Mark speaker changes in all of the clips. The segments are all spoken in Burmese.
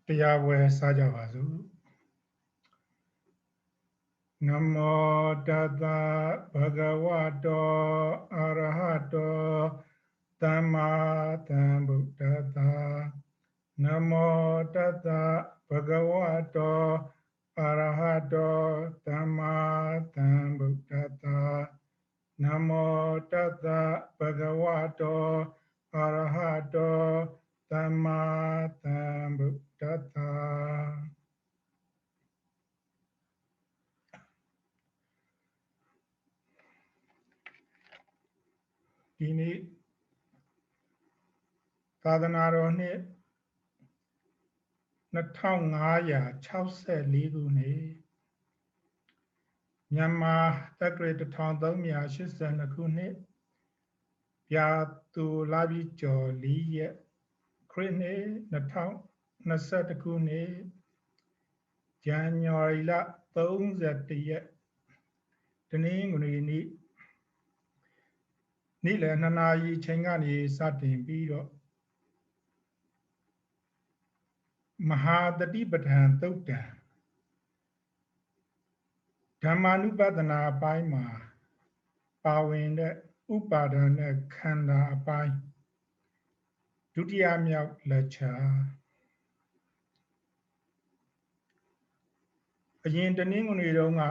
Speaker 1: တရားပွဲစားကြပါစို့နမောတတဗဂဝတောအရဟတောသမ္မာသမ္ဗုဒ္ဓတ္တနမောတတဗဂဝတောအရဟတောသမ္မာသမ္ဗုဒ္ဓတ္တနမောတတဗဂဝတောအရဟတောသမ္မာသမ္ဗုဒ္ဓတ္တဒီနေ့သာသနာတော်နှစ်2564ခုနှစ်မြန်မာတက္ကရာ1382ခုနှစ်ပြာသူလာပြီးကျော်4ရက်ခရစ်နှစ်2021ခုနှစ်ဇန်နဝါရီလ31ရက်တနင်္ဂနွေနေ့နေ့လယ်2နာရီချိန်ကနေစတင်ပြီးတော့မဟာတတိပဋ္ဌာန်သုတ်တံဓမ္မာနုပဒနာအပိုင်းမှာပါဝင်တဲ့ဥပါဒณะခန္ဓာအပိုင်းဒုတိယမြောက်လက်ချာအရင်တနင်္ဂနွေတုန်းက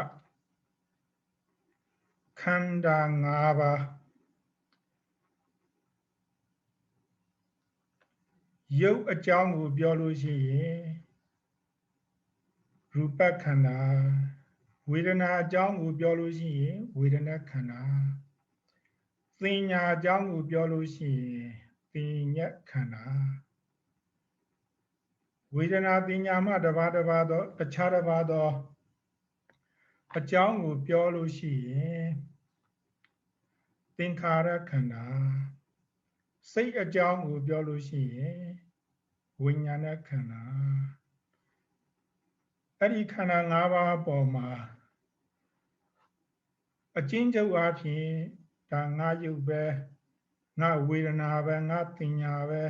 Speaker 1: ခန္ဓာ၅ပါးရုပ်အကြောင်းကိုပြောလို့ရှိရင်ရူပခန္ဓာဝေဒနာအကြောင်းကိုပြောလို့ရှိရင်ဝေဒနာခန္ဓာသင်ညာအကြောင်းကိုပြောလို့ရှိရင်သင်ညက်ခန္ဓာဝေဒနာသင်ညာမှတပါးသောတခြားတစ်ပါးသောအကြောင်းကိုပြောလို့ရှိရင်သင်္ခါရခန္ဓာစိတ်အကြောင်းကိုပြောလို့ရှိရင်ဝိညာဏခန္ဓာအဲ့ဒီခန္ဓာ၅ပါးအပေါ်မှာအကျဉ်းချုပ်အားဖြင့်ဒါငါရုပ်ပဲငါဝေဒနာပဲငါသင်ညာပဲ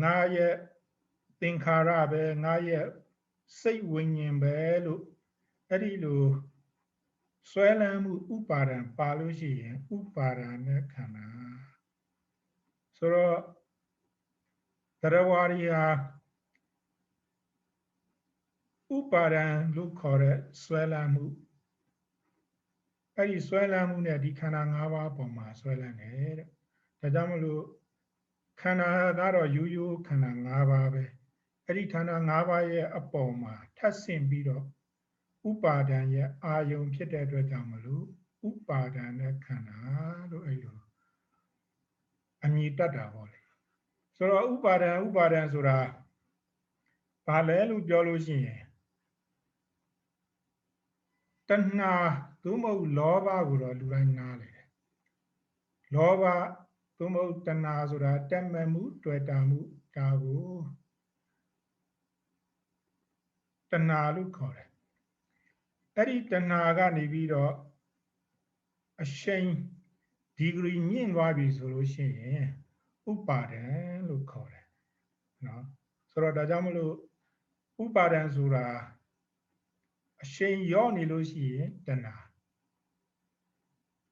Speaker 1: ငါရဲ့သင်္ခါရပဲငါရဲ့စိတ်ဝိညာဉ်ပဲလို့အဲ့ဒီလိုဆွဲလန်းမှုဥပါဒံပါလို့ရှိရင်ဥပါဒณะခန္ဓာဆိုတော့တရားဝါရီဟာဥပါဒံလို့ခေါ်တဲ့ဆွဲလန်းမှုအဲ့ဒီဆွဲလန်းမှုနဲ့ဒီခန္ဓာ၅ပါးအပေါ်မှာဆွဲလန်းတယ်တဲ့ဒါကြောင့်မလို့ခန္ဓာကတော့ရိုးရိုးခန္ဓာ၅ပါးပဲအဲ့ဒီခန္ဓာ၅ပါးရဲ့အပေါ်မှာထပ်ဆင့်ပြီးတော့ဥပါဒံရဲ့အာယုံဖြစ်တဲ့အတွက်ကြောင့်မလို့ဥပါဒณะခန္ဓာလို့အဲ့လိုအမည်တက်တာပေါ့လေဆိုတော့ဥပါဒံဆိုတာဘာလဲလို့ပြောလို့ရှိရင်တဏှာသို့မဟုတ်လောဘကိုတော့လူတိုင်းနားလေတယ်လောဘသို့မဟုတ်တဏှာဆိုတာတက်မဲ့မှုတွေ့တာမှုဒါကိုတဏှာလို့ခေါ်တယ်အဲ့ဒီတဏှာကနေပြီးတော့အရှိန်ဒီဂရီမြင့်သွားပြီဆိုလို့ရှိရင်ဥပါဒံလို့ခေါ်တယ်နော်ဆိုတော့ဒါကြောင့်မလို့ဥပါဒံဆိုတာအရှိန်ရော့နေလို့ရှိရင်တဏှာ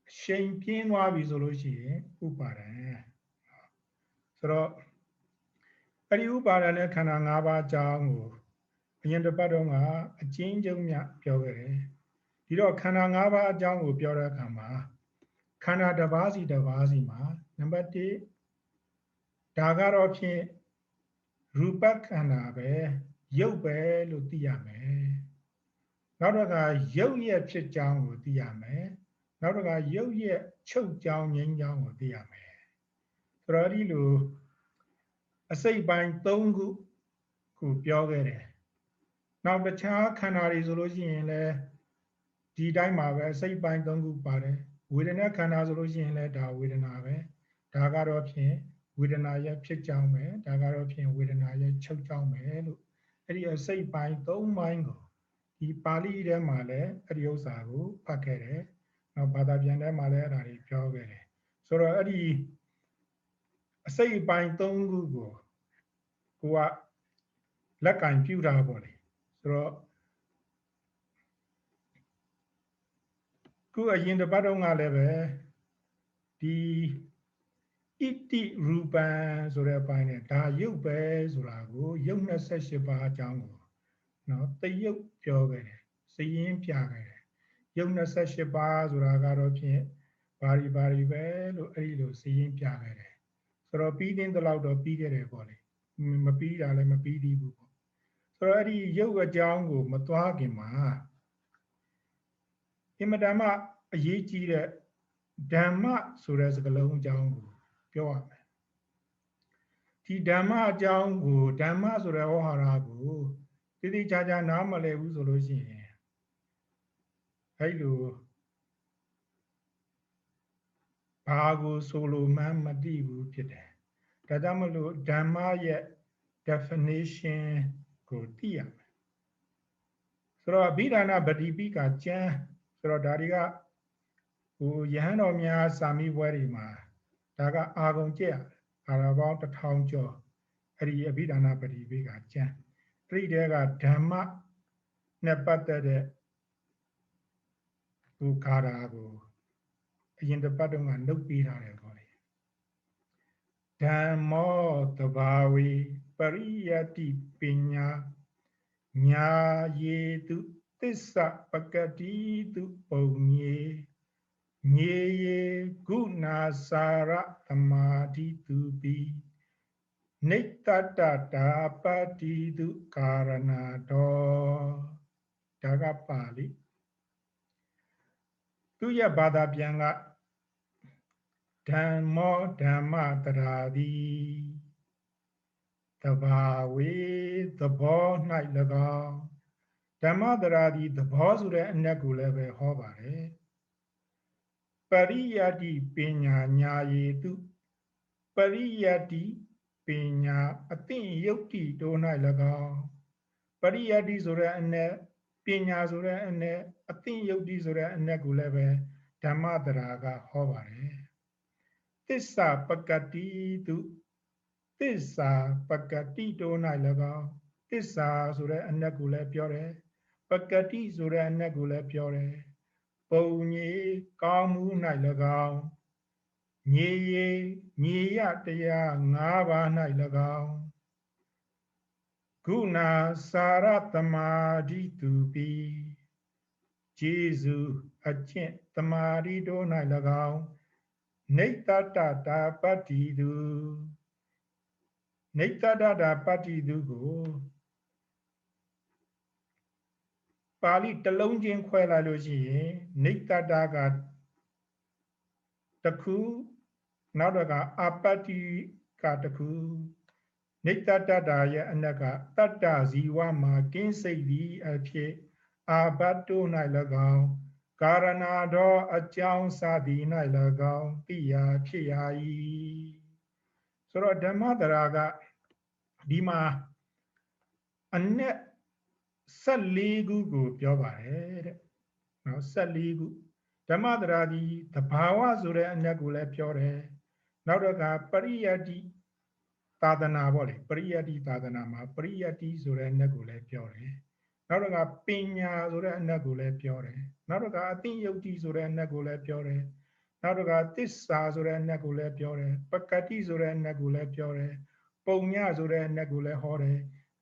Speaker 1: အရှိန်ပြင်းသွားပြီဆိုလို့ရှိရင်ဥပါဒံဆိုတော့အဲ့ဒီဥပါဒณะခန္ဓာ၅ပါးအကြောင်းကိုအရင်တစ်ပတ်တုန်းကအကျဉ်းချုပ်မြပြောခဲ့တယ်ဒီတော့ခန္ဓာ၅ပါးအကြောင်းကိုပြောတဲ့အခါမှာခန္ဓာတစ်ပါးစီမှာနံပါတ်1ဒါကတော့ဖြင့်ရူပခန္ဓာပဲရုပ်ပဲလို့သိရမယ်နောက်တစ်ခါရုပ်ရဲ့ဖြစ်ကြောင်းကိုသိရမယ်နောက်တစ်ခါရုပ်ရဲ့ချုပ်ကြောင်းငြိမ်းကြောင်းကိုသိရမယ်ဆိုတော့ဒီလိုအစိတ်ပိုင်း၃ခုကိုပြောခဲ့တယ်နောက်တခြားခန္ဓာတွေဆိုလို့ရှိရင်လည်းဒီတိုင်းမှာပဲအစိတ်ပိုင်း၃ခုပါတယ်ဝေဒနာခန္ဓာဆိုလို့ရှိရင်လည်းဒါဝေဒနာပဲဒါကတော့ဖြင့်ဝေဒနာရဲ့ဖြစ်ကြောင်းပဲဒါကတော့ဖြင့်ဝေဒနာရဲ့ချုပ်ကြောင်းပဲလို့အဲ့ဒီအစိတ်ပိုင်း၃ပိုင်းကိုဒီပါဠိထဲမှာလည်းအဲ့ဒီဥစ္စာကိုဖတ်ခဲ့တယ်နောက်ဘာသာပြန်ထဲမှာလည်းအဲ့ဒါတွေပြောခဲ့တယ်ဆိုတော့အဲ့ဒီအစိတ်ပိုင်း၃ခုကိုက လက်ကင်ပြူတာပေါ့လေဆိုတော့ခုအရင်တစ်ပတ်တုန်းကလည်းပဲဒီဣတိရူပံဆိုတဲ့အပိုင်းနဲ့ဒါရုပ်ပဲဆိုတာကိုရုပ်28ပါးအကြောင်းကိုနော်တရုပ်ပြောခဲ့တယ်စည်ရင်းပြခဲ့တယ်ရုပ်28ပါးဆိုတာကတော့ဖြင့်ဘာတွေပဲလို့အဲ့ဒီလိုစည်ရင်းပြခဲ့တယ်ဆိုတော့ပြီးတဲ့လောက်တော့ပြီးခဲ့တယ်ပေါ့လေမပြီးတာလည်းမပြီးသေးဘူးပေါ့ဆိုတော့အဲ့ဒီရုပ်အကြောင်းကိုမသွားခင်မှာအင်မတန်မှအရေးကြီးတဲ့ဓမ္မဆိုတဲ့စကားလုံးအကြောင်းကိုပြောရမယ်ဒီဓမ္မအကြောင်းကိုဓမ္မဆိုတဲ့ဩဟာရကိုတိတိကျကျနားမလည်ဘူးဆိုလို့ရှိရင်အဲ့လိုဘာကိုဆိုလိုမှန်းမသိဘူးဖြစ်တယ်ဒါကြောင့်မလို့ဓမ္မရဲ့ definition ကိုသိရမယ်ဆိုတော့အဘိဓမ္မာပฏิပိကကျမ်းဆိုတော့ဒါတွေကဟိုယဟန်တော်များစာမိပွဲတွေမှာဒါကအာဂုံကျက်အာရပေါင်း1000ကျော်အဲ့ဒီအဘိဓမ္မာပฏิပိကကျမ်းအဲ့ဒီတဲကဓမ္မနဲ့ပတ်သက်တဲ့ဟိုခါရာကိုအရင်တစ်ပတ်တုန်းကနှုတ်ပေးထားတယ်ခေါ်တယ်ဓမ္မောတဘာဝေပရိယတိပညာညာယေတုသစ္စာပကတိတုပုံညေညေယေဂုဏစာရသမာဓိတုပိနိတ္တတတာပတိတုကာရဏတော်ဒါကပါဠိသူရဲ့ဘာသာပြန်ကဓမ္မောဓမ္မတရာတိတဘာဝေသဘော၌၎င်းဓမ္မတရာတိသဘောဆိုတဲ့အနက်ကိုလည်းပဲဟောပါတယ်ပရိယတိပညာညာယေတုပရိယတိပညာအသိယုတ်တိတို့၌၎င်းပရိယတိဆိုတဲ့အနက်ပညာဆိုတဲ့အနက်အသိယုတ်တိဆိုတဲ့အနက်ကိုလည်းပဲဓမ္မတရာကဟောပါတယ်သစ္စာပကတိတုသစ္စာပကတိတို့၌၎င်းသစ္စာဆိုတဲ့အနက်ကိုလည်းပြောတယ်ပကတိဆိုတဲ့အနက်ကိုလည်းပြောတယ်ပုံညေကောင်းမှု၌၎င်းညေယေညေယတရား၅ပါး၌၎င်းဂုဏစာရသမာဓိတုပိကျေစုအကျင့်သမာဓိတို့၌၎င်းနိတ္တတတာပတ္တိတုနိတ္တတတာပတ္တိတုကိုပါဠိတစ်လုံးချင်းခွဲလိုက်လို့ရှိရင်နိတ္တတကတစ်ခုနောက်တော့ကအပတ္တိကတစ်ခုနိတ္တတတာရဲ့အနက်ကတတ္တဇီဝမှာကင်းစိတ်သည်အဖြစ်အာဘတ်တို့၌၎င်းကာရဏတော်အကြောင်းစသည်၌၎င်းသိရာဖြစ်ရာ၏ဆိုတော့ဓမ္မတရာကဒီမှာအနက်14ခုကိုပြောပါတယ်တဲ့နော်14ခုဓမ္မတရာဒီသဘာဝဆိုတဲ့အနက်ကိုလည်းပြောတယ်နောက်တော့ကပရိယတိသာသနာပေါ့လေပရိယတိသာသနာမှာပရိယတိဆိုတဲ့အနက်ကိုလည်းပြောတယ်နောက်တော့ကပညာဆိုတဲ့အနက်ကိုလည်းပြောတယ်နောက်တော့ကအသိယုတ်တိဆိုတဲ့အနက်ကိုလည်းပြောတယ်နောက်တော့ကသစ္စာဆိုတဲ့အနက်ကိုလည်းပြောတယ်ပကတိဆိုတဲ့အနက်ကိုလည်းပြောတယ်ပုံညဆိုတဲ့အနက်ကိုလည်းဟောတယ်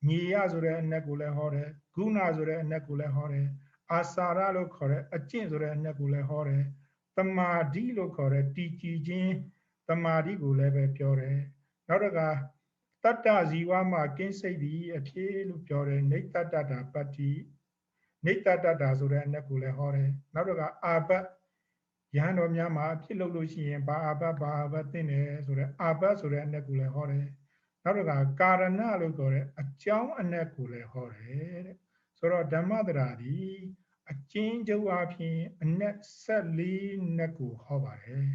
Speaker 1: ညီယဆိုတဲ့အနက်ကိုလည်းဟောတယ်ဂုဏဆိုတဲ့အနက်ကိုလည်းဟောတယ်အာစာရလို့ခေါ်တဲ့အကျင့်ဆိုတဲ့အနက်ကိုလည်းဟောတယ်တမာဓိလို့ခေါ်တဲ့တည်ကြည်ခြင်းတမာဓိကိုလည်းပဲပြောတယ်နောက်တော့ကတတ္တဇီဝမှာကင်းစိတ်သည်အဖြစ်လို့ပြောတယ်နိတ္တတတာပတ္တိနိတ္တတတာဆိုတဲ့အနက်ကိုလည်းဟောတယ်နောက်တော့ကအာဘတ်ယဟန်တော်များမှာဖြစ်လို့ရှိရင်ဘာအာဘတ်သိနေဆိုတဲ့အာဘတ်ဆိုတဲ့အနက်ကိုလည်းဟောတယ်နောက်တော့ကကာရဏလို့ခေါ်တဲ့အကြောင်းအနက်ကိုလည်းဟောတယ်တဲ့ဆိုတော့ဓမ္မတရာဒီအကျဉ်းချုပ်အဖြစ်အနက်14နက်ကိုဟောပါတယ်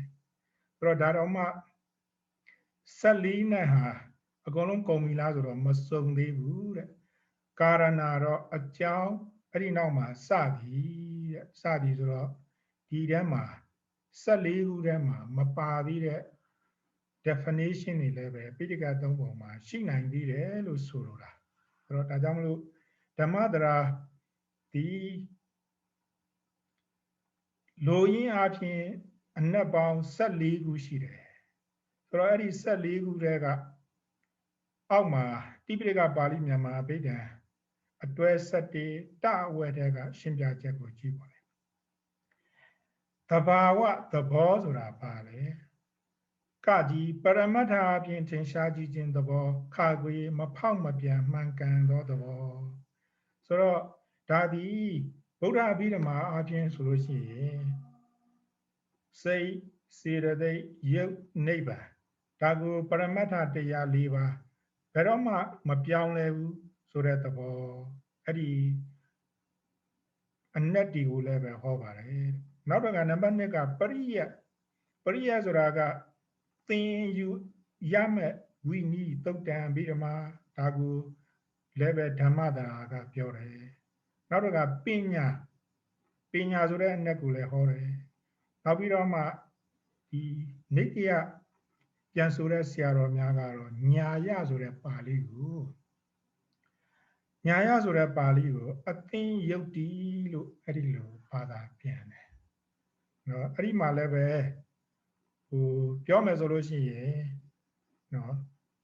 Speaker 1: ဆိုတော့ဒါတော့မှ14နက်ဟာအကုန်လုံးကုန်ပြီလားဆိုတော့မစုံသေးဘူးတဲ့ကာရဏတော့အကြောင်းအဲ့ဒီနောက်မှာစသည်တဲ့စသည်ဆိုတော့ဒီထဲမှာ14ခုထဲမှာမပါသေးတဲ့ definition တွေလည်းပဲပိဋကသုံးပုံမှာရှိနိုင်သေးတယ်လို့ဆိုလိုတာ ဆိုတော့ဒါကြောင့်မလို့ဓမ္မတရာဒီလိုရင်းအပြင်အနက်ပေါင်း14ခုရှိတယ်ဆိုတော့အဲ့ဒီ14ခုထဲကအောက်မှာတိပိဋကပါဠိမြန်မာအဘိဓမ္မာအတွဲ7တအဝဲထဲကရှင်းပြချက်ကိုကြည့်ပါမယ်သဘာဝသဘောဆိုတာပါလေကကြီးပရမတ္ထအပြင်ထင်ရှားကြည့်ခြင်းသဘောခါခွေမဖောက်မပြန်မှန်ကန်သောသဘောဆိုတော့ဒါသည်ဗုဒ္ဓအဘိဓမ္မာအပြင်ဆိုလို့ရှိရင်စိတ်စေတသိက်ရုပ်နိဗ္ဗာန်ဒါကိုပရမတ္ထတရား၄ပါးဘယ်တော့မှမပြောင်းလဲဘူးဆိုတဲ့သဘောအဲ့ဒီအနက်ဒီကိုလည်းပဲဟောပါတယ်နောက်တော့ကနံပါတ်2ကပရိယဆိုတာကသင်ယူရမဲ့ဝိနည်းတုတ်တံဗိဓမာဒါကိုလည်းပဲဓမ္မတာကပြောတယ်နောက်တော့ကပညာဆိုတဲ့အနက်ကိုလည်းဟောတယ်နောက်ပြီးတော့မှဒီနိတ္တယပြန်ဆိုတဲ့ဆရာတော်များကတော့ညာယဆိုတဲ့ပါဠိကိုညာယဆိုတဲ့ပါဠိကိုအသင်ယုတ်တိလို့အဲ့ဒီလိုဘာသာပြန်တယ်နော်အဲ့ဒီမှာလည်းပဲပြောမယ်ဆိုလို့ရှိရင်နော်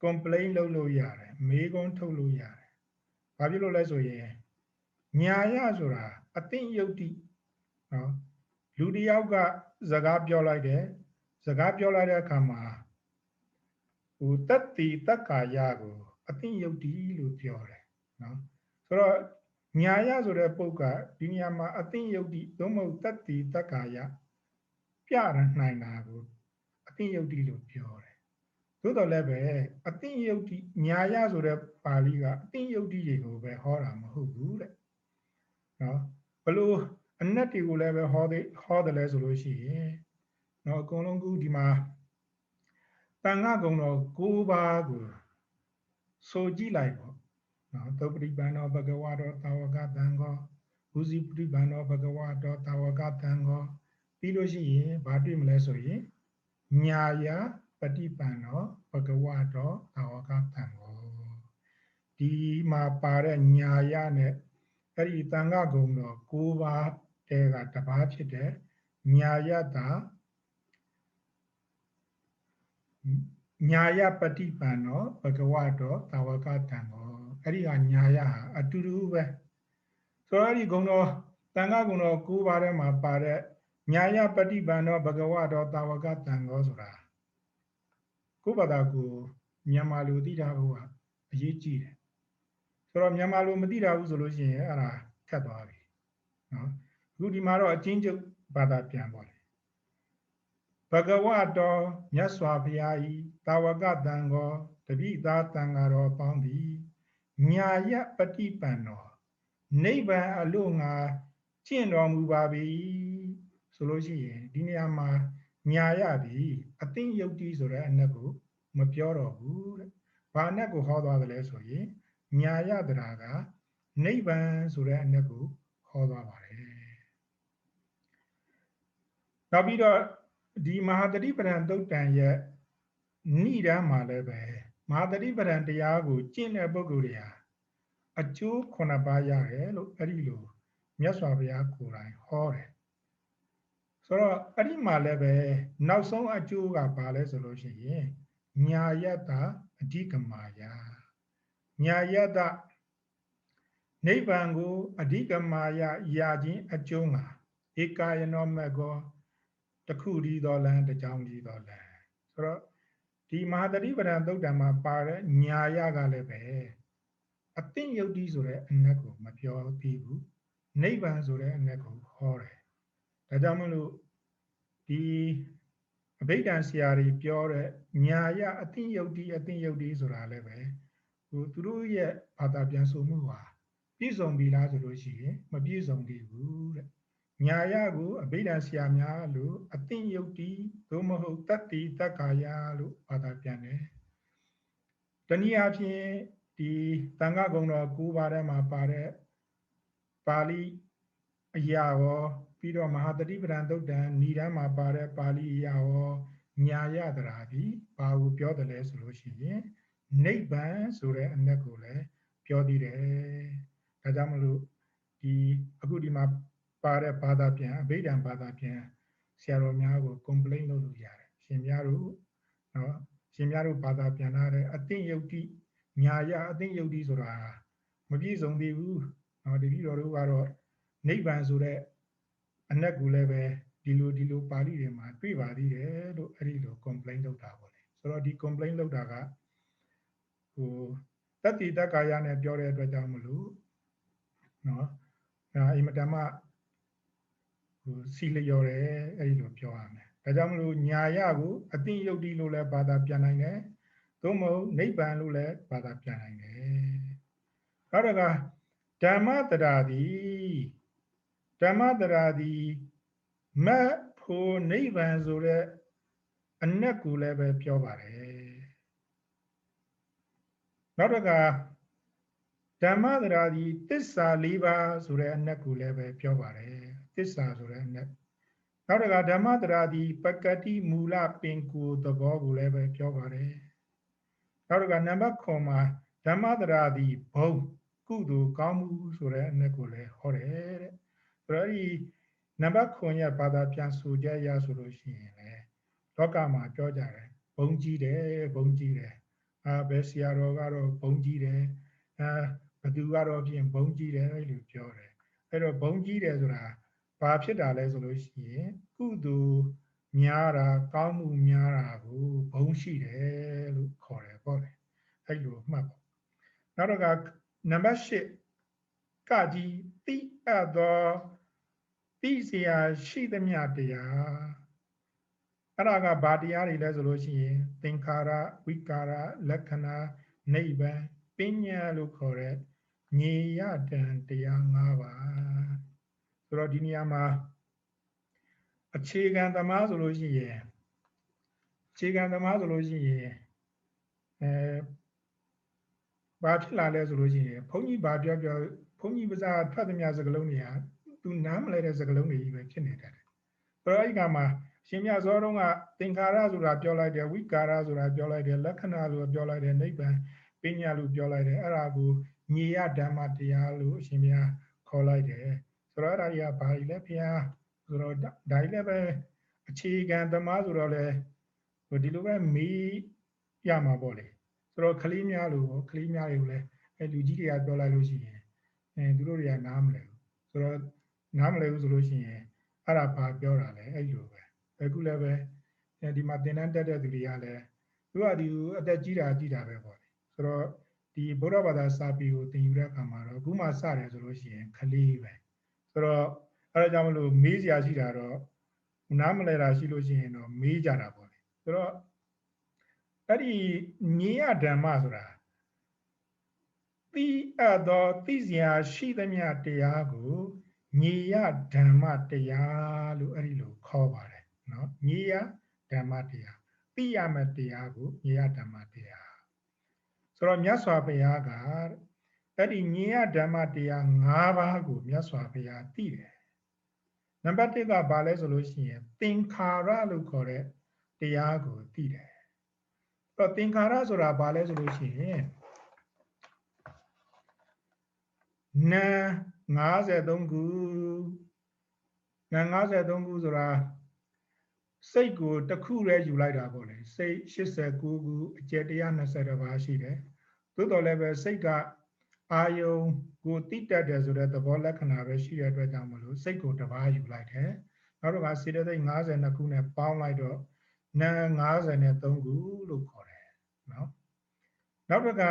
Speaker 1: complain လုပ်လို့ရတယ်မေးခွန်းထုတ်လို့ရတယ်ဘာဖြစ်လို့လဲဆိုရင်ညာယဆိုတာအသင်ယုတ်တိနော်လူတစ်ယောက်ကစကားပြောလိုက်တယ်စကားပြောလိုက်တဲ့အခါမှာတတ္တိတက္ကာယကိုအသင်ယုတ်တိလို့ပြောတယ်နော်ဆိုတော့ညာယဆိုတဲ့ပုဂ္ဂိုလ်ဒီနေရာမှာအသင်ယုတ်တိသို့မဟုတ်တတ္တိတက္ကာယပြရနိုင်တာကိုအသင်ယုတ်တိလို့ပြောတယ်သို့တော်လည်းပဲအသင်ယုတ်တိညာယဆိုတဲ့ပါဠိကအသင်ယုတ်တိတွေကိုပဲဟောတာမဟုတ်ဘူးတဲ့နော်ဘလို့အနက်တွေကိုလည်းပဲဟောတယ်လဲဆိုလို့ရှိရင်နော်အကုန်လုံးခုဒီမှာတန်ခါကုံတော်9ပါးကိုဆိုကြည့်လိုက်ပေါ့နော်သုပ္ပတိပန္နောဘဂဝါတော်တာဝကတံဃောဥစီပတိပန္နောဘဂဝါတော်တာဝကတံဃောပြီးလို့ရှိရင်ဘာတွေ့မလဲဆိုရင်ညာယပฏิပန္နောဘဂဝါတော်တာဝကတံဃောဒီမှာပါတဲ့ညာယနဲ့အဲ့ဒီတန်ခါကုံတော်9ပါးတဲကတစ်ပါးဖြစ်တဲ့ညာယတာညာယပฏิပန္နောဘဂဝါတော်တာဝကတံဃောအဲ့ဒီကညာယဟာအတူတူပဲဆိုတော့ဒီဂုဏ်တော်တန်ခါဂုဏ်တော်9ပါးထဲမှာပါတဲ့ညာယပฏิပန္နောဘဂဝါတော်တာဝကတံဃောဆိုတာကိုယ့်ဘာသာကိုမြန်မာလိုသိထားဖို့ကအရေးကြီးတယ်ဆိုတော့မြန်မာလိုမသိတာဘူးဆိုလို့ရှိရင်အဲ့ဒါခက်သွားပြီနော်အခုဒီမှာတော့အချင်းချုပ်ဘာသာပြန်ပါလေဘဂဝါတော်မြတ်စွာဘုရားဤတာဝကတံဃောတပိသားတန်ဃာတော်ပေါင်းသည်ညာယပฏิပန္နောနိဗ္ဗာန်အလို့ငါကျင့်တော်မူပါပြီဆိုလို့ရှိရင်ဒီနေရာမှာညာယသည်အသင်ယုတ်တိဆိုတဲ့အနက်ကိုမပြောတော့ဘူးတဲ့ဘာအနက်ကိုဟောသွားတယ်လဲဆိုရင်ညာယတရာကနိဗ္ဗာန်ဆိုတဲ့အနက်ကိုဟောသွားပါတယ်နောက်ပြီးတော့ဒီမဟာတတိပဒံသုတ်တံရဲ့ဏိဒံမှာလည်းပဲမဟာတတိပဒံတရားကိုကျင့်တဲ့ပုဂ္ဂိုလ်တွေဟာအကျိုး9ပါးရတယ်လို့အဲ့ဒီလိုမြတ်စွာဘုရားကိုယ်တိုင်ဟောတယ်ဆိုတော့အဲ့ဒီမှာလည်းပဲနောက်ဆုံးအကျိုးကဘာလဲဆိုလို့ရှိရင်ညာယတအဓိကမာယညာယတနိဗ္ဗာန်ကိုအဓိကမာယရခြင်းအကျိုးငါဧကာယနောမကောတခုတည်းသောလမ်းတစ်ကြောင်းတည်းသောလမ်းဆိုတော့ဒီမဟာတတိပဒံသုတ်တံမှာပါတဲ့ညာယကလည်းပဲအသင်ယုတ်တိဆိုတဲ့အနက်ကိုမပြောသေးဘူးနိဗ္ဗာန်ဆိုတဲ့အနက်ကိုဟောတယ်ဒါကြောင့်မလို့ဒီအဘိဓမ္မာဆရာတွေပြောတဲ့ညာယအသင်ယုတ်တိဆိုတာလည်းပဲသူတို့ရဲ့ဘာသာပြန်ဆိုမှုဟာပြည့်စုံပြီလားဆိုလို့ရှိရင်မပြည့်စုံသေးဘူးတဲ့ညာယကိုအဘိဓမ္မာဆရာများလို့အသင်ယုတ်တိသို့မဟုတ်တတ္တိတက္ကာယလို့ဘာသာပြန်တယ်တနည်းအားဖြင့်ဒီတန်ခါဂုဏ်တော်9ပါးထဲမှာပါတဲ့ပါဠိအရာရောပြီးတော့မဟာတတိပဒံသုတ်တံဏိဒံမှာပါတဲ့ပါဠိအရာရောညာယတရာပြီးဘာကိုပြောတယ်လဲဆိုလို့ရှိရင်နိဗ္ဗာန်ဆိုတဲ့အနက်ကိုလည်း ပြောသေးတယ်ဒါကြောင့်မလို့ဒီအခုဒီမှာပါတဲ့ဘာသာပြန်အဘိဓမ္မာဘာသာပြန်ဆရာတော်များကို complain လုပ်လို့ရတယ်ရှင်များတို့နော်ရှင်များတို့ဘာသာပြန်လာတဲ့အသိယုတ်တိညာယအသိယုတ်တိဆိုတာမပြည့်စုံသေးဘူးနော်တတိတော်တို့ကတော့နိဗ္ဗာန်ဆိုတဲ့အနက်ကိုလည်းပဲဒီလိုပါဠိတွေမှာတွေ့ပါသေးတယ်လို့အဲ့ဒီလို complain လုပ်တာပေါ့လေဆိုတော့ဒီ complain လုပ်တာကဟိုတတ္တိတက္ကာယနဲ့ပြောတဲ့အတွက်ကြောင့်မလို့နော်အိမ်မတမဟိုစီလျော်တယ်အဲ့ဒီလိုပြောရမယ်ဒါကြောင့်မလို့ညာယကိုအသိယုတ်တိလို့လည်းဘာသာပြန်နိုင်တယ်သို့မဟုတ်နိဗ္ဗာန်လို့လည်းဘာသာပြန်နိုင်တယ်နောက်တစ်ခါဓမ္မတရာတိမတ်ဖို့နိဗ္ဗာန်ဆိုတဲ့အနက်ကိုလည်းပဲပြောပါတယ်နောက်တစ်ခါဓမ္မတရာတိသစ္စာ၄ပါးဆိုတဲ့အနက်ကိုလည်းပဲပြောပါတယ်သစ္စာဆိုတဲ့အနက်နောက်တစ်ခါဓမ္မတရာတိပကတိမူလပင်ကိုသဘောကိုလည်းပဲပြောပါတယ်နောက်တစ်ခါနံပါတ်9မှာဓမ္မတရာတိဘုံကုသိုလ်ကောင်းမှုဆိုတဲ့အနက်ကိုလည်းဟောတယ်တဲ့ဆိုတော့ဒီနံပါတ်9ရဲ့ဘာသာပြန်ဆိုကြရဆိုလို့ရှိရင်လေလောကမှာပြောကြတယ်ဘုံကြီးတယ်ဘယ်ဆရာတော်ကတော့ဘုံကြီးတယ်ဘသူကတော့ပြင်ဘုံကြီးတယ်လို့ပြောတယ်အဲ့တော့ဘုံကြီးတယ်ဆိုတာဘာဖြစ်တာလဲဆိုလို့ရှိရင်ကုသိုလ်များတာကောင်းမှုများတာကိုဘုံရှိတယ်လို့ခေါ်တယ်ပေါ့လေအဲ့လိုမှတ်ပေါ့နောက်တော့ကနံပါတ်8ကကြီးတိအပ်သောသိเสียရှိသမျှတရားအဲ့ဒါကဘာတရားတွေလဲဆိုလို့ရှိရင်သင်္ခါရဝိကာရလက္ခဏာနိဗ္ဗာန်ပညာလို့ခေါ်တဲ့ညီယတံတရား၅ပါးဆိုတော့ဒီနေရာမှာအခြေခံသမားဆိုလို့ရှိရင်ဘာဖြစ်လာလဲဆိုလို့ရှိရင်ဘုန်းကြီးဘာပြောဘုန်းကြီးပါးစားထွက်သမျှစကားလုံးတွေကသူနားမလဲတဲ့စကားလုံးတွေကြီးပဲဖြစ်နေတယ်ဆိုတော့အဲ့ဒီကမှာရှင်မြတ်ဇောတုံးကသင်္ခါရဆိုတာပြောလိုက်တယ်ဝိကာရဆိုတာပြောလိုက်တယ်လက္ခဏာလို့ပြောလိုက်တယ်နိဗ္ဗာန်ပညာလို့ပြောလိုက်တယ်အဲ့ဒါကိုညီယဓမ္မတရားလို့အရှင်မြတ်ခေါ်လိုက်တယ်ဆိုတော့အဲ့ဒါကြီးကဘာကြီးလဲဘုရားဆိုတော့ဒါကြီးလည်းပဲအခြေခံသမားဆိုတော့လေဒီလိုပဲမေးရမှာပေါ့လေဆိုတော့ကလေးများတွေကိုလည်းအဲ့လူကြီးတွေကပြောလိုက်လို့ရှိရင်သူတို့တွေကနားမလဲဘူးဆိုတော့နားမလဲဘူးဆိုလို့ရှိရင်အဲ့ဒါဘာပြောတာလဲအဲ့လိုပဲအခုလည်းပဲဒီမှာသင်တန်းတက်တဲ့သူတွေကလည်းသူကဒီအသက်ကြီးတာပဲပေါ့လေဆိုတော့ဒီဗုဒ္ဓဘာသာစာပေကိုသင်ယူတဲ့အခါမှာတော့အခုမှစတယ်ဆိုလို့ရှိရင်ကလေးပဲဆိုတော့အဲ့ဒါကြောင့်မလို့မေးစရာရှိတာတော့နားမလဲတာရှိလို့ရှိရင်တော့မေးကြတာပေါ့လေဆိုတော့အဲ့ဒီညီယဓမ္မဆိုတာသိအပ်သောသိစရာရှိသမျှတရားကိုညီယဓမ္မတရားလို့အဲ့ဒီလိုခေါ်ပါတယ်နော်ညီယဓမ္မတရားသိရမယ့်တရားကိုညီယဓမ္မတရားဆိုတော့မြတ်စွာဘုရားကအဲ့ဒီညီယဓမ္မတရား၅ပါးကိုမြတ်စွာဘုရားသိတယ်နံပါတ်1ကဘာလဲဆိုလို့ရှိရင်သင်္ခါရလို့ခေါ်တဲ့တရားကိုသိတယ်တော့သင်္ခါရဆိုတာဘာလဲဆိုလို့ရှိရင်နာ53ခုနာ53ခုဆိုတာစိတ်ကိုတစ်ခုတည်းယူလိုက်တာပေါ့လေစိတ်89ခုအကျယ်120ပါးရှိတယ်သို့တော်လည်းပဲစိတ်ကအာယုံကိုတိတက်တယ်ဆိုတဲ့သဘောလက္ခဏာပဲရှိတဲ့အတွက်ကြောင့်မလို့စိတ်ကိုတစ်ပါးယူလိုက်တယ်နောက်တော့ကစေတသိက်52ခုနဲ့ပေါင်းလိုက်တော့နာ53ခုလို့ခေါ်တယ်နော်နောက်တော့က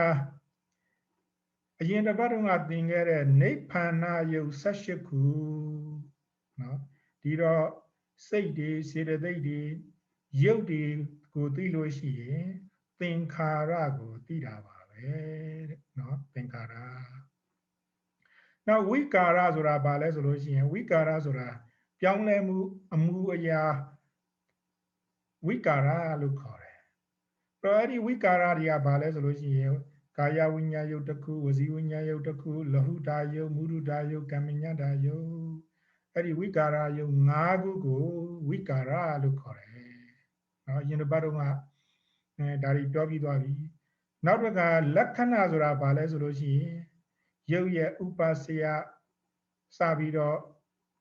Speaker 1: အရင်တစ်ပတ်တုန်းကသင်ခဲ့တဲ့နိဗ္ဗာန်ယုတ်18ခုနော်ဒီတော့စိတ်တွေစေတသိက်တွေရုပ်တွေကိုသိလို့ရှိရင်သင်္ခါရကိုသိတာပါပဲတဲ့နော်သင်္ခါရနောက်ဝိကာရဆိုတာဘာလဲဆိုလို့ရှိရင်ဝိကာရဆိုတာပြောင်းလဲမှုအမှုအရာဝိကာရလို့ခေါ်တယ်အဲ့ဒီဝိကာရတွေကဘာလဲဆိုလို့ရှိရင်ကာယဝိညာဉ်ယုတ်တစ်ခုဝစီဝိညာဉ်ယုတ်တစ်ခုလဟုတာယုတ်မုဒုတာယုတ်ကမ္မညတာယုတ်အဲ့ဒီဝိကာရယုတ်၅ခုကိုဝိကာရလို့ခေါ်တယ်နော်ယင်တစ်ပတ်တော့ကဒါတွေပြောပြီးသွားပြီနောက်တစ်ခါလက္ခဏာဆိုတာဘာလဲဆိုလို့ရှိရင် ရုပ်ရဲ့ဥပါစယစပြီးတော့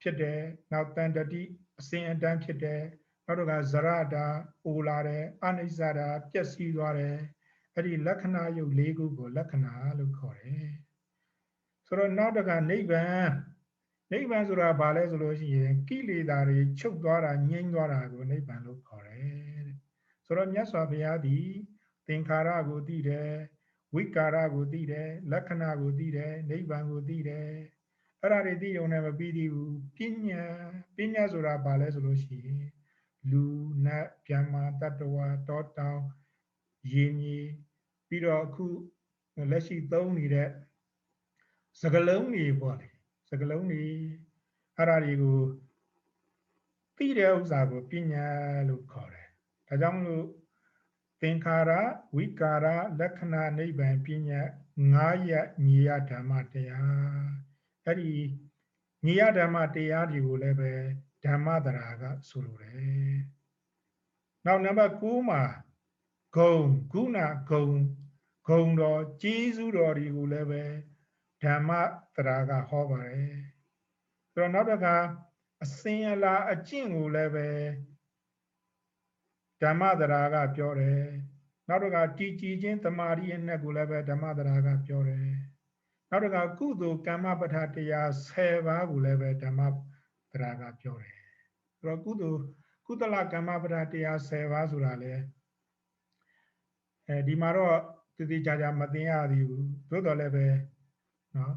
Speaker 1: ဖြစ်တယ်နောက်တန်တတိအစဉ်အတန်းဖြစ်တယ်နောက်တော့ကဇရတာအိုလာတယ်အနိစ္စတာပျက်စီးသွားတယ်အဲ့ဒီလက္ခဏာယုတ်၄ခုကိုလက္ခဏာလို့ခေါ်တယ်ဆိုတော့နောက်တော့ကနိဗ္ဗာန်ဆိုတာဘာလဲဆိုလို့ရှိရင်ကိလေသာတွေချုပ်သွားတာငြိမ်းသွားတာကိုနိဗ္ဗာန်လို့ခေါ်တယ်တဲ့ဆိုတော့မြတ်စွာဘုရားဒီသင်္ခါရကိုသိတယ်ဝိကာရကိုသိတယ်လက္ခဏာကိုသိတယ်နိဗ္ဗာန်ကိုသိတယ်အဲ့ဒါတွေသိရုံနဲ့မပြီးသေးဘူးပညာဆိုတာဘာလဲဆိုလို့ရှိရင်လူနတ်ဗျမ္မာတတ္တဝါတောတောင်ရေမြေပြီးတော့အခုလက်ရှိသုံးနေတဲ့စကလုံးတွေပေါ့လေစကလုံးတွေအဲ့ဒါတွေကိုသိတဲ့ဥစ္စာကိုပညာလို့ခေါ်တယ်ဒါကြောင့်မလို့သင်္ခါရဝိကာရလက္ခဏာနိဗ္ဗာန်ပညာ9ရပ်ညီယဓမ္မတရားအဲ့ဒီညီယဓမ္မတရားတွေကိုလည်းပဲဓမ္မတရာကဆိုလိုတယ်နောက်နံပါတ်9မှာဂုဏ်ဂုဏဂုံတော်ကျေးဇူးတော်တွေကိုလည်းပဲဓမ္မတရာကဟောပါတယ်ဆိုတော့နောက်တစ်ခါအစဉ်အလာအကျင့်ကိုလည်းပဲဓမ္မတရာကပြောတယ်နောက်တစ်ခါတည်ကြည်ခြင်းတမာရီအနက်ကိုလည်းပဲဓမ္မတရာကပြောတယ်နောက်တစ်ခါကုသိုလ်ကမ္မပဋ္ဌာတရား10ပါးကိုလည်းပဲဓမ္မတရာကပြောတယ်ဆိုတော့ကုသလကမ္မပဋ္ဌာတရား10ပါးဆိုတာလေဒီမှာတော့တည်တည်ကြကြမသိရသေးဘူးသို့တော်လည်းပဲနော်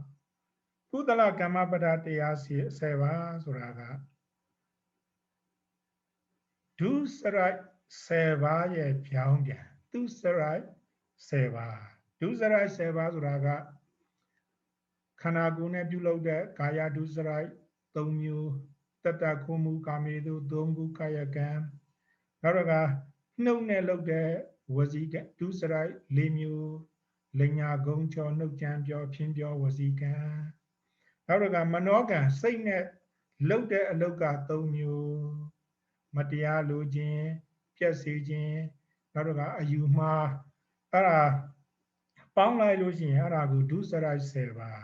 Speaker 1: ကုသလကမ္မပဋ္ဌာတရား10ပါးဆိုတာကဒုစရိုက်10ပါးရဲ့ပြောင်းပြန်ဒုစရိုက်10ပါးဒုစရိုက်10ပါးဆိုတာကခန္ဓာကိုယ်နဲ့ပြုလုပ်တဲ့ကာယဒုစရိုက်3မျိုးတတ္တခုမှုကာမေတု3ခုကာယကံနောက်တော့ကနှုတ်နဲ့လုပ်တဲ့ဝစီကဒုစရိုက်4မျိုးလညာဂုံချောနှုတ်ကြံပြောဖြင်းပြောဝစီကံနောက်တော့ကမနောကံစိတ်နဲ့လုပ်တဲ့အလုပ်က3မျိုးမတရားလိုခြင်းပြည့်စေခြင်းနောက်တော့ကအယူမှားအဲ့ဒါပေါင်းလိုက်လို့ရှိရင်အဲ့ဒါကိုဒုစရိုက်10ပါး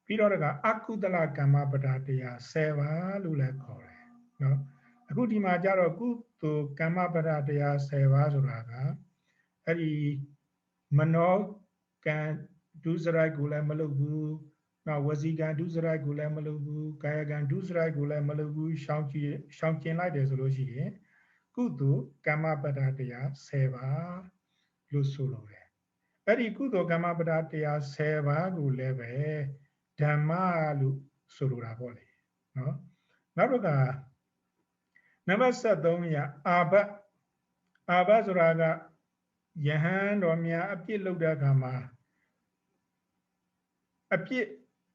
Speaker 1: ပြီးတော့ကအကုသလကမ္မပဋ္ဌာတရား10ပါးလို့လည်းခေါ်တယ်နော်အခုဒီမှာကြတော့ကုသိုလ်ကမ္မပဋ္ဌာတရား10ပါးဆိုတာကအဲ့ဒီမနောကံဒုစရိုက်ကိုလည်းမလုပ်ဘူးနောက်ဝစီကံဒုစရိုက်ကိုလည်းမလုပ်ဘူးကာယကံဒုစရိုက်ကိုလည်းမလုပ်ဘူးရှောင်ကျင်လိုက်တယ်ဆိုလို့ရှိရင်ကုသိုလ်ကမ္မပဋ္ဌာတရား10ပါးလို့ဆိုလိုတယ်အဲ့ဒီကုသိုလ်ကမ္မပဋ္ဌာတရား10ပါးကိုလည်းပဲဓမ္မလို့ဆိုလိုတာပေါ့လေနော်နောက်တော့ကနံပါတ်73ရအာဘဆိုတာကယဟန်တော်များအပြစ်လုပ်တဲ့အခါမှာအပြစ်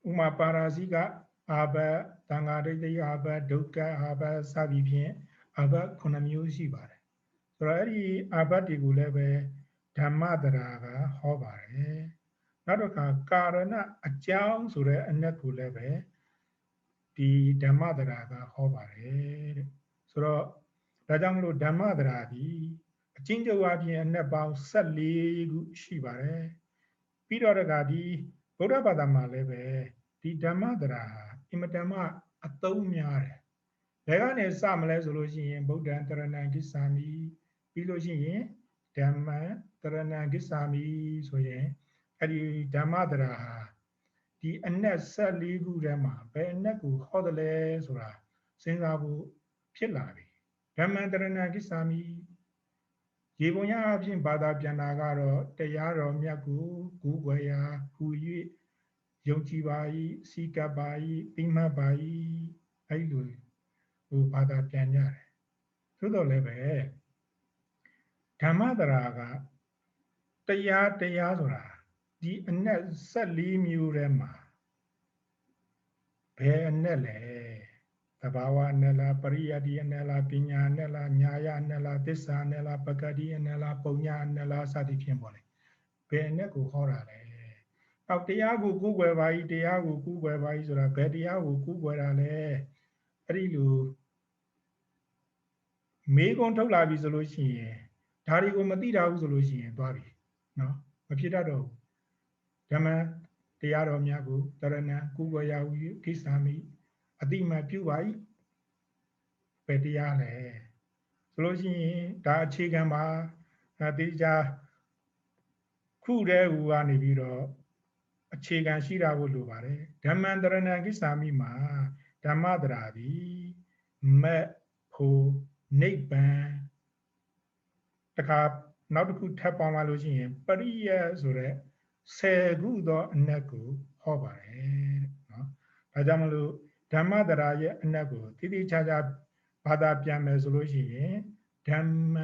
Speaker 1: ဥမာပါရာဇိကအာဘတန်ဃာဒိဋ္ဌိအာဘဒုက္ခအာဘစသည်ဖြင့်အာဘ9မျိုးရှိပါတယ်ဆိုတော့အဲ့ဒီအာဘတွေကိုလည်းပဲဓမ္မတရာကဟောပါတယ်နောက်တော့ကာရဏအကြောင်းဆိုတဲ့အနက်ကိုလည်းပဲဒီဓမ္မတရာကဟောပါတယ်တဲ့ဆိုတော့ဒါကြောင့်မလို့ဓမ္မတရာဒီအချင်းချုပ်အပြင်အနက်ပေါင်း14ခုရှိပါတယ်ပြီးတော့ဒီဗုဒ္ဓဘာသာမှာလည်းပဲဒီဓမ္မတရာအင်မတန်မှအသုံးများတယ်ဘယ်ကနေစမလဲဆိုလို့ရှိရင်ဗုဒ္ဓံတရဏံဂစ္ဆာမိပြီးလို့ရှိရင်ဓမ္မံတရဏံဂစ္ဆာမိဆိုရင်အဲ့ဒီဓမ္မတရာဟာဒီအနက်14ခုထဲမှာဘယ်အနက်ကိုဟောတယ်လဲဆိုတာစဉ်းစားဖို့ဖြစ်လာပြီဓမ္မံတရဏံဂစ္ဆာမိရေပုံရအဖြစ်ဘာသာပြန်တာကတော့တရားတော်မြတ်ကိုကူးကွယ်ရာဟူ၍ယုံကြည်ပါ၏စီကပ်ပါ၏သိမှတ်ပါ၏အဲ့လိုဟိုဘာသာပြန်ကြတယ်သို့တော်လည်းပဲဓမ္မတရာကတရားဆိုတာဒီအနက်14မျိုးထဲမှာဘယ်အနက်လဲသဘာဝအနက်လားပရိယတ္တိအနက်လားပညာအနက်လားညာယအနက်လားသစ္စာအနက်လားပကတိအနက်လားပုံညာအနက်လားစသည်ဖြင့်ပေါ့လေဘယ်အနက်ကိုဟောတာလဲအောက်တရားကိုကူးကွယ်ပါ၏တရားကိုကူးကွယ်ပါ၏ဆိုတာဘယ်တရားကိုကူးကွယ်တာလဲအဲ့ဒီလိုမေးခွန်းထုတ်လာပြီဆိုလို့ရှိရင်ဒါတွေကိုမသိတာဘူးဆိုလို့ရှိရင်သွားပြီနော်မဖြစ်တတ်တော့ဓမ္မ တရားတော်များကိုတရဏံကုဝေယဟု၍ကိစ္ဆာမိအတိမပြုပါ၏ပဲတရားလဲဆိုလို့ရှိရင်ဒါအခြေခံပါတေချာခုတဲ့ဟူကနေပြီးတော့အခြေခံရှိတာကိုလိုပါတယ်ဓမ္မံတရဏံကိစ္ဆာမိမှာဓမ္မတရာသည်မက်ဖို့နိဗ္ဗာန်တခါနောက်တစ်ခုထပ်ပေါင်းလာလို့ရှိရင်ပရိယဆိုတဲ့10ခုသောအနက်ကိုဟောပါတယ်နော်ဒါကြောင့်မလို့ဓမ္မတရာရဲ့အနက်ကိုတိတိကျကျဘာသာပြန်မယ်ဆိုလို့ရှိရင်ဓမ္မ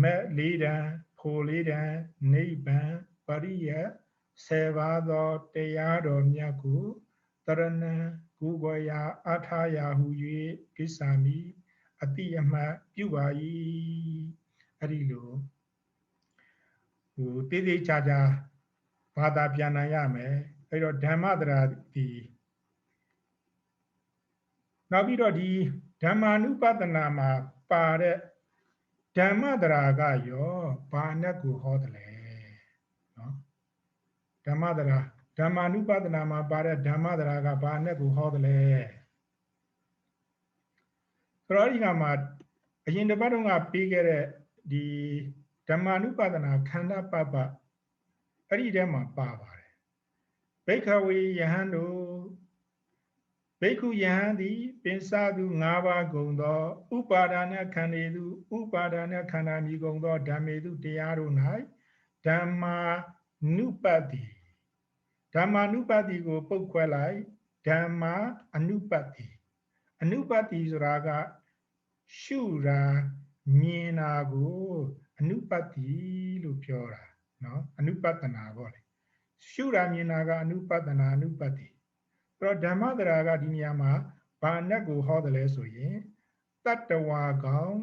Speaker 1: မက်လေးတန်ဖို့လေးတန်နိဗ္ဗာန်ပရိယ10ပါးသောတရားတော်မြတ်ကိုတရဏံကုဝေယအာထာယဟု၍ကိစ္ဆာမိအတိအမှတ်ပြုပါ၏အဲ့ဒီလိုတေးသေးချာချာဘာသာပြန်နိုင်ရမယ်အဲ့တော့ဓမ္မတရာဒီနောက်ပြီးတော့ဒီဓမ္မာနုပဒနာမှာပါတဲ့ဓမ္မတရာကရောဘာနဲ့ကိုဟောတယ်လဲနော်ဓမ္မတရာဓမ္မာနုပဒနာမှာပါတဲ့ဓမ္မတရာကဘာနဲ့ကိုဟောတယ်လဲဆိုတော့ဒီကမှာအရင်တစ်ပတ်တုန်းကပြီးခဲ့တဲ့ဒီဓမ္မာနုပဒနာခန္ဓာပပအဲ့ဒီထဲမှာပါပါတယ်ဘိက္ခဝေယဟန်တို့ဘိက္ခုယဟန်သည်ပင်စသူ၅ပါးကုန်သောဥပါဒာနခန္ဓေသူဥပါဒာနခန္ဓာမြည်ကုန်သောဓမ္မေသူတရားတို့၌ဓမ္မာနုပတ္တိဓမ္မာနုပတ္တိကိုပုတ်ခွဲလိုက်ဓမ္မာအနုပတ္တိအနုပတ္တိဆိုတာကရှုတာမြင်တာကိုအနုပတ္တိလို့ပြောတာနော်အနုပတ္တနာပေါ့လေရှုတာမြင်တာကအနုပတ္တနာအနုပတ္တိအဲ့တော့ဓမ္မတရာကဒီနေရာမှာဘာနဲ့ကိုဟောတယ်လဲဆိုရင်တတ္တဝါကောင်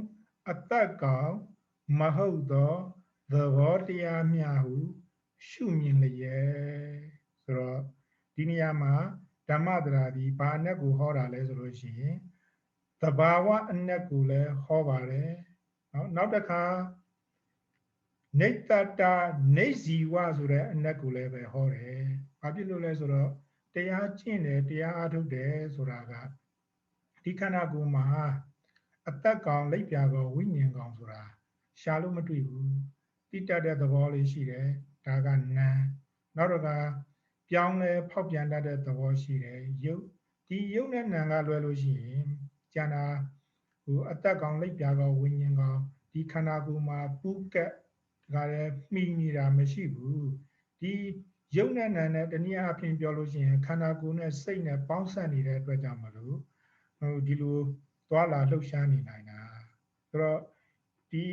Speaker 1: အတ္တကောင်မဟုတ်သောသဘောတရားမြဟုရှုမြင်လျက်ဆိုတော့ဒီနေရာမှာဓမ္မတရာဒီဘာနဲ့ကိုဟောတာလဲဆိုလို့ရှိရင်သဘာဝအနက်ကိုလည်းဟောပါတယ်နော်နောက်တစ်ခါနေတ္တနေဇီဝဆိုတဲ့အနက်ကိုလည်းပဲဟောတယ်ဘာဖြစ်လို့လဲဆိုတော့တရားကျင့်တယ်တရားအားထုတ်တယ်ဆိုတာကဒီခန္ဓာကိုယ်မှာအတ္တကောင်လိပ်ပြာကောင်ဝိညာဉ်ကောင်ဆိုတာရှာလို့မတွေ့ဘူးတိတတ်တဲ့သဘောလေးရှိတယ်ဒါကနာနောက်တော့ကပြောင်းလဲဖောက်ပြန်တတ်တဲ့သဘောရှိတယ်ယုတ်ဒီယုတ်နဲ့နာကလွယ်လို့ရှိရင်ကျန်တာအတ္တကောင်လိပ်ပြာကောင်ဝိညာဉ်ကောင်ဒီခန္ဓာကိုယ်မှာပူကက်ဒါလည်းမှီနေတာမရှိဘူးဒီယုတ်နဲ့နာနဲ့တနည်းအားဖြင့်ပြောလို့ရှိရင်ခန္ဓာကိုယ်နဲ့စိတ်နဲ့ပေါင်းစပ်နေတဲ့အတွက်ကြောင့်မလို့ဒီလိုသွားလာလှုပ်ရှားနေနိုင်တာဆိုတော့ဒီ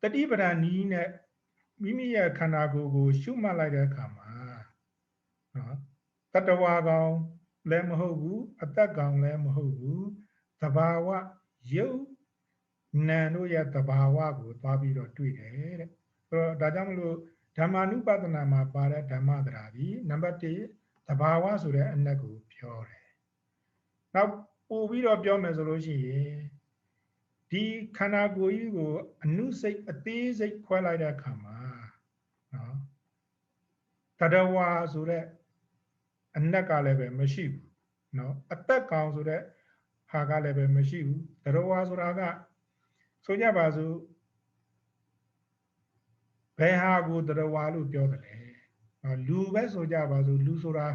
Speaker 1: တတိပဒံနီးနဲ့မိမိရဲ့ခန္ဓာကိုယ်ကိုရှုမှတ်လိုက်တဲ့အခါမှာနော်တတဝါကောင်လည်းမဟုတ်ဘူးအတ္တကောင်လည်းမဟုတ်ဘူးသဘာဝယုတ်နာတို့ရဲ့သဘာဝကိုသွားပြီးတော့တွေ့တယ်တဲ့ဆိုတော့ဒါကြောင့်မလို့ဓမ္မာနုပဒနာမှာပါတဲ့ဓမ္မတရာဒီနံပါတ်1သဘာဝဆိုတဲ့အနက်ကိုပြောတယ်နောက်ပို့ပြီးတော့ပြောမယ်ဆိုလို့ရှိရင်ဒီခန္ဓာကိုယ်ကြီးကိုအနုစိတ်အသေးစိတ်ခွဲလိုက်တဲ့အခါမှာနော်တတဝါဆိုတဲ့အနက်ကလည်းပဲမရှိဘူးနော်အတ္တကောင်ဆိုတဲ့ဟာကလည်းပဲမရှိဘူးတတဝါဆိုတာကဆိုကြပါစို့ဘယ်ဟာကိုတတဝါလို့ပြောတယ်လဲလူပဲဆိုကြပါစို့လူဆိုတာ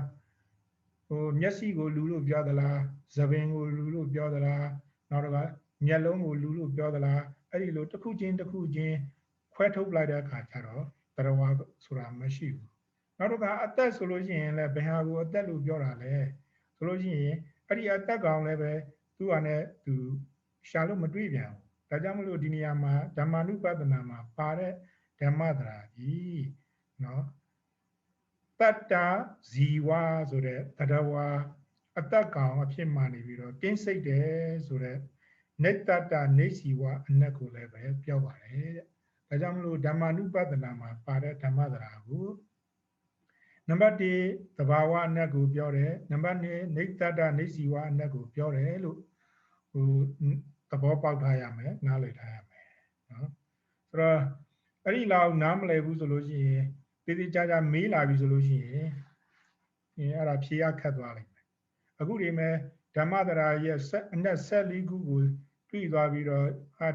Speaker 1: မျက်စိကိုလူလို့ပြောသလားသပင်ကိုလူလို့ပြောသလားနောက်တော့မျက်လုံးကိုလူလို့ပြောသလားအဲ့ဒီလိုတစ်ခုချင်းတစ်ခုချင်းခွဲထုတ်လိုက်တဲ့အခါကျတော့တတဝါဆိုတာမရှိဘူးနောက်တော့အသက်ဆိုလို့ရှိရင်လည်းဘယ်ဟာကိုအသက်လို့ပြောတာလဲဆိုလို့ရှိရင်အဲ့ဒီအသက်ကောင်လည်းပဲသူ့ဟာနဲ့သူရှာလို့မတွေ့ပြန်ဘူးဒါကြောင့်မလို့ဒီနေရာမှာဓမ္မာနုပဒနာမှာပါတဲ့ဓမ္မတရာကြီးနော်တတ္တဇီဝဆိုတဲ့တတဝါအတ္တကောင်အဖြစ်မှနေပြီးတော့ကင်းစိတ်တယ်ဆိုတဲ့နေတ္တနေဇီဝအနက်ကိုလည်းပဲပြောပါတယ်တဲ့ဒါကြောင့်မလို့ဓမ္မာနုပဒနာမှာပါတဲ့ဓမ္မတရာကိုနံပါတ်1သဘာဝအနက်ကိုပြောတယ်နံပါတ်2နေတ္တနေဇီဝအနက်ကိုပြောတယ်လို့သဘောပေါက်ထားရမယ်နားလည်ထားရမယ်နော်ဆိုတော့အဲ့ဒီလောက်နားမလည်ဘူးဆိုလို့ရှိရင် တေးသေးချာချာမေးလာပြီဆိုလို့ရှိရင်အဲ့ဒါဖြေရခတ်သွားလိမ့်မယ်အခုဒီမဲ့ဓမ္မသရာရဲ့အနက်14ခုကိုတွေ့သွားပြီးတော့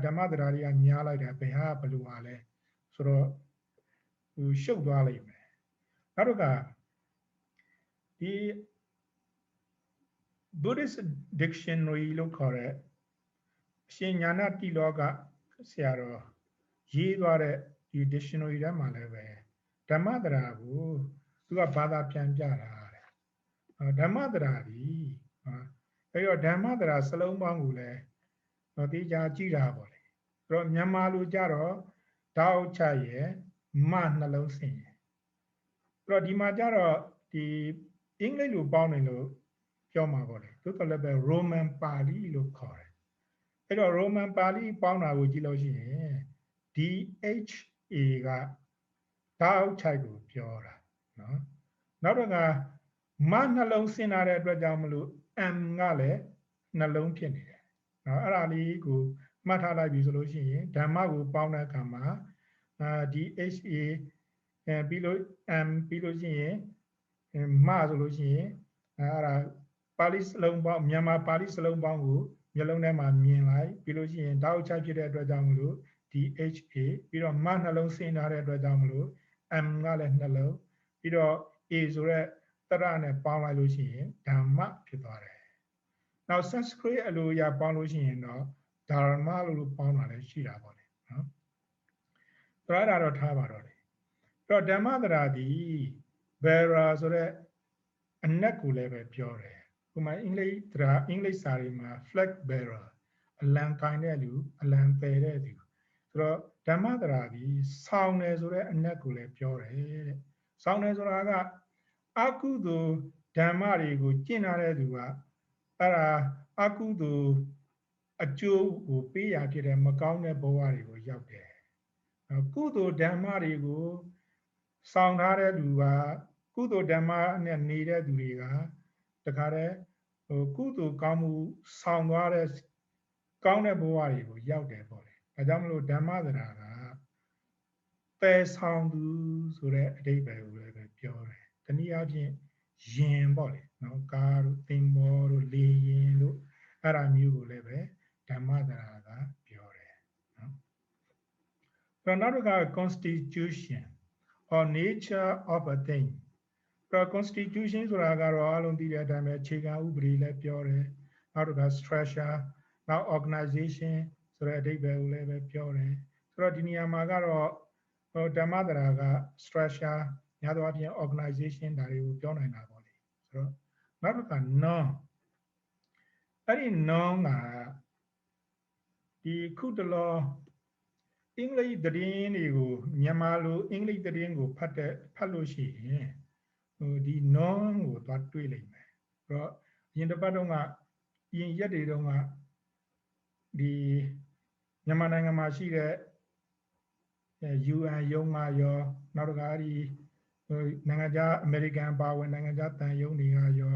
Speaker 1: ဓမ္မသရာတွေကညားလိုက်တာဘယ်ဟာဘယ်လိုဟာလဲဆိုတော့ရှုပ်သွားလိမ့်မယ်နောက်တစ်ခါဒီ Buddhist Dictionary လို့ခေါ်တဲ့အရှင်ညာဏတိလောကဆရာတော်ရေးသွားတဲ့ဒီ dictionary ထဲမှာလည်းပဲဓမ္မသရာကိုသူကဘာသာပြန်ပြတာတဲ့ဓမ္မသရာဒီအဲ့တော့ဓမ္မသရာစလုံးပေါင်းကိုလည်းတေချာကြည့်တာပေါ့လေအဲ့တော့မြန်မာလိုကြတော့တောက်ချရဲ့မနှလုံးစင်ရဲ့အဲ့တော့ဒီမှာကြတော့ဒီအင်္ဂလိပ်လိုပေါင်းနေလို့ပြောမှာပေါ့လေသို့တော်လည်းပဲ Roman ပါဠိလို့ခေါ်တယ်အဲ့တော့ Roman ပါဠိပေါင်းတာကိုကြည့်လို့ရှိရင် DHA ကတောက်ချိုက်ကိုပြောတာနော်နောက်တော့ကမနှလုံးစင်လာတဲ့အတွက်ကြောင့်မလို့ M ကလည်းနှလုံးဖြစ်နေတယ်နော်အဲ့ဒါလေးကိုမှတ်ထားလိုက်ပြီဆိုလို့ရှိရင်ဓမ္မကိုပေါင်းတဲ့အခါမှာDHA ပြီးလို့ M ပြီးလို့ရှိရင်မဆိုလို့ရှိရင်အဲ့ဒါပါဠိစလုံးပေါင်းမြန်မာပါဠိစလုံးပေါင်းကိုမျိုးလုံးထဲမှာမြင်လိုက်ပြီးလို့ရှိရင်တောက်ချိုက်ဖြစ်တဲ့အတွက်ကြောင့်မလို့ DHA ပြီးတော့မနှလုံးစင်ထားတဲ့အတွက်ကြောင့်မလို့ M ကလည်းနှလုံးပြီးတော့ A ဆိုတဲ့တရနဲ့ပေါင်းလိုက်လို့ရှိရင်ဓမ္မဖြစ်သွားတယ်။နောက် Sanskrit အလိုအရပေါင်းလို့ရှိရင်တော့ဓမ္မလို့ပေါင်းတာလည်းရှိတာပေါ့လေနော်။ဆိုတော့အဲ့ဒါတော့ထားပါတော့လေ။အဲ့တော့ဓမ္မသရာဒီ Vera ဆိုတဲ့အနက်ကိုလည်းပဲပြောတယ်။ဥပမာအင်္ဂလိပ်စာတွေမှာ flag bearer အလံကိုင်တဲ့လူအလံပယ်တဲ့သူဆိုတော့ဓမ္မသရာဒီဆောင်းတယ်ဆိုတဲ့အနက်ကိုလည်းပြောတယ်တဲ့။ဆောင်းတယ်ဆိုတာကအကုသိုလ်ဓမ္မတွေကိုကျင့်ထားတဲ့သူကအဲ့ဒါအကုသိုလ်အကျိုးကိုပေးရဖြစ်တဲ့မကောင်းတဲ့ဘဝတွေကိုရောက်တယ်။ကုသိုလ်ဓမ္မတွေကိုဆောင်ထားတဲ့လူကကုသိုလ်ဓမ္မနဲ့နေတဲ့သူတွေကတခါတည်းကုသိုလ်ကောင်းမှုဆောင်သွားတဲ့ကောင်းတဲ့ဘဝတွေကိုရောက်တယ်ပေါ့လေ။ဒါကြောင့်မလို့ဓမ္မသရာကပယ်ဆောင်သူဆိုတဲ့အဓိပ္ပာယ်ကိုလည်းပဲပြောတယ်။တနည်းအားဖြင့်ယင်ပေါ့လေနော်ကားတို့သင်္ဘောတို့လေယာဉ်တို့အဲ့ဒါမျိုးကိုလည်းပဲဓမ္မသရာကပြောတယ်နော်။နောက်တစ်ခါ constitution or nature of a thing constitution ဆိုတာကတော့အလုံးသိတဲ့အတိုင်းပဲအခြေခံဥပဒေလည်းပြောတယ်နောက်တစ်ခါ structure နောက် organization ဆိုတဲ့အဓိပ္ပာယ်ကိုလည်းပဲပြောတယ်ဆိုတော့ဒီနေရာမှာကတော့ဓမ္မသရာက structure များသောအားဖြင့် organization ဒါတွေကိုပြောနိုင်တာပေါ့လေဆိုတော့နောက်တစ်ခါ non အဲ့ဒီ non ကဒီခုတလောအင်္ဂလိပ်သတင်းတွေကိုမြန်မာလိုအင်္ဂလိပ်သတင်းကိုဖတ်လို့ရှိရင်ဒီ non ကိုသွားတွေ့လိမ့်မယ်အဲ့တော့အရင်တစ်ပတ်တုန်းကရက်တွေတုန်းကဒီမြန်မာနိုင်ငံမှာရှိတဲ့ UN ရုံးကရောနောက်တစ်ခါဒီနိုင်ငံခြားအမေရိကန်ပါဝင်နိုင်ငံခြားတန်ယုံတွေကရော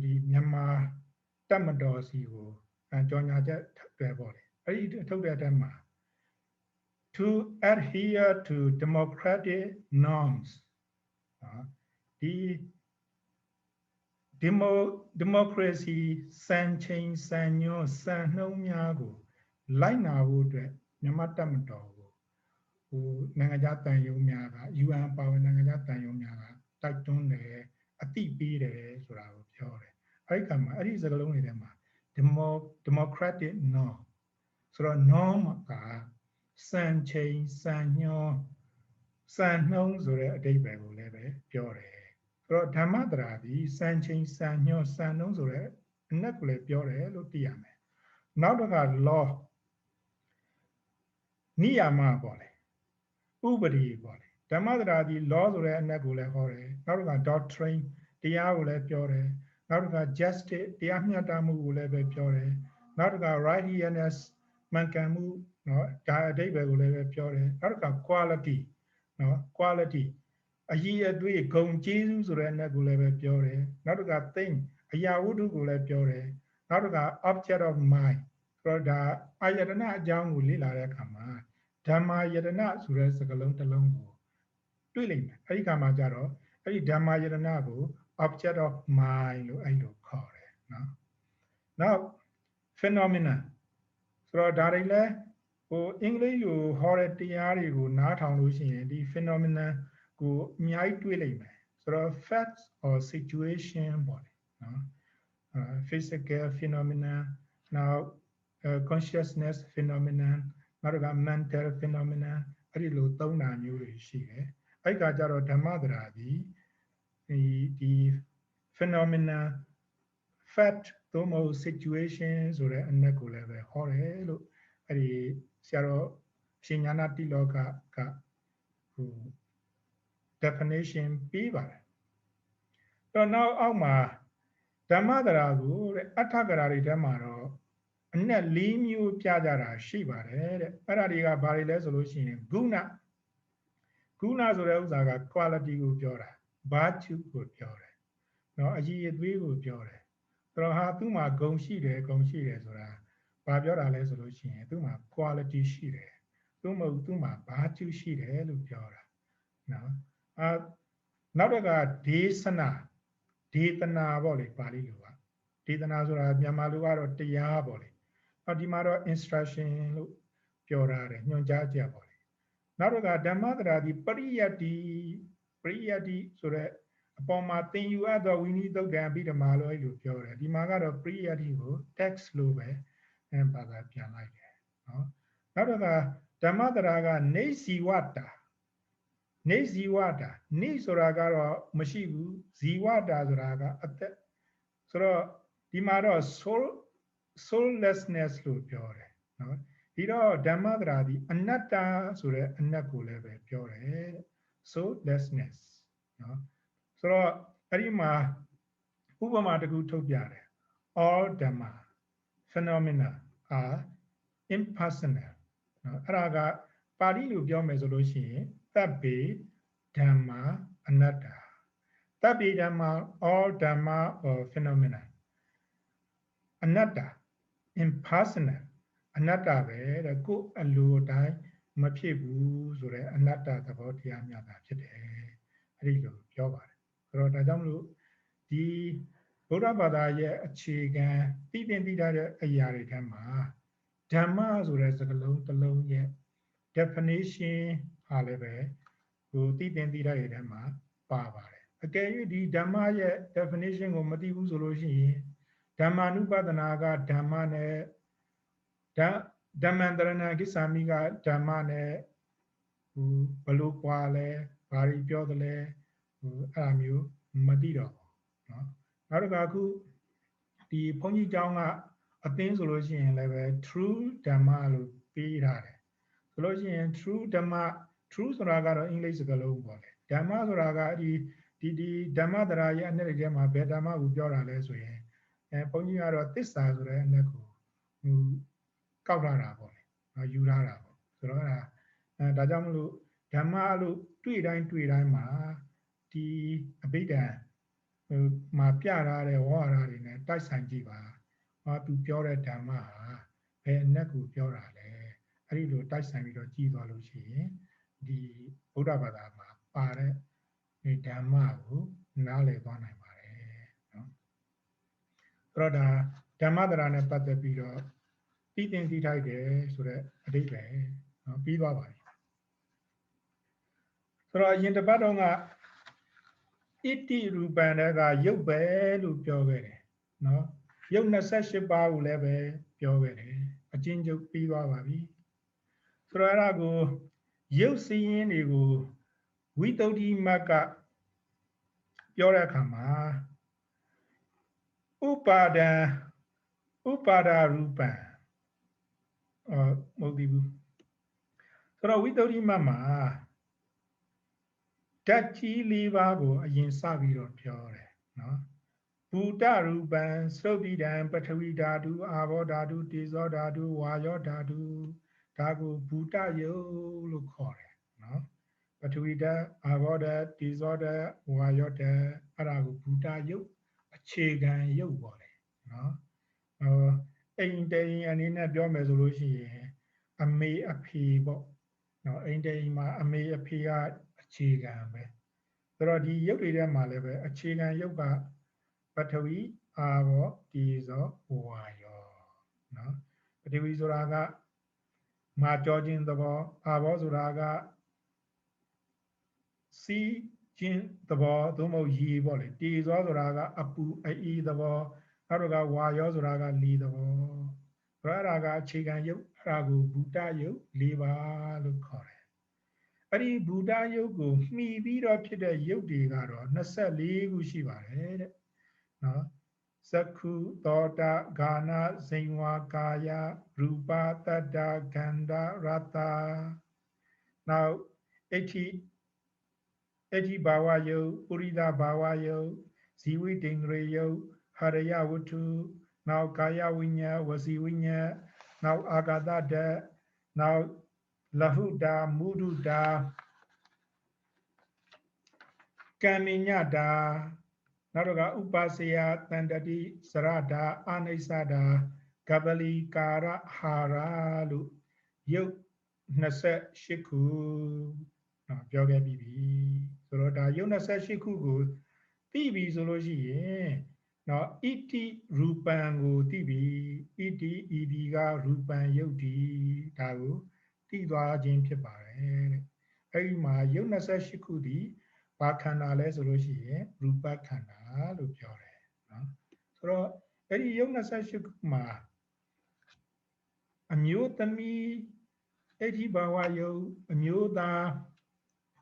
Speaker 1: ဒီမြန်မာတပ်မတော်စီကိုကြော်ညာချက်ထုတ်တယ်ပေါ့လေအဲ့ဒီထုတ်တဲ့အထက်မှာ to adhere to democratic norms ဒီ democracy စံချိန်စံညွှန်းစံနှုန်းများကိုလိုက်နာဖို့အတွက်မြန်မာတပ်မတော်ကိုနိုင်ငံခြားတန်ယုံများက UN ပါဝင်နိုင်ငံခြားတန်ယုံများကတိုက်တွန်းတယ်အသိပေးတယ်ဆိုတာကိုပြောတယ်အဲ့ဒီကမှာအဲ့ဒီစကားလုံးတွေထဲမှာ democratic norm ဆိုတော့ norm ကစံချိန်စံညွှန်းစံနှုန်းဆိုတဲ့အဓိပ္ပာယ်ကိုလည်းပဲပြောတယ်ဆိုတော့ဓမ္မသရာဒီစံချိန်စံညွှန်းစံနှုန်းဆိုတဲ့အနက်ကိုလည်းပြောတယ်လို့သိရမယ်နောက်တစ်ခါ law နိယာမပေါ့လေဥပဒေပေါ့လေဓမ္မသရာဒီ law ဆိုတဲ့အနက်ကိုလည်းဟောတယ်နောက်တစ်ခါ doctrine တရားကိုလည်းပြောတယ်နောက်တစ်ခါ justice တရားမျှတမှုကိုလည်းပဲပြောတယ်နောက်တစ်ခါ righteousness မှန်ကန်မှုเนาะဒါအဓိပ္ပာယ်ကိုလည်းပဲပြောတယ်နောက်တစ်ခါ quality เนาะ quality အရေးအသွေးဂုဏ်ကျေးဇူးဆိုတဲ့အနက်ကိုလည်းပဲပြောတယ်နောက်တစ်ခါ thing အရာဝတ္ထုကိုလည်းပြောတယ်နောက်တစ်ခါ object of mind ဆိုတော့ဒါအာယတနာအကြောင်းကိုလေ့လာတဲ့အခါမှာဓမ္မာယတနာဆိုတဲ့စကားလုံးတစ်လုံးကို တွေ့လိမ့်မယ်အဲ့ဒီခါမှာကြတော့အဲ့ဒီဓမ္မယတနာကို object of mind လို့အဲ့လိုခေါ်တယ်နော်နောက် phenomena ဆိုတော့ဒါတွေလည်းဟိုအင်္ဂလိပ်လိုဟောတဲ့တရားတွေကိုနားထောင်လို့ရှိရင်ဒီ phenomena ကိုအများကြီးတွေ့လိမ့်မယ်ဆိုတော့ facts or situation ပေါ့လေနော် physical phenomena now consciousness phenomena နောက်က mental phenomena အဲ့ဒီလိုသုံးတာမျိုးတွေရှိတယ်အဲ့ကကြတော့ဓမ္မသရာဒီ phenomena fact သို့မဟုတ် situation ဆိုတဲ့အနက်ကိုလည်းပဲဟောတယ်လို့အဲ့ဒီဆရာတော်ရှင်ညာနာတိလောကကဟို definition ပေးပါတယ်တော့နောက်အောက်မှာဓမ္မသရာကိုတဲ့အဋ္ဌကရာတွေထဲမှာတော့အနက်၄မျိုးပြကြတာရှိပါတယ်တဲ့အဲ့ဒါတွေကဘာတွေလဲဆိုလို့ရှိရင်ဂုဏဆိုတဲ့ဥစ္စာက quality ကိုပြောတာ virtue ကိုပြောတယ်เนาะအရည်အသွေးကိုပြောတယ်ဆိုတော့ဟာသူ့မှာဂုဏ်ရှိတယ်ဆိုတာဘာပြောတာလဲဆိုလို့ရှိရင်သူ့မှာ quality ရှိတယ်သို့မဟုတ်သူ့မှာ virtue ရှိတယ်လို့ပြောတာเนาะနောက်တစ်ခါဒေသနာပေါ့လေပါဠိလိုကဒေသနာဆိုတာမြန်မာလိုကတော့တရားပေါ့လေဒီမှာတော့ instruction လို့ပြောရတယ်ညွှန်ကြားချက်ပေါ့လေနောက်တစ်ခါဓမ္မသရာဒီပရိယတ္တိဆိုတဲ့အပေါ်မှာသင်ယူအပ်သောဝိနည်းသုတ်တံအဘိဓမ္မာလို့အဲ့လိုပြောတယ်ဒီမှာကတော့ပရိယတ္တိကို text လို့ပဲဘာသာပြန်လိုက်တယ်နော်နောက်တစ်ခါဓမ္မသရာကနေဇီဝတာနေဆိုတာကတော့မရှိဘူးဇီဝတာဆိုတာကအသက်ဆိုတော့ဒီမှာတော့ soullessness လို့ပြောတယ်နော်ဒီတော့ဓမ္မသရာဒီအနတ္တဆိုတဲ့အနတ်ကိုလည်းပဲပြောတယ် soullessness နော်ဆိုတော့အဲ့ဒီမှာဥပမာတစ်ခုထုတ်ပြတယ် all dhamma phenomena are impersonal နော်အဲ့ဒါကပါဠိလိုပြောမယ်ဆိုလို့ရှိရင်သဗ္ဗေဓမ္မာအနတ္တသဗ္ဗေဓမ္မာ all dhamma or phenomena အနတ္တ impersonal အနတ္တပဲတဲ့ကိုယ်အလိုအတိုင်းမဖြစ်ဘူးဆိုတဲ့အနတ္တသဘောတရားများတာဖြစ်တယ်အဲ့ဒီလိုပြောပါတယ်ဆိုတော့ဒါကြောင့်မလို့ဒီဗုဒ္ဓဘာသာရဲ့အခြေခံသိသင်သိထားတဲ့အရာတွေထဲမှာဓမ္မဆိုတဲ့စကားလုံးတစ်လုံးရဲ့ definition ဟာလည်းပဲဟိုသိသင်သိထားတဲ့ထဲမှာပါပါတယ်အကယ်၍ဒီဓမ္မရဲ့ definition ကိုမသိဘူးဆိုလို့ရှိရင်ဓမ္မာနုပဒနာကဓမ္မနဲ့ဓမ္မန္တရဏကိစ္ဆာမိကဓမ္မနဲ့ဟိုဘလို့ကွာလဲဘာတွေပြောသလဲဟိုအဲ့လိုမျိုးမသိတော့ဘူးเนาะနောက်တစ်ခါခုဒီဘုန်းကြီးကျောင်းကအသင်းဆိုလို့ရှိရင်လည်းပဲ true ဓမ္မလို့ပေးထားတယ်ဆိုလို့ရှိရင် true ဓမ္မ true ဆိုတာကတော့အင်္ဂလိပ်စကားလုံးပေါ့လေဓမ္မဆိုတာကဒီဓမ္မသရာရဲ့အနှစ်ထဲမှာဘယ်ဓမ္မကိုပြောတာလဲဆိုရင်ဘုန်းကြီးကတော့သစ္စာဆိုတဲ့အနှစ်ကိုဟိုကောက်ထားတာပေါ့လေယူထားတာပေါ့ဆိုတော့ဒါကြောင့်မလို့ဓမ္မလို့တွေ့တိုင်းမှာဒီအဘိဓမ္မာမှာပြထားတဲ့ဝါဒတွေနဲ့တိုက်ဆိုင်ကြည့်ပါသူပြောတဲ့ဓမ္မဟာဘယ်အနက်ကိုပြောတာလဲအဲ့ဒီလိုတိုက်ဆိုင်ပြီးတော့ကြည့်သွားလို့ရှိရင်ဒီဗုဒ္ဓဘာသာမှာပါတဲ့ဒီဓမ္မကိုနားလည်သွားနိုင်ပါတယ်နော်ဆိုတော့ဒါဓမ္မသရာနဲ့ပတ်သက်ပြီးတော့သိသင်သိထိုက်တယ်ဆိုတဲ့အဓိပ္ပာယ်နော်ပြီးသွားပါပြီဆိုတော့အရင်တစ်ပတ်တော့ကဣတိရူပံတဲ့ကရုပ်ပဲလို့ပြောခဲ့တယ်နော်ရုပ်28ပါးကိုလည်းပဲပြောခဲ့တယ်အချင်းချုပ်ပြီးသွားပါပြီဆိုတော့အဲ့ဒါကိုရုပ်စည်းရင်းတွေကိုဝိသုဒ္ဓိမတ်ကပြောတဲ့အခါမှာဥပါဒာရူပံမဟုတ်ဘူးဆိုတော့ဝိသုဒ္ဓိမတ်မှာဓာတ်ကြီး၄ပါးကိုအရင်စပြီးတော့ပြောတယ်နော်ဘူတရူပံသုတ်တိတံပထဝီဓာတုအာဘောဓာတုတေဇောဓာတုဝါယောဓာတုဒါကိုဘူတယုတ်လို့ခေါ်တယ်နော်ပထဝီဓာတ်အာဘောဓာတ်တေဇောဓာတ်ဝါယောဓာတ်အဲ့ဒါကိုဘူတယုတ်အခြေခံယုတ်ပေါ့လေနော်အိမ်တိန်အနေနဲ့ပြောမယ်ဆိုလို့ရှိရင်အမေအဖေပေါ့နော်အိမ်တိန်မှာအမေအဖေကအ အခြေခံပဲဆိုတော့ဒီရုပ်တွေထဲမှာလည်းပဲအခြေခံရုပ်ကပထဝီအာဘောတေဇောဝါယောနော်ပထဝီဆိုတာကမာကြောခြင်းသဘောအာဘောဆိုတာကစီးခြင်းသဘောသို့မဟုတ်ရေပေါ့လေတေဇောဆိုတာကအပူအေးသဘောနောက်တော့ကဝါယောဆိုတာကလေသဘောဆိုတော့အဲ့ဒါကအခြေခံရုပ်အဲ့ဒါကိုဘူတရုပ်၄ပါးလို့ခေါ်တယ်အဲ့ဒီဘူတရုပ်ကိုမှီပြီးတော့ဖြစ်တဲ့ရုပ်တွေကတော့24ခုရှိပါတယ်တဲ့နော်သက္ခုသောတာဂာနဇိဝါကာယရူပတတ္တဂန္ဓရတ္တနောက်အဋ္ဌိဘာဝယုတ်ပုရိသဘာဝယုတ်ဇီဝိတ္တရေယုတ်ဟရယဝတ္ထုနောက်ကာယဝိညာဉ်ဝစီဝိညာဉ်နောက်အာဂတတနောက်လဟုတာမုဒုတာကံမိညတာနောက်တော့ကဥပစေယတန္တတိစရတာအာနိစ္စတာကပလီကာရဟာရလို့ယုတ်28ခုနော်ပြောခဲ့ပြီးပြီဆိုတော့ဒါယုတ်28ခုကိုသိပြီဆိုလို့ရှိရင်နော်ဣတိရူပံကိုသိပြီဣတိဤဒီကရူပံယုတ်ဒီဒါကိုသိသွားခြင်းဖြစ်ပါတယ်တဲ့အဲ့ဒီမှာယုတ်28ခုဒီဘာခန္ဓာလဲဆိုလို့ရှိရင်ရူပခန္ဓာလို့ပြောတယ်နော်ဆိုတော့အဲ့ဒီယုတ်28ခုမှာအမျိုးသမီးအဋ္ဌိဘာဝယုတ်အမျိုးသား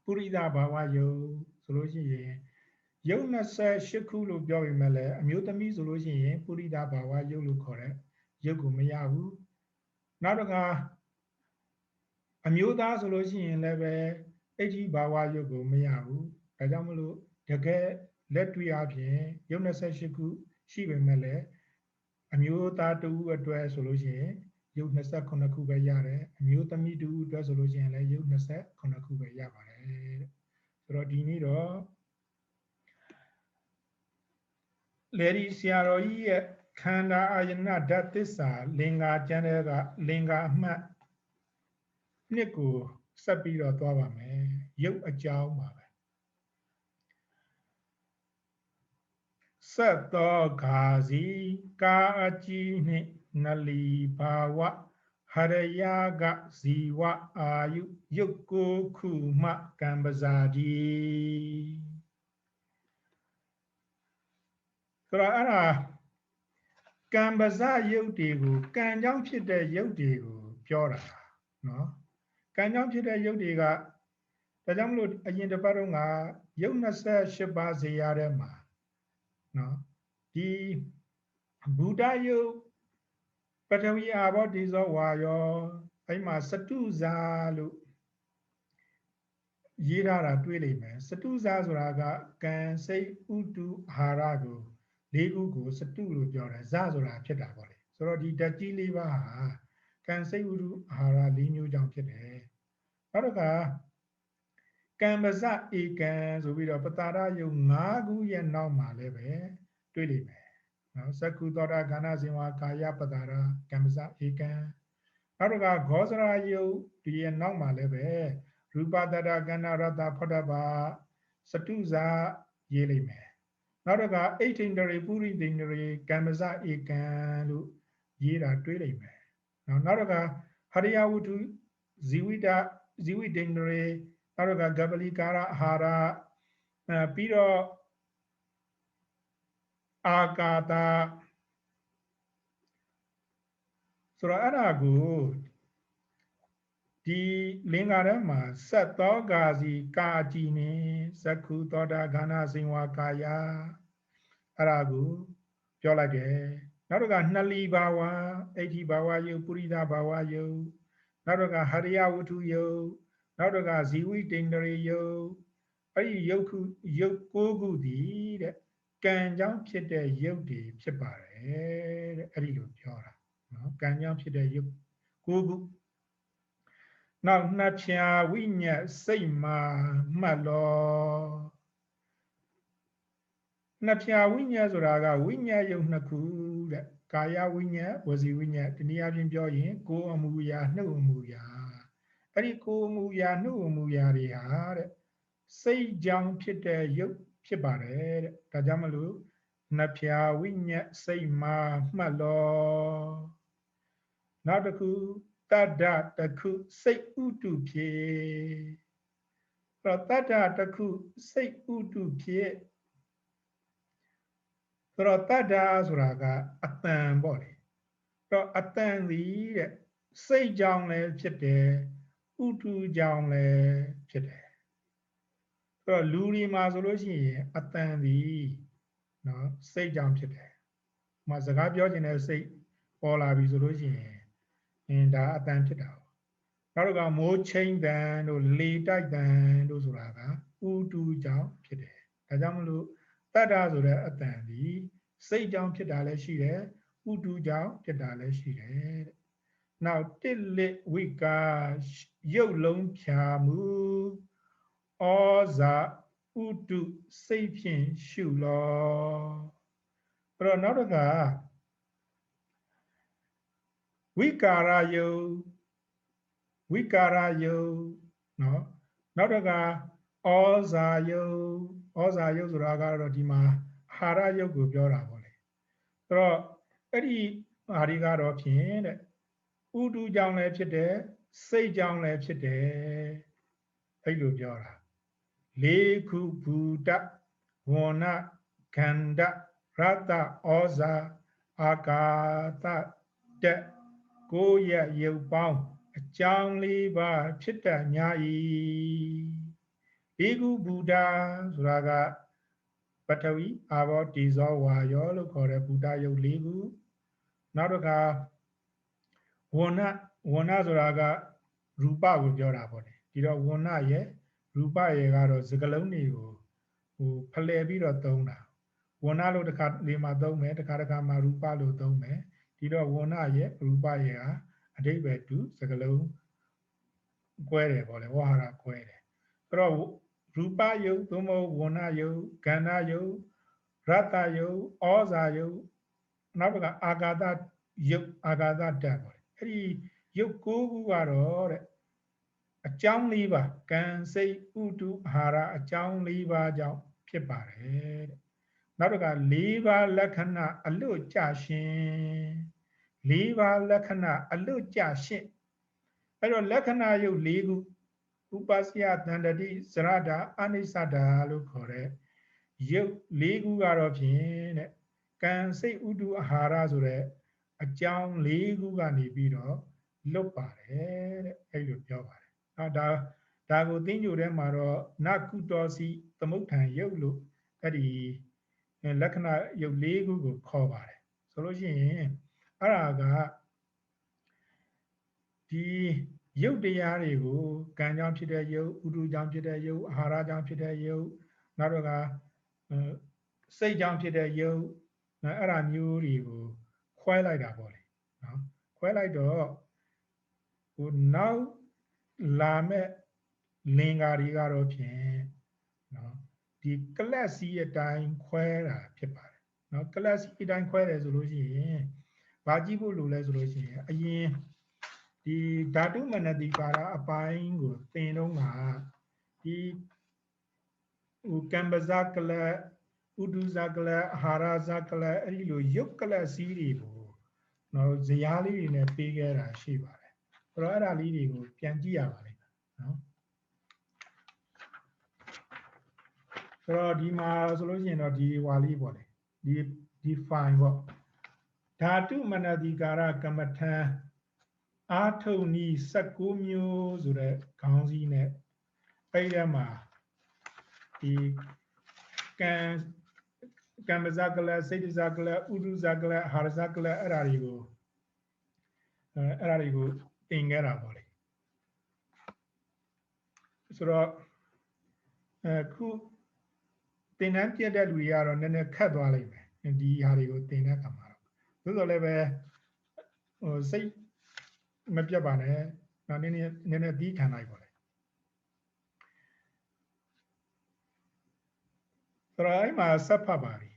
Speaker 1: ပုရိသဘာဝယုတ်ဆိုလို့ရှိရင်ယုတ်28ခုလို့ပြောပေမဲ့လည်းအမျိုးသမီးဆိုလို့ရှိရင်ပုရိသဘာဝယုတ်လို့ခေါ်တဲ့ယုတ်ကိုမရဘူးနောက်တစ်ခါအမျိုးသားဆိုလို့ရှိရင်လည်းပဲအဋ္ဌိဘာဝယုတ်ကိုမရဘူးဒါကြောင့်မလို့တကယ်လက်တွေ့အပြင်ယုတ်28ခုရှိပေမဲ့လည်းအမျိုးသားတူအတွက်ဆိုလို့ရှိရင်ယုတ်29ခုပဲရတယ်အမျိုးသမီးတူအတွက်ဆိုလို့ရှိရင်လည်းယုတ်29ခုပဲရပါတယ်တဲ့ဆိုတော့ဒီနေ့တော့လေဒီဆရာတော်ကြီးရဲ့ခန္ဓာအာယတနာဓာတ်သစ္စာလင်္ကာကျမ်းတွေကလင်္ကာအမှတ်နှစ်ကိုဆက်ပြီးတော့သွားပါမယ်ရုပ်အကြောင်းပါပဲစက်သောဂါစီကာအကြီးနှင့်နလီဘာဝဟရယကဇီဝအာယုယုတ်ကိုခုမှကံပဇာတိဆိုတော့အဲ့ဒါကံပဇယုတ်တွေကိုကံကြောင့်ဖြစ်တဲ့ယုတ်တွေကိုပြောတာနော်ကံကြောင့်ဖြစ်တဲ့ယုတ်တွေကဒါကြောင့်မလို့အရင်တစ်ပတ်တုန်းကယုတ်28ပါးဇေယျထဲမှာနော်ဒီဘူတယုတ်ပထဝီအာဘောတေဇောဝါယောအဲ့မှာစတုဇာလို့ရေးထားတာတွေ့လိမ့်မယ်စတုဇာဆိုတာကကံစိတ်ဥတုအာဟာရကို၄ခုကိုစတုလို့ပြောတယ်ဇဆိုတာဖြစ်တာပေါ့လေဆိုတော့ဒီဓာတ်ကြီး၄ပါးဟာကံစိတ်ဥတုအာဟာရ၄မျိုးကြောင့်ဖြစ်တယ်နောက်တစ်ခါကံပဇဧကံဆိုပြီးတော့ပတာရယုတ်၅ခုရဲ့နောက်မှာလည်းပဲတွေ့လိမ့်မယ်နော်သက္ခုသောတာဂာဏဇင်ဝါကာယပတာရကံပဇဧကံနောက်တစ်ခါဂောဇရာယုတ်ဒီရဲ့နောက်မှာလည်းပဲရူပတတ္တကန္နာရတ္တဖောတ္တပါစတုဇာရေးလိမ့်မယ်နောက်တစ်ခါအိဋ္ဌိန္ဒရေပုရိသိန္ဒရေကံပဇဧကံလို့ရေးတာတွေ့လိမ့်မယ်နောက်တစ်ခါဟရိယဝတ္ထုဇီဝိတ္တိန္ဒရေနောက်တစ်ခါဂပလီကာရအာဟာရပြီးတော့အာကာသဆိုတော့အဲ့ဒါကိုဒီလင်္ကာထဲမှာစက်သောဂါစီကာကြည်နေသက္ခုသောတာဂာဏဇင်ဝါကာယအဲ့ဒါကိုပြောလိုက်တယ်နောက်တစ်ခါနှလီဘာဝအဋ္ဌိဘာဝယုတ်ပုရိသဘာဝယုတ်နောက်တစ်ခါဟရိယဝတ္ထုယုတ်နောက်တစ်ခါဇီဝိတ္တရေယုတ်အဲ့ဒီယုတ်9ခုတည်တဲ့ကံကြောင့်ဖြစ်တဲ့ယုတ်တွေဖြစ်ပါတယ်တဲ့အဲ့ဒီလိုပြောတာနော်ကံကြောင့်ဖြစ်တဲ့ယုတ်9ခုနောက်နှဖြာဝိညာဉ်စိတ်မှာမှတ်လောနှဖြာဝိညာဉ်ဆိုတာကဝိညာဉ်ယုတ်2ခုတဲ့ကာယဝိညာဉ်ဝစီဝိညာဉ်ဒီနည်းအားဖြင့်ပြောရင်ကိုယ်အမူအရာနှုတ်အမူအရာအဲ့ဒီကိုယ်အမူအရာနှုတ်အမူအရာတွေဟာတဲ့ စိတ်ကြောင့်ဖြစ်တဲ့ရုပ်ဖြစ်ပါတယ်တဲ့ဒါကြောင့်မလို့နှဖျာဝိညာဉ်စိတ်မှာမှတ်လောနောက်တစ်ခုတတ္တတစ်ခုစိတ်ဥတုဖြစ်တော့တတ္တတစ်ခုစိတ်ဥတုဖြစ်ဆိုတော့တတ္တဆိုတာကအတန်ပေါ့လေတော့အတန်သည်တဲ့စိတ်ကြောင့်လည်းဖြစ်တယ်ဥတုကြောင့်လည်းဖြစ်တယ်ဆိုတော့လူဒီမှာဆိုလို့ရှိရင်အတန်သည်နော်စိတ်ကြောင့်ဖြစ်တယ်။မှာစကားပြောခြင်းနဲ့စိတ်ပေါ်လာပြီဆိုလို့ရှိရင်ဒါအတန်ဖြစ်တာ။နောက်တော့မိုးချင်းတန်တို့လေတိုက်တန်တို့ဆိုတာကဥတုကြောင့်ဖြစ်တယ်။ဒါကြောင့်မလို့တတ္တဆိုတဲ့အတန်ဒီစိတ်ကြောင့်ဖြစ်တာလည်းရှိတယ်။ဥတုကြောင့်ဖြစ်တာလည်းရှိတယ်တဲ့။နောက်တိလိဝိကာရုပ်လုံးဖြာမှုဩဇာဥတုစိတ်ဖြင့်ရှုလောအဲ့တော့နောက်တစ်ခါဝိကာရယုနော်နောက်တစ်ခါဩဇာယုဆိုတာကတော့ဒီမှာအာဟာရယုတ်ကိုပြောတာပေါ့လေဆိုတော့အဲ့ဒီဟာဒီကတော့ဖြင့်တဲ့ဥတုကြောင့်လည်းဖြစ်တယ်စိတ်ကြောင့်လည်းဖြစ်တယ်အဲ့လိုပြောတာလေးခုဘူတဝဏခန္ဓရတဩဇာအာကာသတက်ကိုရရုပ်ပေါင်းအကြောင်း၄ပါးဖြစ်တတ်ညာ၏လေးခုဘူတာဆိုတာကပထဝီအာဘောတေဇောဝါယောလို့ခေါ်တဲ့ဘူတာယုတ်၄ခုနောက်တစ်ခါဝဏဆိုတာကရူပကိုပြောတာပေါ့လေဒီတော့ဝဏရဲ့ရူပရဲ့ကတော့စကလုံးတွေကိုဖလှယ်ပြီးတော့သုံးတာဝဏလို့တစ်ခါလေးမှာသုံးမယ်တစ်ခါမှာရူပလို့သုံးမယ်ဒီတော့ဝဏရဲ့ရူပရဲ့ကအဓိပ္ပာယ်တူစကလုံးကွဲတယ်ပေါ့လေဝါဟာရကွဲတယ်အဲ့တော့ရူပယုတ်သို့မဟုတ်ဝဏယုတ်ကန္ဓယုတ်ရတယုတ်ဩဇာယုတ်နောက်ကအာကာသယုတ်အာကာသဓာတ်ပေါ့လေအဲ့ဒီယုတ်၉ခုကတော့တဲ့အကြောင်း၄ပါးကံစိတ်ဥတုအာဟာရအကြောင်း၄ပါးကြောင့်ဖြစ်ပါတယ်တဲ့နောက်တစ်ခါ၄ပါးလက္ခဏာအလွတ်ကြရှင်၄ပါးလက္ခဏာအလွတ်ကြရှင်အဲ့တော့လက္ခဏာယုတ်၄ခုဥပစယတန္တတိဇရတာအနိစ္စတာလို့ခေါ်တဲ့ယုတ်၄ခုကတော့ဖြင့်တဲ့ကံစိတ်ဥတုအာဟာရဆိုတဲ့အကြောင်း၄ခုကနေပြီးတော့လွတ်ပါတယ်တဲ့အဲ့လိုပြောပါတယ်ဒါကိုသိညိုထဲမှာတော့နကုတောစီသမုဋ္ဌံယုတ်လို့အဲ့ဒီလက္ခဏာယုတ်၄ခုကိုခေါ်ပါတယ်ဆိုလို့ရှိရင်အဲ့ဒါကဒီယုတ်တရားတွေကိုကံကြောင့်ဖြစ်တဲ့ယုတ်ဥတုကြောင့်ဖြစ်တဲ့ယုတ်အာဟာရကြောင့်ဖြစ်တဲ့ယုတ်နောက်တော့ကစိတ်ကြောင့်ဖြစ်တဲ့ယုတ်အဲ့ဒါမျိုးတွေကိုခွဲလိုက်တာပေါ့လေနော်ခွဲလိုက်တော့နောက်လာမဲ့လင်္ကာတွေကတော့ဖြင့်နော်ဒီကလပ်စီအတိုင်းခွဲတာဖြစ်ပါတယ်နော်ကလပ်စီအတိုင်းခွဲတယ်ဆိုလို့ရှိရင်ဘာကြည့်ဖို့လိုလဲဆိုလို့ရှိရင်အရင်ဒီဓာတုမနတိကာရအပိုင်းကိုသင်တော့ကဒီကံပဇကလပ်ဥဒုဇကလပ်အာဟာရဇကလပ်အဲ့ဒီလိုရုပ်ကလပ်စီတွေကိုနော်ဇယားလေးတွေနဲ့ပေးခဲ့တာရှိပါတယ်ဆိုတော့အဲ့ဒါလေးတွေကိုပြန်ကြည့်ရပါလိမ့်မယ်နော်ဆိုတော့ဒီမှာဆိုလို့ရှိရင်တော့ဒီဟွာလေးပေါ့လေဒီ file ပေါ့ဓာတုမနတိကာရကမ္မထံအာထုံနီ16မျိုးဆိုတဲ့ခေါင်းစည်းနဲ့အဲ့ဒီမှာဒီကံပဇကလစိတ်ဇကလဥဒုဇကလအာဟာရဇကလအဲ့ဒါတွေကိုသင်ခဲ့တာပေါ့လေဆိုတော့ခုသင်တန်းပြတ်တဲ့လူတွေကတော့နည်းနည်းခက်သွားလိမ့်မယ်ဒီဟာတွေကိုသင်တဲ့အခါမှာသို့တော်လည်းပဲစိတ်မပြတ်ပါနဲ့နည်းနည်းပြီးခံလိုက်ပါလေဆိုတော့အဲ့မှာဆက်ဖတ်ပါပြီ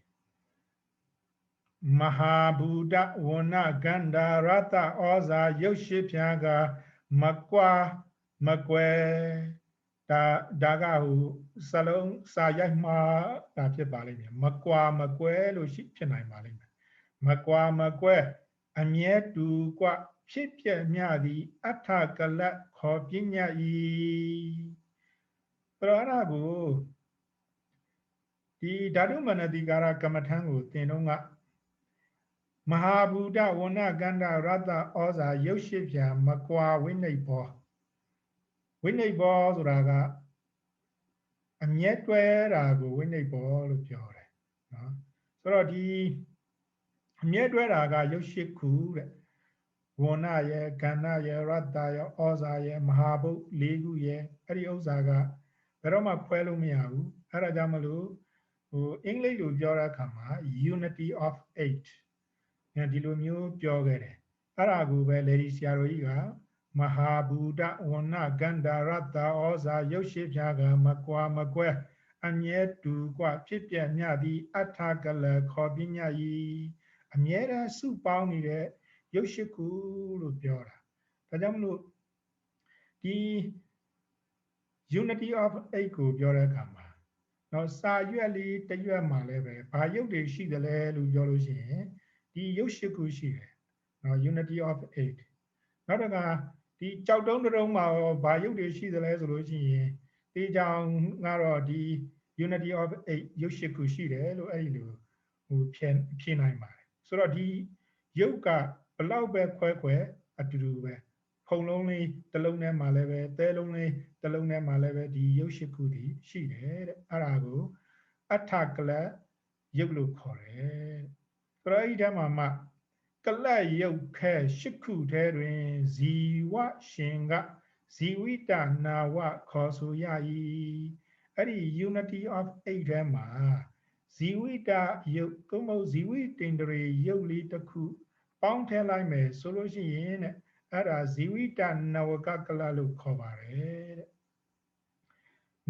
Speaker 1: မဟာဘူတဝဏကန္ဓာရတဩဇာရုပ်ရှိဖြာကမကွာမကွယ် daga hu salong sa yai ma da phit pa lai me ma kwa ma kwe lo shi phit nai ma lai me ma kwa ma kwe a mye tu kwa phit phit mya di atha kalat kho pnya yi pra ra ko di dhatu manatikara kamathang ko thing tong ka Mahabhuta Wana Ganda Rata Oza Yoshipya Makwa Winnipo Winnipo Suraga Amyetwe Rago Winnipo Lupiore. So the Amyetwe Raga Yoshiku Wana ye Ganda ye Rata ye Oza ye Mahabhu Ligu ye Adi Ozaga Peroma Kwelu Miahu Aradamalu English Ujora Kama Unity of Eight. ဒီလိုမျိုးပြောခဲ့တယ်အဲ့ဒါကိုပဲလေဒီဆရာတော်ကြီးကမဟာဘူတဝဏကန္တာရတ္တဩဇာရုပ်ရှိဖြာကမကွာမကွဲအမြဲတူกว่าဖြစ်ပြမြသည်အထာကလခေါ်ပညာဤအမြဲတမ်းစုပေါင်းနေတဲ့ရုပ်ရှိခုလို့ပြောတာဒါကြောင့်မလို့ဒီ unity of eight ကိုပြောတဲ့အခါမှာတော့စာရွက်လေးတစ်ရွက်မှာလည်းပဲဘာရုပ်တွေရှိတယ်လဲလို့ပြောလို့ရှိရင်ဒီရုပ်ရှိခုရှိတယ်နော် unity of eight နောက်တစ်ခါဒီကြောက်တုံးတုံးမှာဘာရုပ်တွေရှိသလဲဆိုလို့ရှိရင်ဒီကြောင်ကတော့ဒီ unity of eight ရုပ်ရှိခုရှိတယ်လို့အဲ့ဒီလိုဖြေနိုင်ပါတယ်ဆိုတော့ဒီရုပ်ကဘလောက်ပဲခွဲအတူတူပဲဖုံလုံးလေးတစ်လုံးထဲမှာလည်းပဲသဲလုံးလေးတစ်လုံးထဲမှာလည်းပဲဒီရုပ်ရှိခုတည်ရှိတယ်တဲ့အဲ့ဒါကိုအထကလရုပ်လို့ခေါ်တယ်ဆိုတော့အဲ့ဒီထဲမှာမှကလတ်ရုပ်ခဲရှိခုထဲတွင်ဇီဝရှင်ကဇီဝိတနာဝခေါ်ဆိုရ၏အဲ့ဒီ unity of eight ထဲမှာဇီဝိတရုပ်ကုမုတ်ဇီဝိတင်တရေရုပ်လေးတစ်ခုပေါင်းထည့်လိုက်မယ်ဆိုလို့ရှိရင်တဲ့အဲ့ဒါဇီဝိတနဝကကလလို့ခေါ်ပါတယ်တဲ့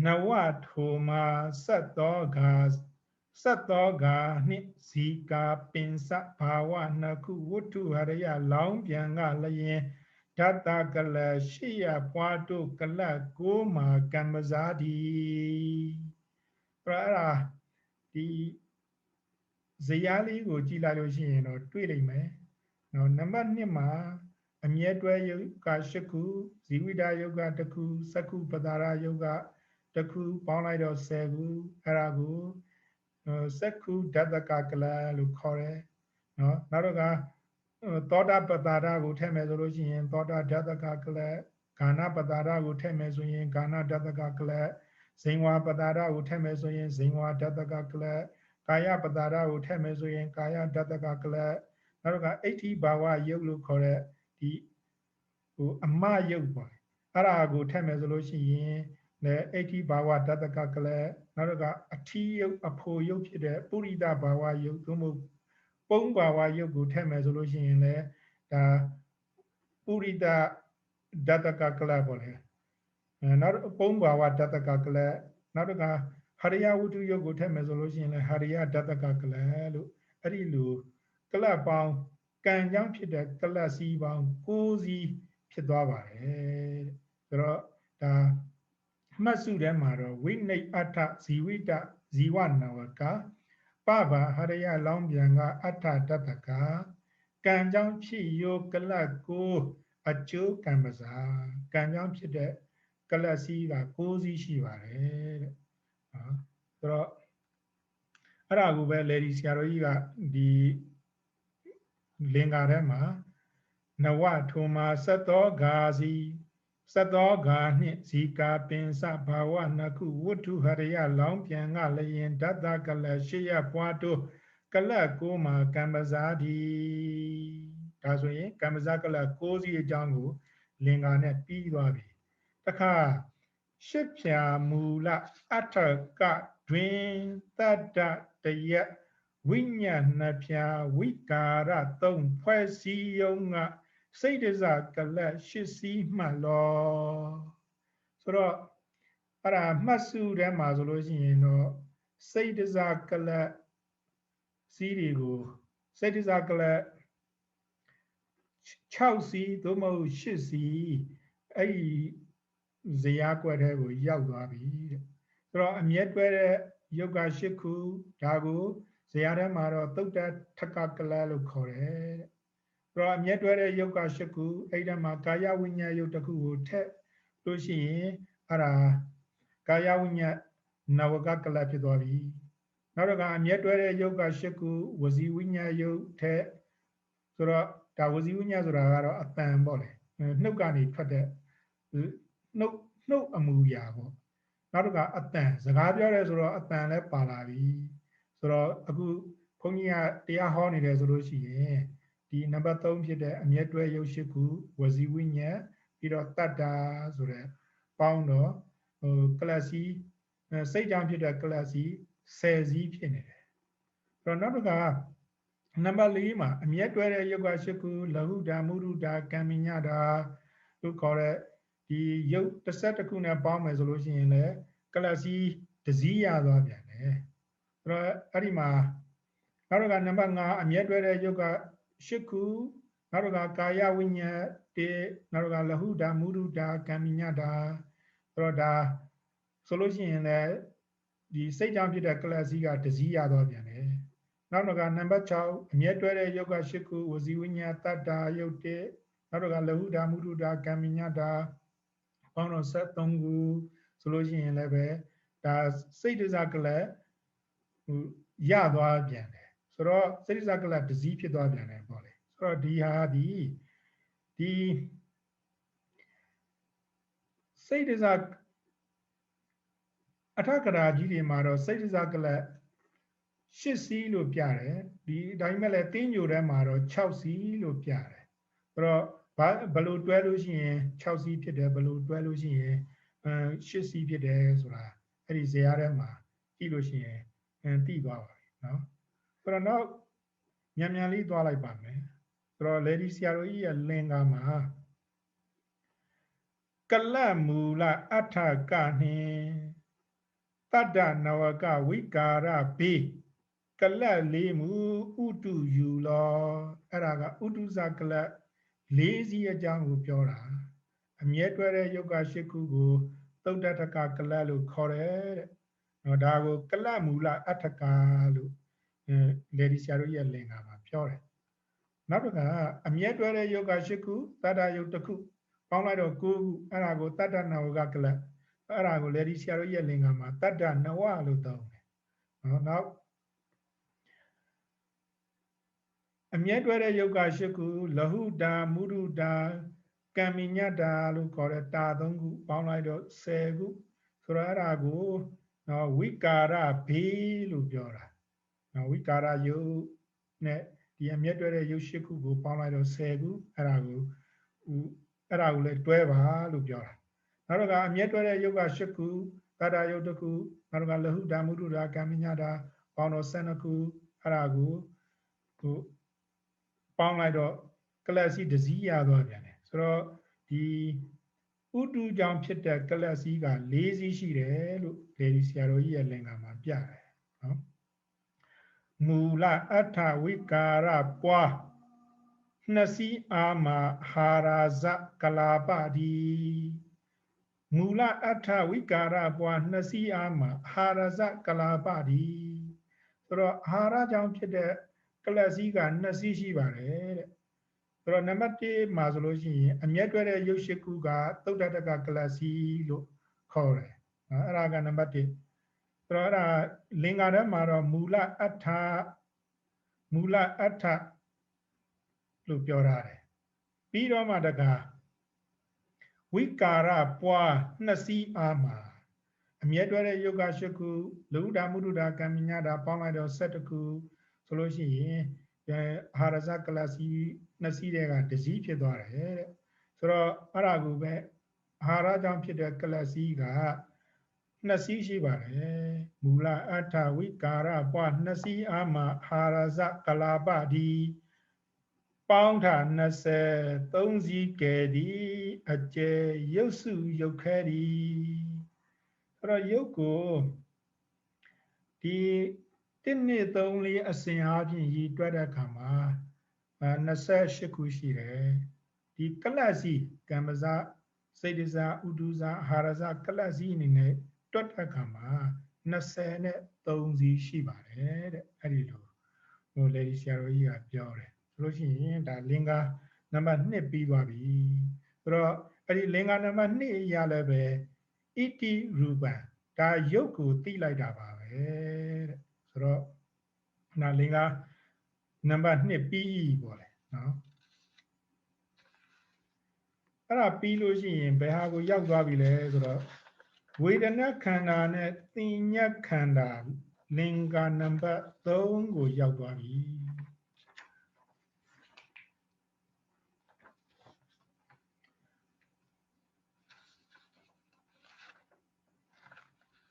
Speaker 1: နဝထိုမှာဆက်သောဂါနှင့်ဇီကာပင်စဘာဝနှစ်ခုဝတ္ထုဟရယလောင်းပြန်ကလျင်ဓာတကလရှိယပွားတို့ကလကိုမှာကမ္မဇာတိပြရာဒီဇယားလေးကိုကြည့်လိုက်လို့ရှိရင်တော့တွေ့လိမ့်မယ်နော်နံပါတ်1မှာအမြဲတွဲယုတ်က8ခုဇီဝိတယုတ်က1ခုစက္ခုပတာရယုတ်က1ခုပေါင်းလိုက်တော့10ခုအဲ့ဒါကိုစက္ခုဓာတကကလလို့ခေါ်တယ်နော်နောက်တော့ကသောတာပတာရကိုထည့်မယ်ဆိုလို့ရှိရင်သောတာဓာတကကလဂာဏပတာရကိုထည့်မယ်ဆိုရင်ဂာဏဓာတကကလဇိန်ဝါပတာရကိုထည့်မယ်ဆိုရင်ဇိန်ဝါဓာတကကလကာယပတာရကိုထည့်မယ်ဆိုရင်ကာယဓာတကကလနောက်တော့ကအဋ္ဌိဘာဝယုတ်လို့ခေါ်တဲ့ဒီအမယုတ်ပေါ့အဲ့ဒါကိုထည့်မယ်ဆိုလို့ရှိရင်လည်းအဋ္ဌိဘာဝဓာတကကလနောက်တော့ကအထီးယုတ်အဖို့ယုတ်ဖြစ်တဲ့ပုရိသဘာဝယုတ်သို့မဟုတ်ပုံဘာဝယုတ်ကိုထည့်မယ်ဆိုလို့ရှိရင်လည်းဒါပုရိသဓာတကကလပေါ့လေနောက်ပုံဘာဝဓာတကကလနောက်တော့ကဟရိယဝတ္ထုယုတ်ကိုထည့်မယ်ဆိုလို့ရှိရင်လည်းဟရိယဓာတကကလလို့အဲ့ဒီလိုကလပေါင်းကံကြောင့်ဖြစ်တဲ့ကလစီပေါင်း9စီးဖြစ်သွားပါတယ်ဆိုတော့ဒါမှတ်စုထဲမှာတော့ဝိနိအထဇီဝိတဇီဝနဝကပဗဟရိယလောင်းပြန်ကအထတတကကံကြောင့်ဖြစ်ယောကလကိုအကျိုးကံပစာကံကြောင့်ဖြစ်တဲ့ကလစီက9စီးရှိပါတယ်တဲ့နော်ဆိုတော့အဲ့ဒါကိုပဲလေဒီဆရာတော်ကြီးကဒီလင်္ကာထဲမှာနဝထိုမှာဆက်သောဂါစီဆက်သောဂါနှင့်ဇီကာပင်စဘာဝနှစ်ခုဝတ္ထုဟရယလောင်းပြန်ကလျင်ဓာတကလရှိယပွားတို့ကလကိုမှာကမ္မဇာတိဒါဆိုရင်ကမ္မဇကလ6စီးအကြောင်းကိုလင်္ကာနဲ့ပြီးသွားပြီတခါရှစ်ဖြာမူလအထကတွင်တတ္တတယဝိညာဏဖြာဝိကာရသုံးဖွဲ့စည်းယုံကစိတ်တစကလရှစ်စီးမှတ်လောဆိုတော့အဲ့ဒါမှတ်စုထဲမှာဆိုလို့ရှိရင်တော့စိတ်တစကလစီးတွေကိုစိတ်တစကလ6စီးသို့မဟုတ်8စီးအဲ့ဒီ ဇယားကွက်ထဲကိုရောက်သွားပြီတဲ့ဆိုတော့အမျက်တွဲတဲ့ယုတ်က၈ခုဒါကိုဇယားထဲမှာတော့သုတ်တထကကလလို့ခေါ်တယ်တဲ့ဆိုတော့အမျက်တွဲတဲ့ယုတ်က၈ခုအဲ့ဒီမှာကာယဝိညာဉ်ယုတ်တစ်ခုကိုထက်လို့ရှိရင်အဲ့ဒါကာယဝိညာဉ်နဝကကလဖြစ်သွားပြီနောက်တော့ကအမျက်တွဲတဲ့ယုတ်က၈ခုဝစီဝိညာဉ်ယုတ်ထက်ဆိုတော့ဒါဝစီဝိညာဉ်ဆိုတာကတော့အတန်ပေါ့လေနှုတ်ကနေထွက်တဲ့နှုတ်အမူအရာပေါ့နောက်တော့ကအတန်စကားပြောရဲဆိုတော့အတန်လည်းပါလာပြီဆိုတော့အခုဘုန်းကြီးကတရားဟောနေတယ်ဆိုလို့ရှိရင်ဒီနံပါတ်3ဖြစ်တဲ့အမျက်တွဲရုပ်ရှိခုဝစီဝိညာဉ်ပြီးတော့တတ္တာဆိုတဲ့ပေါင်းတော့ကလစီစိတ်ကြောင့်ဖြစ်တဲ့ကလစီ10စီးဖြစ်နေတယ်ဆိုတော့နောက်တစ်ခါနံပါတ်4မှာအမျက်တွဲတဲ့ယုတ်ကရှိခုလဟုတာမုရုတာကံမိညတာလို့ခေါ်တဲ့ဒီယုတ်11ခုနဲ့ပေါင်းမယ်ဆိုလို့ရှိရင်လည်းကလစီတစည်းရသွားပြန်တယ်ဆိုတော့အဲ့ဒီမှာနောက်တော့ကနံပါတ်5အမျက်တွဲတဲ့ယုတ်က8ခုနောက်တော့ကကာယဝိညာဉ်တေနောက်တော့ကလဟုတာမုရုတာကံမိညတာဆိုတော့ဒါဆိုလို့ရှိရင်လည်းဒီစိတ်ကြောင့်ဖြစ်တဲ့ကလစီကတစည်းရသွားပြန်တယ်နောက်တော့ကနံပါတ်6အမျက်တွဲတဲ့ယုတ်က8ခုဝစီဝိညာဉ်တတ္တာယုတ်တေနောက်တော့ကလဟုတာမုရုတာကံမိညတာပေါင်းတော့73ခုဆိုလို့ရှိရင်လည်းပဲဒါစိတ်တစားကလရသွားပြန်တယ်ဆိုတော့စိတ်တစားကလတစည်းဖြစ်သွားပြန်တယ်ပေါ့လေဆိုတော့ဒီဟာဒီစိတ်တစားအထကရာကြီးတွေမှာတော့စိတ်တစားကလ8စီးလို့ပြတယ်ဒီဒါပေမဲ့လည်းတင်းညိုထဲမှာတော့6စီးလို့ပြတယ်ဆိုတော့ဘယ်လိုတွဲလို့ရှိရင်6စီးဖြစ်တယ်ဘယ်လိုတွဲလို့ရှိရင်8စီးဖြစ်တယ်ဆိုတာအဲ့ဒီဇယားထဲမှာကြည့်လို့ရှိရင်သိသွားပါပြီเนาะဆိုတော့နောက်မြန်လေးသွားလိုက်ပါမယ်ဆိုတော့လေဒီဆရာတော်ကြီးရဲ့လင်္ကာမှာကလမူလအထကနှင့်တတ္တနဝကဝိကာရဘေးကလလေးမူဥတုယူလောအဲ့ဒါကဥတုဇကလ၄စီးအကြောင်းကိုပြောတာအမြဲတွဲတဲ့ယုတ်က၈ခုကိုသုတ်တထကကလလို့ခေါ်တယ်တဲ့နော်ဒါကိုကလမူလအထကလို့လေဒီဆရာတို့ရဲ့လင်္ကာမှာပြောတယ်နောက်တစ်ခါအမြဲတွဲတဲ့ယုတ်က၈ခုတတ္တယုတ်တစ်ခုပေါင်းလိုက်တော့9ခုအဲ့ဒါကိုတတ္တနဝကကလအဲ့ဒါကိုလေဒီဆရာတို့ရဲ့လင်္ကာမှာတတ္တနဝလို့သုံးတယ်နော်နောက်အမြဲတွဲတဲ့ယုတ်က၈ခုလဟုတာမုရုတာကံမိညတာလို့ခေါ်တဲ့တာ3ခုပေါင်းလိုက်တော့10ခုဆိုတော့အဲ့ဒါကိုနော်ဝိကာရဘေးလို့ပြောတာနော်ဝိကာရယုတ်နဲ့ဒီအမြဲတွဲတဲ့ယုတ်၈ခုကိုပေါင်းလိုက်တော့10ခုအဲ့ဒါကိုလည်းတွဲပါလို့ပြောတာနောက်တော့ကအမြဲတွဲတဲ့ယုတ်က၈ခုတတ္တယုတ်တစ်ခုနောက်တော့ကလဟုတာမုရုတာကံမိညတာပေါင်းတော့12ခုအဲ့ဒါကိုပေါင်းလိုက်တော့ကလစီတစည်းရသွားပြန်တယ်ဆိုတော့ဒီဥတုကြောင့်ဖြစ်တဲ့ကလစီက4စီးရှိတယ်လို့လေဒီဆရာတော်ကြီးရဲ့လင်္ကာမှာပြတယ်နော်မူလအထဝိကာရပွား2စီးအာမဟာရာဇကလာပတိမူလအထဝိကာရပွား2စီးအာမဟာရာဇကလာပတိဆိုတော့အာဟာရကြောင့်ဖြစ်တဲ့ကလစီက2စီးရှိပါတယ်တဲ့ဆိုတော့နံပါတ်1မှာဆိုလို့ရှိရင်အမျက်တွဲတဲ့ရုပ်ရှိခုကသုတ်တတကကလစီလို့ခေါ်တယ်နော်အဲ့ဒါကနံပါတ်1ဆိုတော့အဲ့ဒါလင်္ကာထဲမှာတော့မူလအထလို့ပြောထားတယ်ပြီးတော့မှတကားဝိကာရပွား2စီးအာမှာအမျက်တွဲတဲ့ယုတ်က8ခုလူဒာမုဒ္ဒာကံမိညတာပေါင်းလိုက်တော့7ခုဆိုလို့ရှိရင်အာဟာရဇကလစီ2စီးတဲ့ကတစည်းဖြစ်သွားတယ်တဲ့ဆိုတော့အဲ့ဒါကိုပဲအာဟာရကြောင့်ဖြစ်တဲ့ကလစီက2စီးရှိပါတယ်မူလအထဝိကာရပွား2စီးအာမအာဟာရဇကလာပတိပေါင်းထ20 3စီးကဲသည်အကျယ်ရုပ်စုရုပ်ခဲသည်အဲ့တော့ရုပ်ကိုဒီ1 2 3 4အစဉ်အားဖြင့်ရည်တွက်တဲ့အခါမှာ28ခုရှိတယ်ဒီကလစီကံပဇ စိတ်ဒဇာဥဒုဇာအာဟာရဇာကလတ်စီအနေနဲ့တွက်တဲ့အခါမှာ23စီးရှိပါတယ်တဲ့အဲ့ဒီလိုဟိုလေဒီဆရာတော်ကြီးကပြောတယ်ဆိုလို့ရှိရင်ဒါလင်္ကာနံပါတ်2ပြီးသွားပြီဆိုတော့အဲ့ဒီလင်္ကာနံပါတ်2ရလည်းပဲဣတိရူပံဒါရုပ်ကိုသိလိုက်တာပါပဲတဲ့ဆိုတော့နာလင်္ကာနံပါတ်2ပြီးပေါ့လေနော်အဲ့ဒါပြီးလို့ရှိရင်ဘယ်ဟာကိုရောက်သွားပြီလဲဆိုတော့ဝေဒနာခန္ဓာနဲ့သင်ညက်ခန္ဓာလင်္ကာနံပါတ်3ကိုရောက်သွားပြီ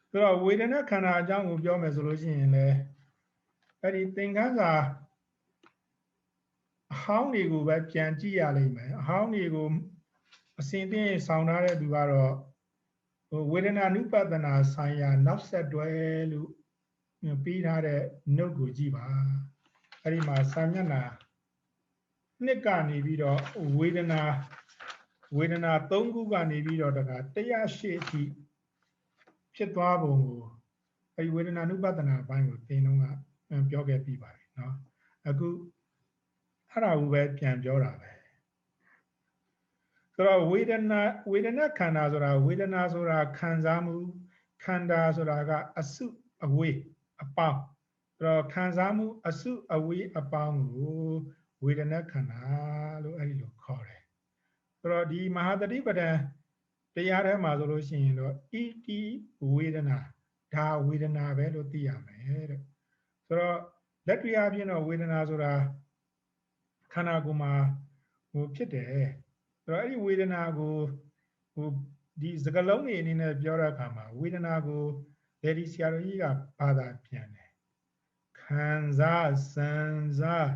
Speaker 1: ဆိုတော့ဝေဒနာခန္ဓာအကြောင်းကိုပြောမယ်ဆိုလို့ရှိရင်လည်းအဲ့ဒီသင်္ခါစာအဟောင်းတွေကိုပဲပြန်ကြည့်ရလိမ့်မယ်အဟောင်းတွေကိုအစဉ်သင်းဆောင်ထားတဲ့သူကတော့ဝေဒနာနုပဒနာဆိုင်ရာနောက်ဆက်တွဲလို့ပြီးထားတဲ့ note ကိုကြည့်ပါအဲ့ဒီမှာစာမျက်နှာနှစ်ကနေပြီးတော့ဝေဒနာ3ခုကနေပြီးတော့တခါ108အထိဖြစ်သွားပုံကိုအဲဒီဝေဒနာနုပဒနာအပိုင်းကိုသင်တော့ကပြောခဲ့ပြီးပါပြီเนาะအခုအဲ့ဒါကိုပဲပြန်ပြောတာပဲဆိုတော့ဝေဒနာခန္ဓာဆိုတာဝေဒနာဆိုတာခံစားမှုခန္ဓာဆိုတာကအစုအဝေးအပေါင်းဆိုတော့ခံစားမှုအစုအဝေးအပေါင်းကိုဝေဒနာခန္ဓာလို့အဲ့ဒီလိုခေါ်တယ်ဆိုတော့ဒီမဟာတတိပဒံတရားထဲမှာဆိုလို့ရှိရင်တော့ဣတိဝေဒနာဒါဝေဒနာပဲလို့သိရမယ်တဲ့ဆိုတော့လက်တွေ့အပြင်တော့ဝေဒနာဆိုတာခန္ဓာကိုယ်မှာဟိုဖြစ်တယ်ဆိုတော့အဲ့ဒီဝေဒနာကိုဟိုဒီစကလုံးတွေအနေနဲ့ပြောတဲ့အခါမှာဝေဒနာကိုလေဒီဆရာတော်ကြီးကဘာသာပြန်တယ်ခံစားစံစား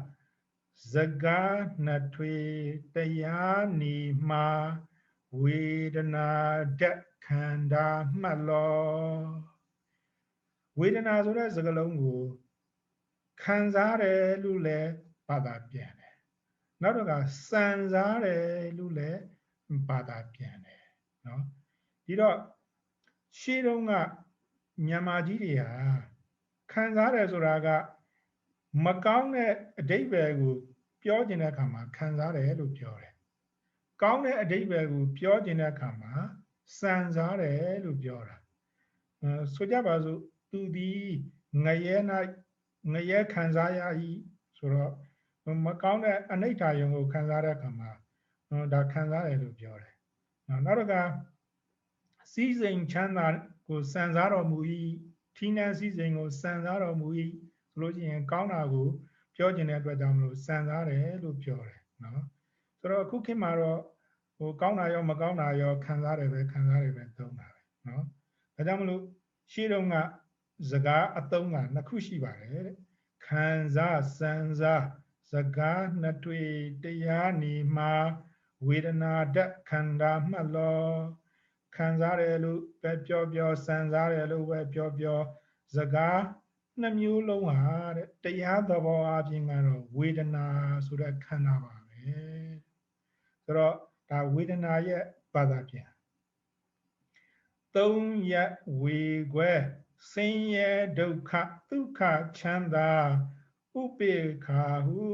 Speaker 1: စကားနှစ်ထွေတရားနီမှာဝေဒနာဓာတ်ခန္ဓာမှတ်လောဝေဒနာဆိုတဲ့စကားလုံးကိုခံစားတယ်လို့လည်းဘာသာပြန်တယ်နောက်တော့ကစံစားတယ်လို့လည်းဘာသာပြန်တယ်เนาะဒီတော့ရှေးတုန်းကမြန်မာကြီးတွေဟာခံစားတယ်ဆိုတာကမကောင်းတဲ့အဓိပ္ပာယ်ကိုပြောကျင်တဲ့အခါမှာခံစားတယ်လို့ပြောတယ်ကောင်းတဲ့အဓိပ္ပာယ်ကိုပြောကျင်တဲ့အခါမှာစံစားတယ်လို့ပြောတာဆိုကြပါစို့သူဒီငရဲ၌ငရဲခံစားရ၏ဆိုတော့မကောင်းတဲ့အနိဋ္ဌာယုံကိုခံစားတဲ့အခါမှာဒါခံစားတယ်လို့ပြောတယ်နောက်တစ်ခါစီးစိမ်ချမ်းသာကိုစံစားတော်မူ၏ထီးနှံစီးစိမ်ကိုစံစားတော်မူ၏ဆိုလို့ရှိရင်ကောင်းတာကိုပြောကျင်တဲ့အတွက်ကြောင့်မလို့စံစားတယ်လို့ပြောတယ်နော်ဆိုတော့အခုခေတ်မှာတော့ဟိုကောင်းတာရောမကောင်းတာရောခံစားတယ်ပဲသုံးတာပဲနော်ဒါကြောင့်မလို့ရှေ့တုန်းကစကားအသုံးကနှစ်ခုရှိပါတယ်တဲ့ခံစားစံစားစကားနှစ်တွေ့တရားနီမှာဝေဒနာဓာတ်ခန္ဓာမှတ်လောခံစားတယ်လို့ပဲပြောစံစားတယ်လို့ပဲပြောစကားနှစ်မျိုးလုံးဟာတဲ့တရားသဘောအပြင်ကတော့ဝေဒနာဆိုတဲ့ခန္ဓာပါပဲဆိုတော့ဒါဝေဒနာရဲ့ဘာသာပြန်သုံးရဝေခွဲဆင်းရဲဒုက္ခဒုက္ခချမ်းသာဥပေက္ခဟု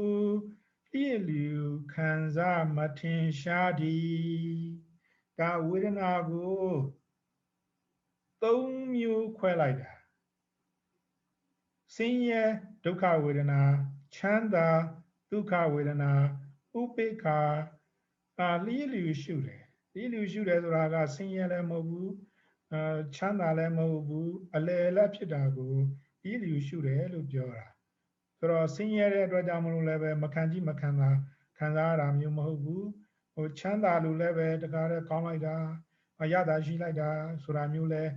Speaker 1: ပြည့်လူခံစားမထင်ရှားသည်ဒါဝေဒနာကိုသုံးမျိုးခွဲလိုက်တာဆင်းရဲဒုက္ခဝေဒနာချမ်းသာဒုက္ခဝေဒနာဥပေက္ခလျှိလျူရှုတယ်လျှိလျူရှုတယ်ဆိုတာကဆင်းရဲလည်းမဟုတ်ဘူးချမ်းသာလည်းမဟုတ်ဘူးအလယ်လက်ဖြစ်တာကိုလျှိလျူရှုတယ်လို့ပြောတာဆိုတော့ဆင်းရဲတဲ့အတွက်ကြောင့်မလို့လည်းပဲမခံကြည့်မခံတာခံစားရတာမျိုးမဟုတ်ဘူးဟိုချမ်းသာလို့လည်းပဲတကားလည်းကောင်းလိုက်တာရတာရှိလိုက်တာဆိုတာမျိုးလည်း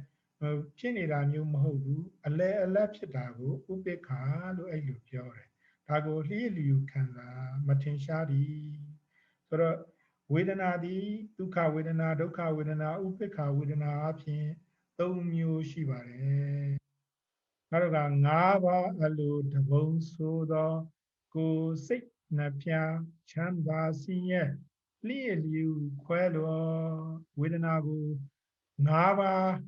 Speaker 1: ဖြစ်နေတာမျိုးမဟုတ်ဘူးအလယ်အလက်ဖြစ်တာကိုဥပေက္ခလို့အဲ့လိုပြောတယ်ဒါကိုလျှိလျူခံစားမထင်ရှားသည်ဆိုတော့ဝေဒနာသည်ဒုက္ခဝေဒနာဒုက္ခဝေဒနာဥပေက္ခဝေဒနာအပြင်၃မျိုးရှိပါတယ်နောက်တော့က၅ပါးအလိုတဘုံဆိုသောကိုယ်စိတ်နှပြချမ်းသာစည်းရဲ liye liu kwelo Vedanago Nava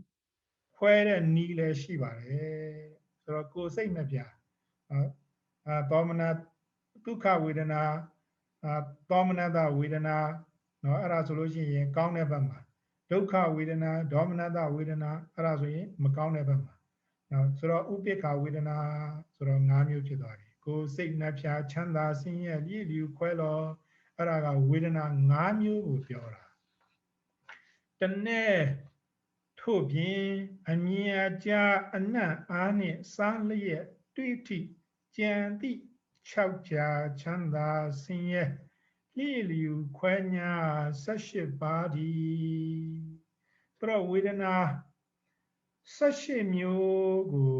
Speaker 1: kwere nile shibare. So go say mebia. Domina Duka Vedana Dominada Vedana no ara solution count never ma. Duka Vedana Dominada Vedana ara so Macau never ma. Now so Upeka Vedana so Namu Chidari. Go say Napia Chanda Sing Liu Quello Araga Vedana Namu Upiora. The ne ထို့ပြင်အမြင်အကြားအနံ့အားနှင့်စားလျက်တွေ့ထိကြံသည့်၆ကြာချမ်းသာဆင်းရဲလျစ်လျူခွဲညာ18ပါးသည်ဆိုတော့ဝေဒနာ18မျိုးကို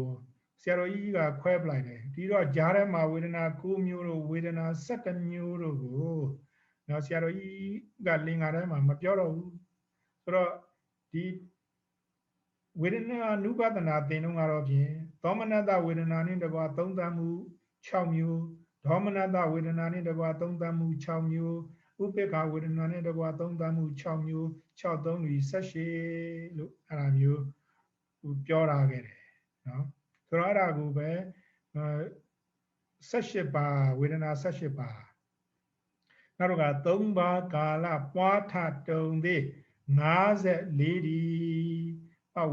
Speaker 1: ဆရာတော်ကြီးကခွဲပလိုက်တယ်ဒီတော့ကြားထဲမှာဝေဒနာ9မျိုးတို့ဝေဒနာ17မျိုးတို့ကိုနော်ဆရာတော်ကြီးကလင်္ကာထဲမှာမပြောတော့ဘူးဆိုတော့ဒီဝေဒနာနုပဒနာသင်တော့ကတော့ဖြင့်သောမနတဝေဒနာနှင့်တကွာသုံးသပ်မှု6မျိုးဒေါမနတဝေဒနာနှင့်တကွာသုံးသပ်မှု6မျိုးဥပေက္ခဝေဒနာနှင့်တကွာသုံးသပ်မှု6မျိုး6 3 18လို့အဲ့ဒါမျိုးပြောထားခဲ့တယ်နော်ဆိုတော့အဲ့ဒါကိုပဲ18ပါဝေဒနာ18ပါနောက်တော့က3ပါကာလပွားထတုံသေး54ဒီ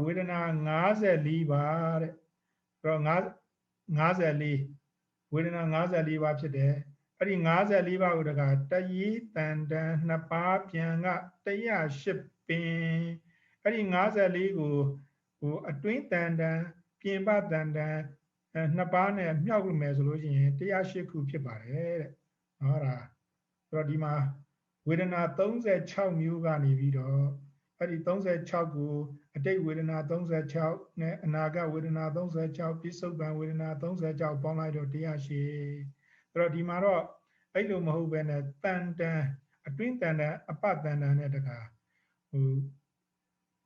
Speaker 1: ဝေဒနာ54ပါတဲ့အဲ့တော့54ဝေဒနာ54ပါဖြစ်တယ်အဲ့ဒီ54ပါကိုတကတရေတန်တန်နှစ်ပါးပြန်က108ပင်အဲ့ဒီ54ကိုအတွင်းတန်တန်ပြင်ပတန်တန်နှစ်ပါးနဲ့မြောက်လို့မယ်ဆိုလို့ရှိရင်108ခုဖြစ်ပါတယ်တဲ့ဟောတာဆိုတော့ဒီမှာဝေဒနာ36မျိုးကနေပြီးတော့အဲ့ဒီ36ကိုအတိတ်ဝေဒနာ36နဲ့အနာဂတ်ဝေဒနာ36ပြစ္ဆုတ်ပံဝေဒနာ36ပေါင်းလိုက်တော့108ဆိုတော့ဒီမှာတော့အဲ့လိုမဟုတ်ပဲနဲ့တန်တန်အတွင်းတန်တန်အပတန်တန်နဲ့တခါ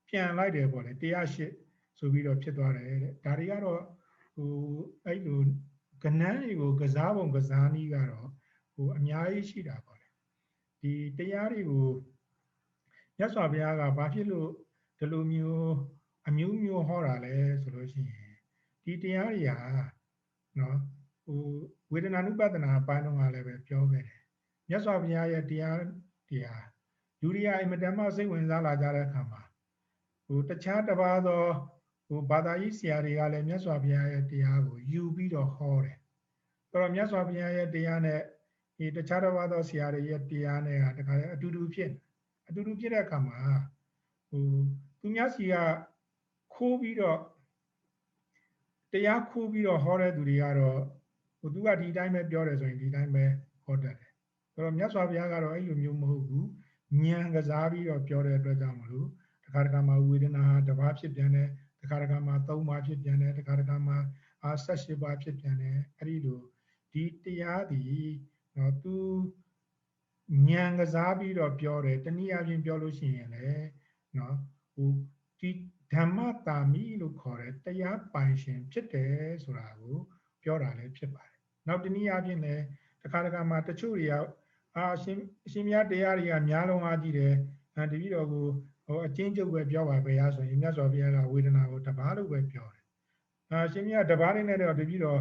Speaker 1: ပြန်လိုက်တယ်ပေါ့လေ108ဆိုပြီးတော့ဖြစ်သွားတယ်တဲ့ဒါတွေကတော့အဲ့လိုကဏ္ဍတွေကိုကစားပုံကစားနည်းကတော့အများကြီးရှိတာပေါ့လေဒီတရားတွေကိုမြတ်စွာဘုရားကဘာဖြစ်လို့ဒီလိုမျိုးအမျိုးမျိုးဟောတာလဲဆိုလို့ရှိရင်ဒီတရားတွေဟာနော်ဝေဒနာနုပဒနာအပိုင်းတော့လည်းပဲပြောခဲ့တယ်မြတ်စွာဘုရားရဲ့တရားတွေဟာလူတွေအင်မတန်မှစိတ်ဝင်စားလာကြတဲ့အခါမှာတခြားတစ်ပါးသောဘာသာရေးဆရာတွေကလည်းမြတ်စွာဘုရားရဲ့တရားကိုယူပြီးတော့ဟောတယ်ဆိုတော့မြတ်စွာဘုရားရဲ့တရားနဲ့ဒီတခြားတစ်ပါးသောဆရာတွေရဲ့တရားနဲ့ဟာတခါလေအတူတူဖြစ်တဲ့အခါမှာသူများစီကခိုးပြီးတော့တရားခိုးပြီးတော့ဟောတဲ့သူတွေကတော့သူကဒီတိုင်းပဲပြောတယ်ဆိုရင်ဒီတိုင်းပဲဟောတတ်တယ်ဆိုတော့မြတ်စွာဘုရားကတော့အဲ့လိုမျိုးမဟုတ်ဘူးဉာဏ်ကစားပြီးတော့ပြောတဲ့အတွက်ကြောင့်မလို့တခါတခါမှာဝေဒနာတစ်ပါးဖြစ်ပြန်တယ်တခါတခါမှာ3ပါးဖြစ်ပြန်တယ်တခါတခါမှာ18ပါးဖြစ်ပြန်တယ်အဲ့ဒီလိုဒီတရားဒီနော်သူဉာဏ်ကစားပြီးတော့ပြောတယ်တနည်းအားဖြင့်ပြောလို့ရှိရင်လည်းနော်ဒီဓမ္မတာမီလို့ခေါ်တဲ့တရားပိုင်ရှင်ဖြစ်တယ်ဆိုတာကိုပြောတာလည်းဖြစ်ပါတယ်နောက်တနည်းအားဖြင့်လည်းတခါတခါမှာတချို့တွေကအရှင်မြတ်တရားတွေကများလုံးအားကြီးတယ်တပည့်တော်ကိုအချင်းချုပ်ပဲပြောပါပဲရဆိုရင်မြတ်စွာဘုရားကဝေဒနာကိုတပါးလို့ပဲပြောတယ်ရှင်မြတ်တပါးလေးနဲ့တော့တပည့်တော်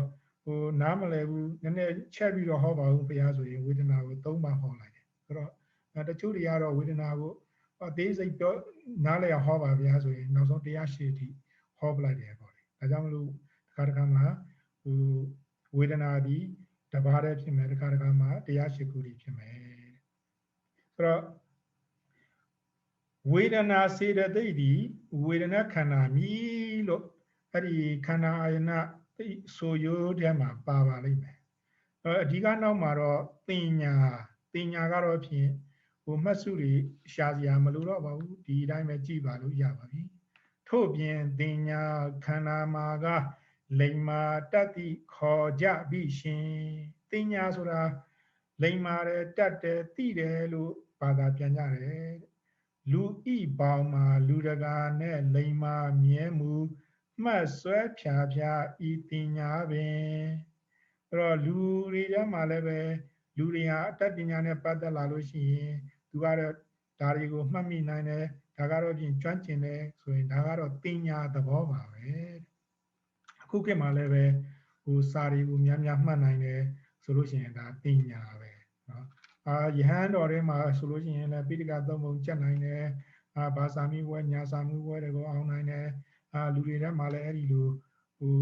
Speaker 1: နားမလည်ဘူးနည်းနည်းချက်ပြီးတော့ဟောပါဦးဘုရားဆိုရင်ဝေဒနာကို3ပါးဟောလိုက်တယ်ဆိုတော့တချို့တွေကတော့ဝေဒနာကိုအသေးစိတ်ပြောနားလည်ဟောပါဗျာဆိုရင်နောက်ဆုံး108ထိဟောပလိုက်တယ်ပေါ့လေဒါကြောင့်မလို့တခါမှာဝေဒနာဒီတပါးတည်းဖြစ်မယ်တခါမှာ108ခုထိဖြစ်မယ်ဆိုတော့ဝေဒနာစေတသိက်ဒီဝေဒနာခန္ဓာမြည်လို့အဲ့ဒီခန္ဓာအာယနာဆိုရိုးထဲမှာပါလိမ့်မယ်အဓိကနောက်မှာတော့တင်ညာကတော့ဖြင့်မှတ်စုတွေရှာစရာမလိုတော့ပါဘူးဒီအတိုင်းပဲကြည့်ပါလို့ရပါပြီထို့ပြင်တင်ညာခန္ဓာမှာကလိမ္မာတတ်သည့်ခေါ်ကြပြီရှင်တင်ညာဆိုတာလိမ္မာတယ်တတ်တယ်သိတယ်လို့ဘာသာပြန်ကြတယ်လူဤပေါင်းမှာလူတကာနဲ့လိမ္မာမြဲမှုမှတ်ဆွဲဖြာဤတင်ညာပင်အဲ့တော့လူတွေထဲမှာလည်းပဲလူတွေဟာအတတ်ပညာနဲ့ပတ်သက်လာလို့ရှိရင် သူကတော့ဒါတွေကိုမှတ်မိနိုင်တယ်ဒါကတော့ပြင်ကျွမ်းကျင်တယ်ဆိုရင်ဒါကတော့တင်ညာသဘောပါပဲအခုခေတ်မှာလည်းပဲဟိုစာတွေကိုများများမှတ်နိုင်တယ်ဆိုလို့ရှိရင်ဒါတင်ညာပဲเนาะယဟန်တော်တွေမှာဆိုလို့ရှိရင်လည်းပိဋကသုံးပုံကျက်နိုင်တယ်ဘာသာမိဝဲညာစာမှုဝဲတွေကိုအောင်နိုင်တယ်လူတွေထဲမှာလည်းအဲ့ဒီလိုဟို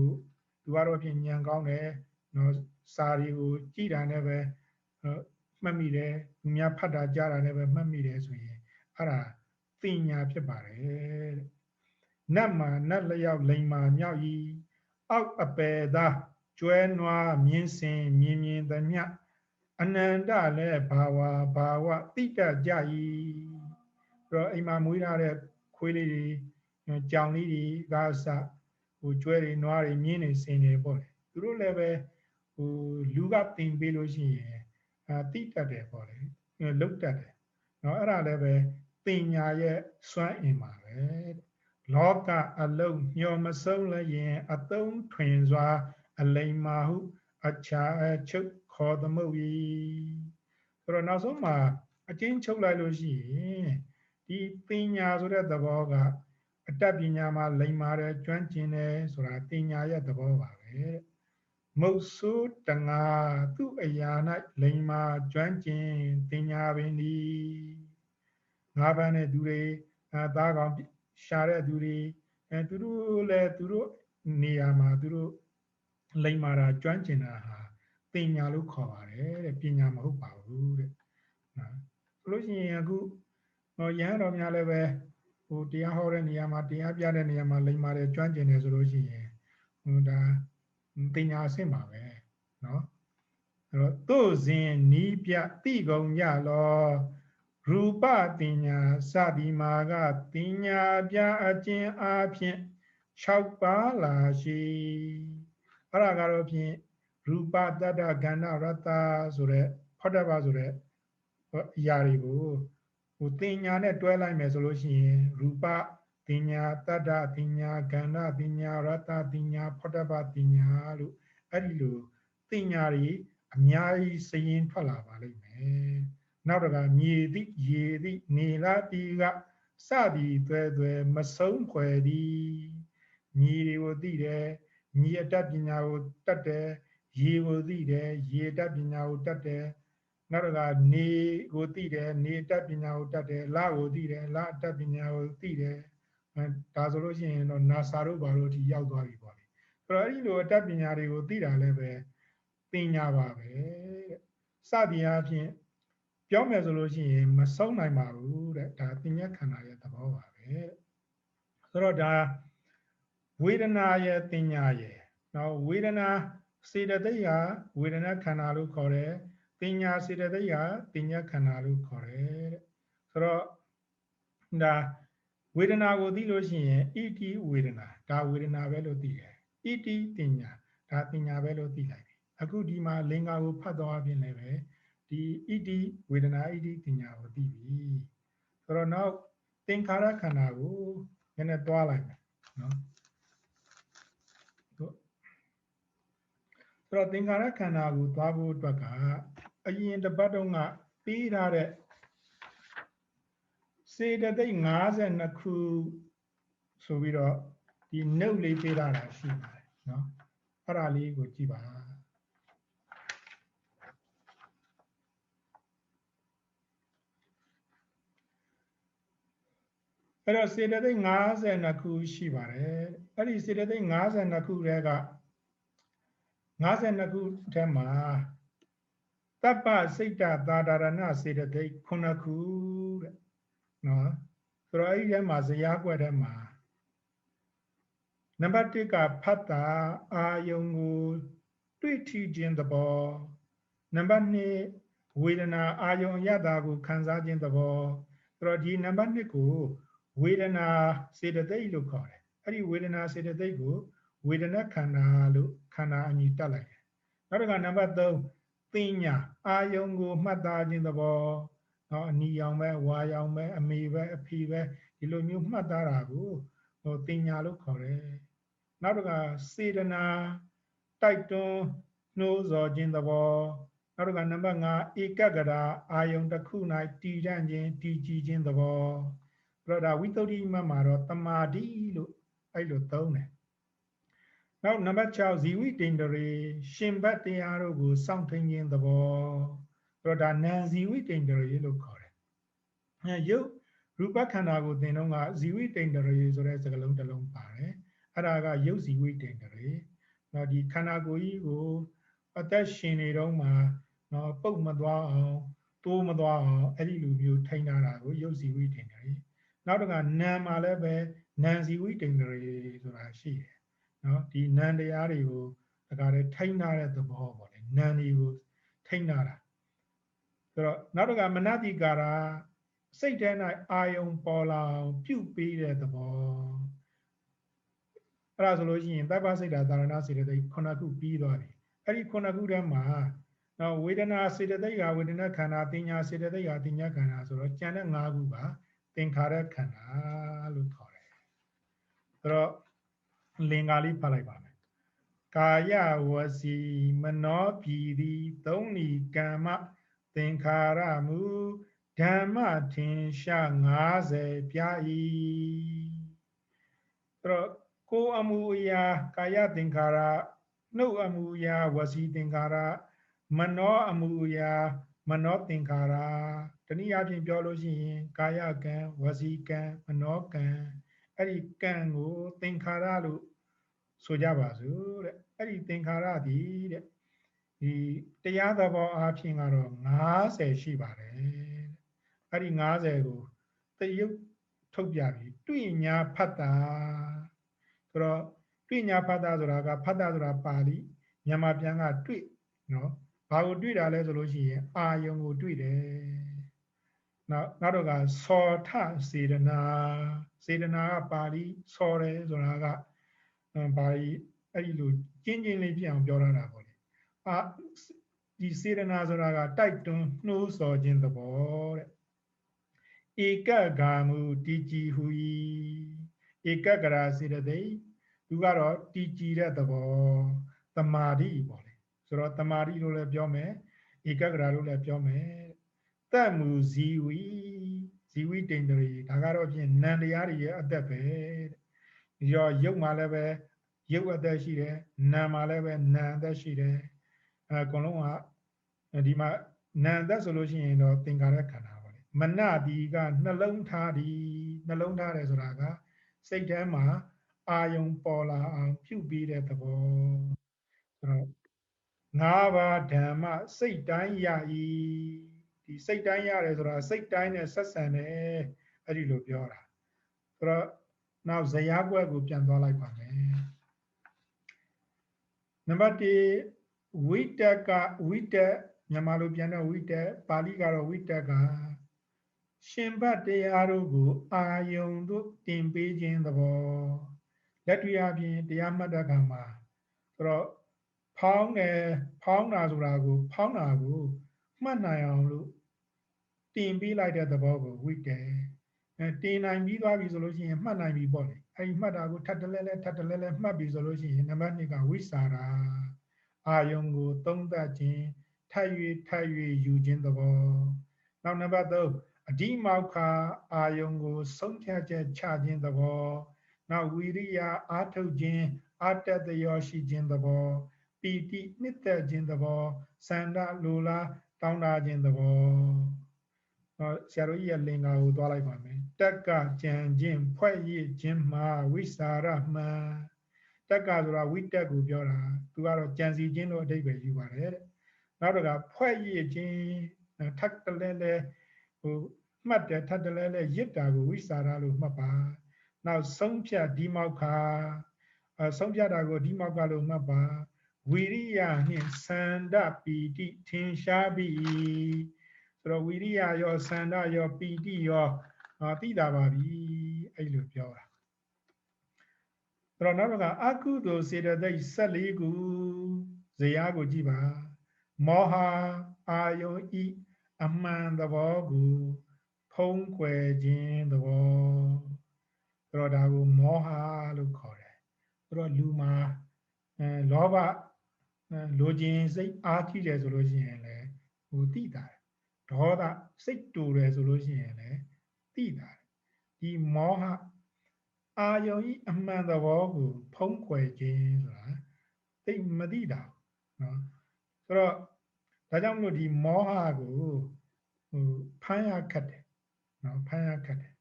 Speaker 1: သူကတော့ပြင်ဉာဏ်ကောင်းတယ်เนาะစာတွေကိုကြည်တာနဲ့ပဲမှတ်မိတယ်သူများဖတ်တာကြားတာနဲ့ပဲမှတ်မိတယ်ဆိုရင်အဲ့ဒါတင်ညာဖြစ်ပါတယ်နတ်မှာနတ်လျောက်လိန်မာမြောက်ဤအောက်အပယ်သားကျွဲနွားမြင်းစင်မြင်းမြင်းသမျှအနန္တလည်းဘာဝတိတကြ၏ပြီးတော့အိမ်မှာမွေးထားတဲ့ခွေးလေးတွေကြောင်လေးတွေကစဟိုကျွဲတွေနွားတွေမြင်းတွေစင်တွေပေါ့လေသူတို့လည်းပဲဟိုလူကတင်ပေးလို့ရှိရင်တိတတ်တယ်ပေါ့လေလုတ်တတ်တယ်เนาะအဲ့ဒါလည်းပဲတင်ညာရဲ့စွမ်းအင်ပါပဲလောကအလုံးညော်မဆုံးလည်းရင်အသုံးထွင်စွာအလိမ္မာဟုအခြားချုပ်ခေါ်သမုတ်၏ဆိုတော့နောက်ဆုံးမှာအချင်းချုပ်လိုက်လို့ရှိရင်ဒီတင်ညာဆိုတဲ့သဘောကအတ္တပညာမှာလိမ္မာတယ်ကျွမ်းကျင်တယ်ဆိုတာတင်ညာရဲ့သဘောပါပဲမုတ်ဆိုးတငါသူ့အရာ၌လိမ္မာကျွမ်းကျင်တင်ညာပင်ဒီငါးပန်းတဲ့သူတွေသားကောင်ရှာတဲ့သူတွေသူတို့လည်းသူတို့နေရာမှာသူတို့လိမ္မာတာကျွမ်းကျင်တာဟာတင်ညာလို့ခေါ်ပါတယ်တဲ့ပညာမဟုတ်ပါဘူးတဲ့နော်ဆိုလို့ရှိရင်အခုရဟန်းတော်များလည်းပဲဟိုတရားဟောတဲ့နေရာမှာတရားပြတဲ့နေရာမှာလိမ္မာတယ်ကျွမ်းကျင်တယ်ဆိုလို့ရှိရင်ဟိုဒါတင်ညာအဆင့်ပါပဲနော်အဲ့တော့သို့စဉ်နီးပြတိကုံကြလောရူပတင်ညာစသည်မာကတင်ညာပြအကျဉ်အားဖြင့်6ပါးလာရှိအဲ့ဒါကတော့ဖြင့်ရူပတတ္တကန္နရတ္တဆိုတဲ့ဖောတ္တပါဆိုတဲ့အရာတွေကိုဟိုတင်ညာနဲ့တွဲလိုက်မယ်ဆိုလို့ရှိရင်ရူပတင်ညာတတ္တတင်ညာကန္နတင်ညာရတ္တတင်ညာဖောတ္တပါတင်ညာလို့အဲ့ဒီလိုတင်ညာတွေအများကြီးစရင်ထွက်လာပါလိမ့်မယ်နောက်တစ်ခါမြေသည့်ရေသည့်နေလာတီကစသည်သွဲမဆုံးခွယ်သည်မြေတွေကိုသိတယ်မြေအတတ်ပညာကိုတတ်တယ်ရေကိုသိတယ်ရေတတ်ပညာကိုတတ်တယ်နောက်တစ်ခါနေကိုသိတယ်နေတတ်ပညာကိုတတ်တယ်လကိုသိတယ်လတတ်ပညာကိုသိတယ်ဒါဆိုလို့ရှိရင်တော့နာဆာတို့ဘာလို့ဒီရောက်သွားပြီပေါ့လေဆိုတော့အဲ့ဒီလိုအတတ်ပညာတွေကိုသိတာလည်းပဲပညာပါပဲတဲ့စသည်အားဖြင့်ပြောမယ်ဆိုလို့ရှိရင်မဆုံးနိုင်ပါဘူးတဲ့ဒါပညာခန္ဓာရဲ့သဘောပါပဲဆိုတော့ဒါဝေဒနာရဲ့ပညာရဲ့နော်ဝေဒနာစေတသိက်ဟာဝေဒနာခန္ဓာလို့ခေါ်တယ်ပညာစေတသိက်ဟာပညာခန္ဓာလို့ခေါ်တယ်တဲ့ဆိုတော့ဒါဝေဒနာကိုသိလို့ရှိရင်ဣတိဝေဒနာဒါဝေဒနာပဲလို့သိတယ်ဣတိပညာဒါပညာပဲလို့သိလိုက်တယ်အခုဒီမှာလင်္ကာကိုဖတ်သွားပြင်လည်းပဲဒီဣတိဝေဒနာဣတိပညာကိုသိပြီဆိုတော့နောက်သင်္ခါရခန္ဓာကိုနည်းနည်းသွားလိုက်မယ်နော်ဆိုတော့သင်္ခါရခန္ဓာကိုသွားဖို့အတွက်ကအရင်တစ်ပတ်တုန်းကပြီးထားတဲ့စေတသိက်52ခုဆိုပြီးတော့ဒီနှုတ်လေးပေးထားတာရှိပါတယ်နော်အဲ့ဒါလေးကိုကြည့်ပါအဲ့တော့စေတသိက်52ခုရှိပါတယ်အဲ့ဒီစေတသိက်52ခုထဲက52ခုထဲမှာတပ္ပစိတ်တသာဒရဏစေတသိက်9ခုတဲ့နော်ဆိုတော့အဲ့ဒီထဲမှာဇယားကွက်ထဲမှာနံပါတ်1ကဖတ်တာအာယုံကိုတွေ့ထီခြင်းသဘောနံပါတ်2ဝေဒနာအာယုံရတာကိုခံစားခြင်းသဘောဆိုတော့ဒီနံပါတ်2ကိုဝေဒနာစေတသိက်လို့ခေါ်တယ်အဲ့ဒီဝေဒနာစေတသိက်ကိုဝေဒနာခန္ဓာလို့ခန္ဓာအညီတက်လိုက်တယ်နောက်တစ်ခါနံပါတ်3ပညာအာယုံကိုမှတ်သားခြင်းသဘောနော်အနီရောင်ပဲဝါရောင်ပဲအမေပဲအဖီပဲဒီလိုမျိုးမှတ်သားတာကိုဟိုပညာလို့ခေါ်တယ်နောက်တစ်ခါစေတနာတိုက်တွန်းနှိုးဆော်ခြင်းသဘော နောက်တစ်ခါနံပါတ်5ဧကဂရာအာယုံတစ်ခု၌တည်တံ့ခြင်းတည်ကြည်ခြင်းသဘောအဲ့တော့ဒါဝိသုဒ္ဓိမတ်မှာတော့တမာတိလို့အဲ့လိုသုံးတယ်နောက်နံပါတ်6ဇီဝိတ္တန္တရေရှင်ဘတ်တရားတို့ကိုစောင့်ထိန်ခြင်းသဘောအဲ့တော့ဒါနံဇီဝိတ္တန္တရေလို့ခေါ်တယ်ရုပ်ရူပခန္ဓာကိုသင်တော့ကဇီဝိတ္တန္တရေဆိုတဲ့စကားလုံးတစ်လုံးပါတယ်အဲ့ဒါကရုပ်ဇီဝိတ္တန္တရေနော်ဒီခန္ဓာကိုယ်ကြီးကိုအသက်ရှင်နေတော့မှနော်ပုတ်မသွားအောင်တိုးမသွားအောင်အဲ့ဒီလိုမျိုးထိန်းထားတာကိုရုပ်ဇီဝိတ္တန္တရေနောက်တစ်ခါနာမ်မှာလည်းပဲနံဇီဝိတ္တန္တရေဆိုတာရှိတယ်နော်ဒီနံတရားတွေကိုဒါကြတဲ့ထိန်းထားတဲ့သဘောပေါ့လေနံတွေကိုထိန်းထားတာဆိုတော့နောက်တစ်ခါမနတိကာရစိတ်ထဲ၌အာယုံပေါ်လာအောင်ပြုပေးတဲ့သဘောအဲ့ဒါဆိုလို့ရှိရင်တပ္ပစိတ်ဓာတာရဏစေတသိက်ခုနှစ်ခုပြီးသွားပြီအဲ့ဒီခုနှစ်ခုထဲမှာနော်ဝေဒနာစေတသိက်ကဝေဒနာခန္ဓာတင်ညာစေတသိက်ကတင်ညာခန္ဓာဆိုတော့ကျန်တဲ့၅ခုကသင်္ခါရခန္ဓာလို့ခေါ်တယ်ဆိုတော့လင်္ကာလေးဖတ်လိုက်ပါမယ်ကာယဝစီမနောပြည်တိသုံးလီကမ္မသင်္ခါရမူဓမ္မထင်ရှား50ပြာဤဆိုတော့ကိုယ်အမူအရာကာယသင်္ခါရနှုတ်အမူအရာဝစီသင်္ခါရမနောအမူအရာမနောသင်္ခါရတနည်းအားဖြင့်ပြောလို့ရှိရင်ကာယကံဝစီကံမနောကံအဲ့ဒီကံကိုသင်္ခါရလို့ဆိုကြပါစို့တဲ့အဲ့ဒီသင်္ခါရသည်တဲ့ဒီတရားသဘောအားဖြင့်ကတော့50ရှိပါတယ်အဲ့ဒီ50ကိုတရုပ်ထုတ်ပြပြီးတွေ့ညာဖတ်တာဆိုတော့တွေ့ညာဖတ်တာဆိုတာကဖတ်တာဆိုတာပါဠိမြန်မာပြန်ကတွေ့နော်ဘာကိုတွေ့တာလဲဆိုလို့ရှိရင်အာယုံကိုတွေ့တယ်နောက်တော့ကသောထစေတနာစေတနာကပါဠိသောတယ်ဆိုတာကပါဠိအဲ့ဒီလိုကျင်းချင်းလေးပြအောင်ပြောထားတာပေါ့လေဒီစေတနာဆိုတာကတိုက်တွန်းနှိုးဆော်ခြင်းသဘောတဲ့ဧကဂါမူတီကြည်ဟူ၏ဧကဂရာစေတသိက်သူကတော့တီကြည်တဲ့သဘောတမာတိပေါ့လေဆိုတော့တမာတိလို့လည်းပြောမယ်ဧကဂရာလို့လည်းပြောမယ်တတ်မူဇီဝီတန္တရေဒါကတော့ဖြင့်နံတရားတွေရဲ့အသက်ပဲဒီတော့ရုပ်မှာလည်းပဲရုပ်အသက်ရှိတယ်နာမ်မှာလည်းပဲနာမ်အသက်ရှိတယ်အကုန်လုံးကဒီမှာနာမ်အသက်ဆိုလို့ရှိရင်တော့သင်္ခါရခန္ဓာပါလေမနတိကနှလုံးထားသည်နှလုံးထားတယ်ဆိုတာကစိတ်ထဲမှာအာယုံပေါ်လာအောင်ပြုပြီးတဲ့သဘောဆိုတော့၅ပါးဓမ္မစိတ်တိုင်းရ၏ဒီစိတ်တိုင်းရတယ်ဆိုတာစိတ်တိုင်းနဲ့ဆက်ဆံတယ်အဲ့ဒီလိုပြောတာဆိုတော့နောက်ဇယားကွက်ကိုပြန်သွားလိုက်ပါမယ်နံပါတ်1ဝိတကဝိတမြန်မာလိုပြန်တော့ဝိတပါဠိကတော့ဝိတကရှင်ဘတ်တရားတို့ကိုအာယုံတို့တင်ပေးခြင်းသဘောလက်တွေ့အပြင်တရားမှတ်တဲ့အခါမှာဆိုတော့ဖောင်းတာဆိုတာကိုဖောင်းတာကိုမှတ်နိုင်အောင်လို့တင်ပေးလိုက်တဲ့သဘောကိုဝိတတင်နိုင်ပြီးသွားပြီဆိုလို့ရှိရင်မှတ်နိုင်ပြီပေါ့လေအဲဒီမှတ်တာကိုထပ်တလဲလဲမှတ်ပြီဆိုလို့ရှိရင်နံပါတ်2ကဝိစာရာအာယုံကိုသုံးသပ်ခြင်းထပ်၍ယူခြင်းသဘောနောက်နံပါတ်3အဓိမောက္ခအာယုံကိုဆုံးဖြတ်ချက်ချခြင်းသဘောနောက်ဝိရိယအာထုတ်ခြင်းအာတတရောရှိခြင်းသဘောပီတိနှစ်သက်ခြင်းသဘောစန္ဒလိုလားတောင်းတခြင်းသဘောဆရာတို့ကြီးရဲ့လင်္ကာကိုသွားလိုက်ပါမယ်တက်ကကြံခြင်းဖွဲ့ရည်ခြင်းမှာဝိစာရမှန်တက်ကဆိုတာဝိတက်ကိုပြောတာသူကတော့ကြံစီခြင်းလို့အဓိပ္ပာယ်ယူပါတယ်တဲ့နောက်တော့ကဖွဲ့ရည်ခြင်းထပ်တလဲလဲဟိုမှတ်တယ်ထပ်တလဲလဲရစ်တာကိုဝိစာရလို့မှတ်ပါနောက်ဆုံးဖြတ်ဒီမောက္ခဆုံးဖြတ်တာကိုဒီမောက္ခလို့မှတ်ပါဝိရိယနှင့်စန္ဒပီတိထင်ရှားပြီဆိုတော့ဝိရိယရောစန္ဒရောပီတိရောသိတာပါပြီအဲ့လိုပြောတာဆိုတော့နောက်ကအကုသိုလ်စေတသိက်14ခုဇယားကိုကြည့်ပါမောဟအာယုံဤအမှန်သဘောကိုဖုံးကွယ်ခြင်းသဘောဆိုတော့ဒါကိုမောဟလို့ခေါ်တယ်ဆိုတော့လူမှာလောဘလိုချင်စိတ်အားကြီးတယ်ဆိုလို့ရှိရင်လည်း တိတာဒေါသစိတ်တူတယ်ဆိုလို့ရှိရင်လည်းတိတာဒီမောဟအာယုံဤအမှန်သဘောကိုဖုံးကွယ်ခြင်းဆိုတာသိမသိတာနော်ဆိုတော့ဒါကြောင့်မလို့ဒီမောဟကိုဖမ်းရခတ်တယ်နော်ဖမ်းရခတ်တယ်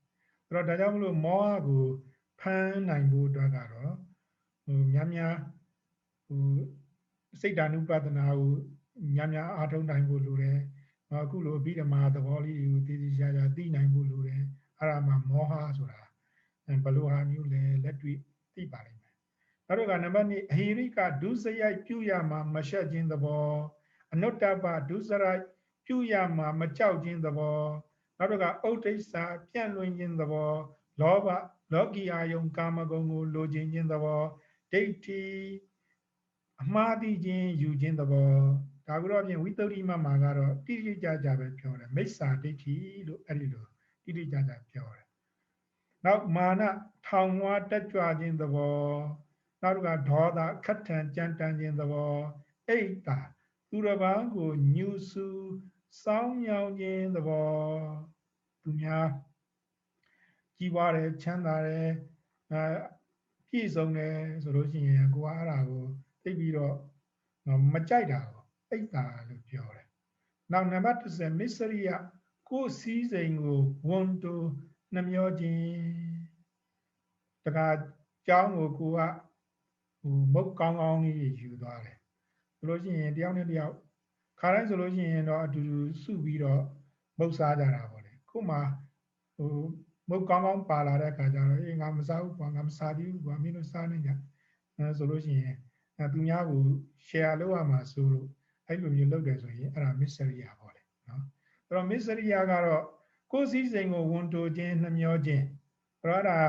Speaker 1: ဆိုတော့ဒါကြောင့်မလို့မောဟကိုဖမ်းနိုင်ဖို့အတွက်ကတော့များများစိတ်ဓာနုပဒနာကိုများများအားထုတ်နိုင်ဖို့လိုတယ်အခုလိုအဘိဓမ္မာသဘောလေးတွေကိုသိသိချာချာသိနိုင်ဖို့လိုတယ်အဲ့ဒါမှမောဟဆိုတာဘယ်လိုဟာမျိုးလဲလက်တွေ့သိပါလိမ့်မယ်နောက်တစ်ခါနံပါတ်2အဟိရိကဒုစရိုက်ပြုရမှာမရှက်ခြင်းသဘောအနုတ္တပဒုစရိုက်ပြုရမှာမကြောက်ခြင်းသဘောနောက်တစ်ခါဥဒိစ္စပြန့်လွင်ခြင်းသဘောလောဘလောကီအာယုံကာမဂုဏ်ကိုလိုချင်ခြင်းသဘောဒိဋ္ဌိအမှားသိခြင်းယူခြင်းသဘောဒါကတော့ပြင်ဝိသုဒ္ဓိမမှာကတော့တိတိကျကျပဲပြောတယ်မိစ္ဆာဒိဋ္ဌိလို့အဲ့ဒီလိုတိတိကျကျပြောတယ်နောက်မာနထောင်ဝါတက်ကြွခြင်းသဘောနောက်တစ်ခါဒေါသခတ်ထန်ကြမ်းတမ်းခြင်းသဘောအိတ်တာသူတစ်ပါးကိုညှူဆူစောင်းမြောင်ခြင်းသဘောသူများကြီးပွားတယ်ချမ်းသာတယ်ပြည့်စုံတယ်ဆိုလို့ရှိရင်ကိုကအဲ့ဒါကိုသိပြီးတော့မကြိုက်တာကိုအိတ်တာလို့ပြောတယ်နောက်နံပါတ်30မစ္စရိယကိုယ်စည်းစိမ်ကိုဝန်တိုနှမျောခြင်းတခါကြောင်းကိုကိုကမုတ်ကောင်းကောင်းလေးယူသွားတယ်ဆိုလို့ရှိရင်တယောက်နဲ့တယောက်ခါတိုင်းဆိုလို့ရှိရင်တော့အတူတူစုပြီးတော့မုတ်စားကြတာပေါ့လေခုမှမုတ်ကောင်းကောင်းပါလာတဲ့အခါကျတော့အေးငါမစားဘူးကွာငါမစားသေးဘူးကွာမင်းတို့စားနေကြဆိုလို့ရှိရင်သူများကို share လုပ်ရမှာဆိုလို့အဲ့လိုမျိုးလုပ်တယ်ဆိုရင်အဲ့ဒါမစ္စရိယပေါ့လေနော်အဲ့တော့မစ္စရိယကတော့ကိုယ်စည်းစိမ်ကိုဝန်တိုခြင်းနှမျောခြင်းအဲ့တော့ဒါ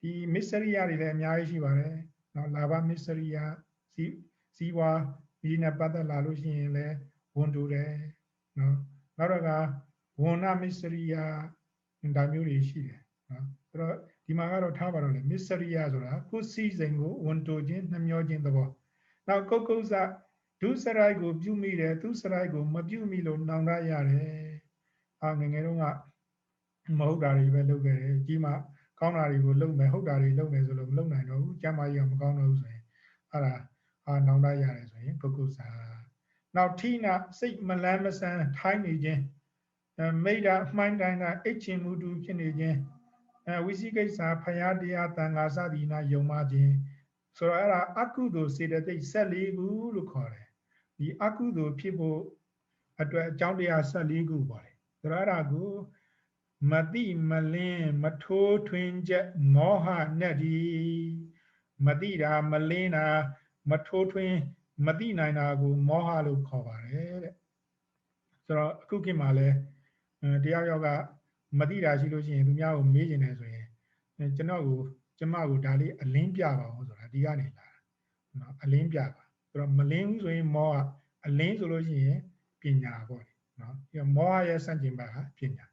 Speaker 1: ဒီမစ္စရိယတွေလည်းအများကြီးရှိပါတယ်နော်လာဘမစ္စရိယစီးပွားဒီနဲ့ပတ်သက်လာလို့ရှိရင်လည်းဝန်တိုတယ်နော်နောက်တော့ကဝဏမစ္စရိယဒါမျိုးတွေရှိတယ်နော်အဲ့တော့ဒီမှာကတော့ထားပါတော့လေမစ္စရိယဆိုတာကိုယ်စည်းစိမ်ကိုဝန်တိုခြင်းနှမျောခြင်းသဘောနောက်ကုက္ကုဇဒုစရိုက်ကိုပြုမိတယ်သူစရိုက်ကိုမပြုမိလို့နှောင်တရတယ်ငငယ်တုန်းကမဟုတ်တာတွေပဲလုပ်ခဲ့တယ်ကြီးမှကောင်းတာတွေကိုလုပ်မယ်ဟုတ်တာတွေလုပ်မယ်ဆိုလို့မလုပ်နိုင်တော့ဘူးကျမ်းမာရေးကမကောင်းတော့ဘူးဆိုရင်အဲ့ဒါနှောင်တရတယ်ဆိုရင်ကုက္ကုဇနောက်ထိနာစိတ်မလန်းမဆန်းထိုင်းနေခြင်းမိဒ္ဓမှိုင်းတိုင်းတာအိတ်ချင်မှုတူဖြစ်နေခြင်းဝိသိကိစ္စဖယားတရားတန်ခါစသည်နာယုံမှခြင်းဆိုတော့အဲ့ဒါအကုသိုလ်စေတသိက်14ခုလို့ခေါ်တယ်ဒီအကုသိုလ်ဖြစ်ဖို့အတွက်အကြောင်းတရား14ခုပေါ့လေဆိုတော့အဲ့ဒါကိုမတိမလင်းမထိုးထွင်းချက်မောဟနဲ့ဒီမတိတာမလင်းတာမထိုးထွင်းမတိနိုင်တာကိုမောဟလို့ခေါ်ပါတယ်တဲ့ဆိုတော့အခုခေတ်မှာလဲတယောက်ယောက်ကမတိတာရှိလို့ရှိရင်သူများကိုမေးကျင်တယ်ဆိုရင်ကျမကိုဒါလေးအလင်းပြပါအောင်ဆိုတာဒီကနေလာနော်အလင်းပြပါဆိုတော့မလင်းဘူးဆိုရင်မောဟအလင်းဆိုလို့ရှိရင်ပညာပေါ့လေနော်ဒီမောဟရဲ့စန့်ကျင်ဘက်ကပညာ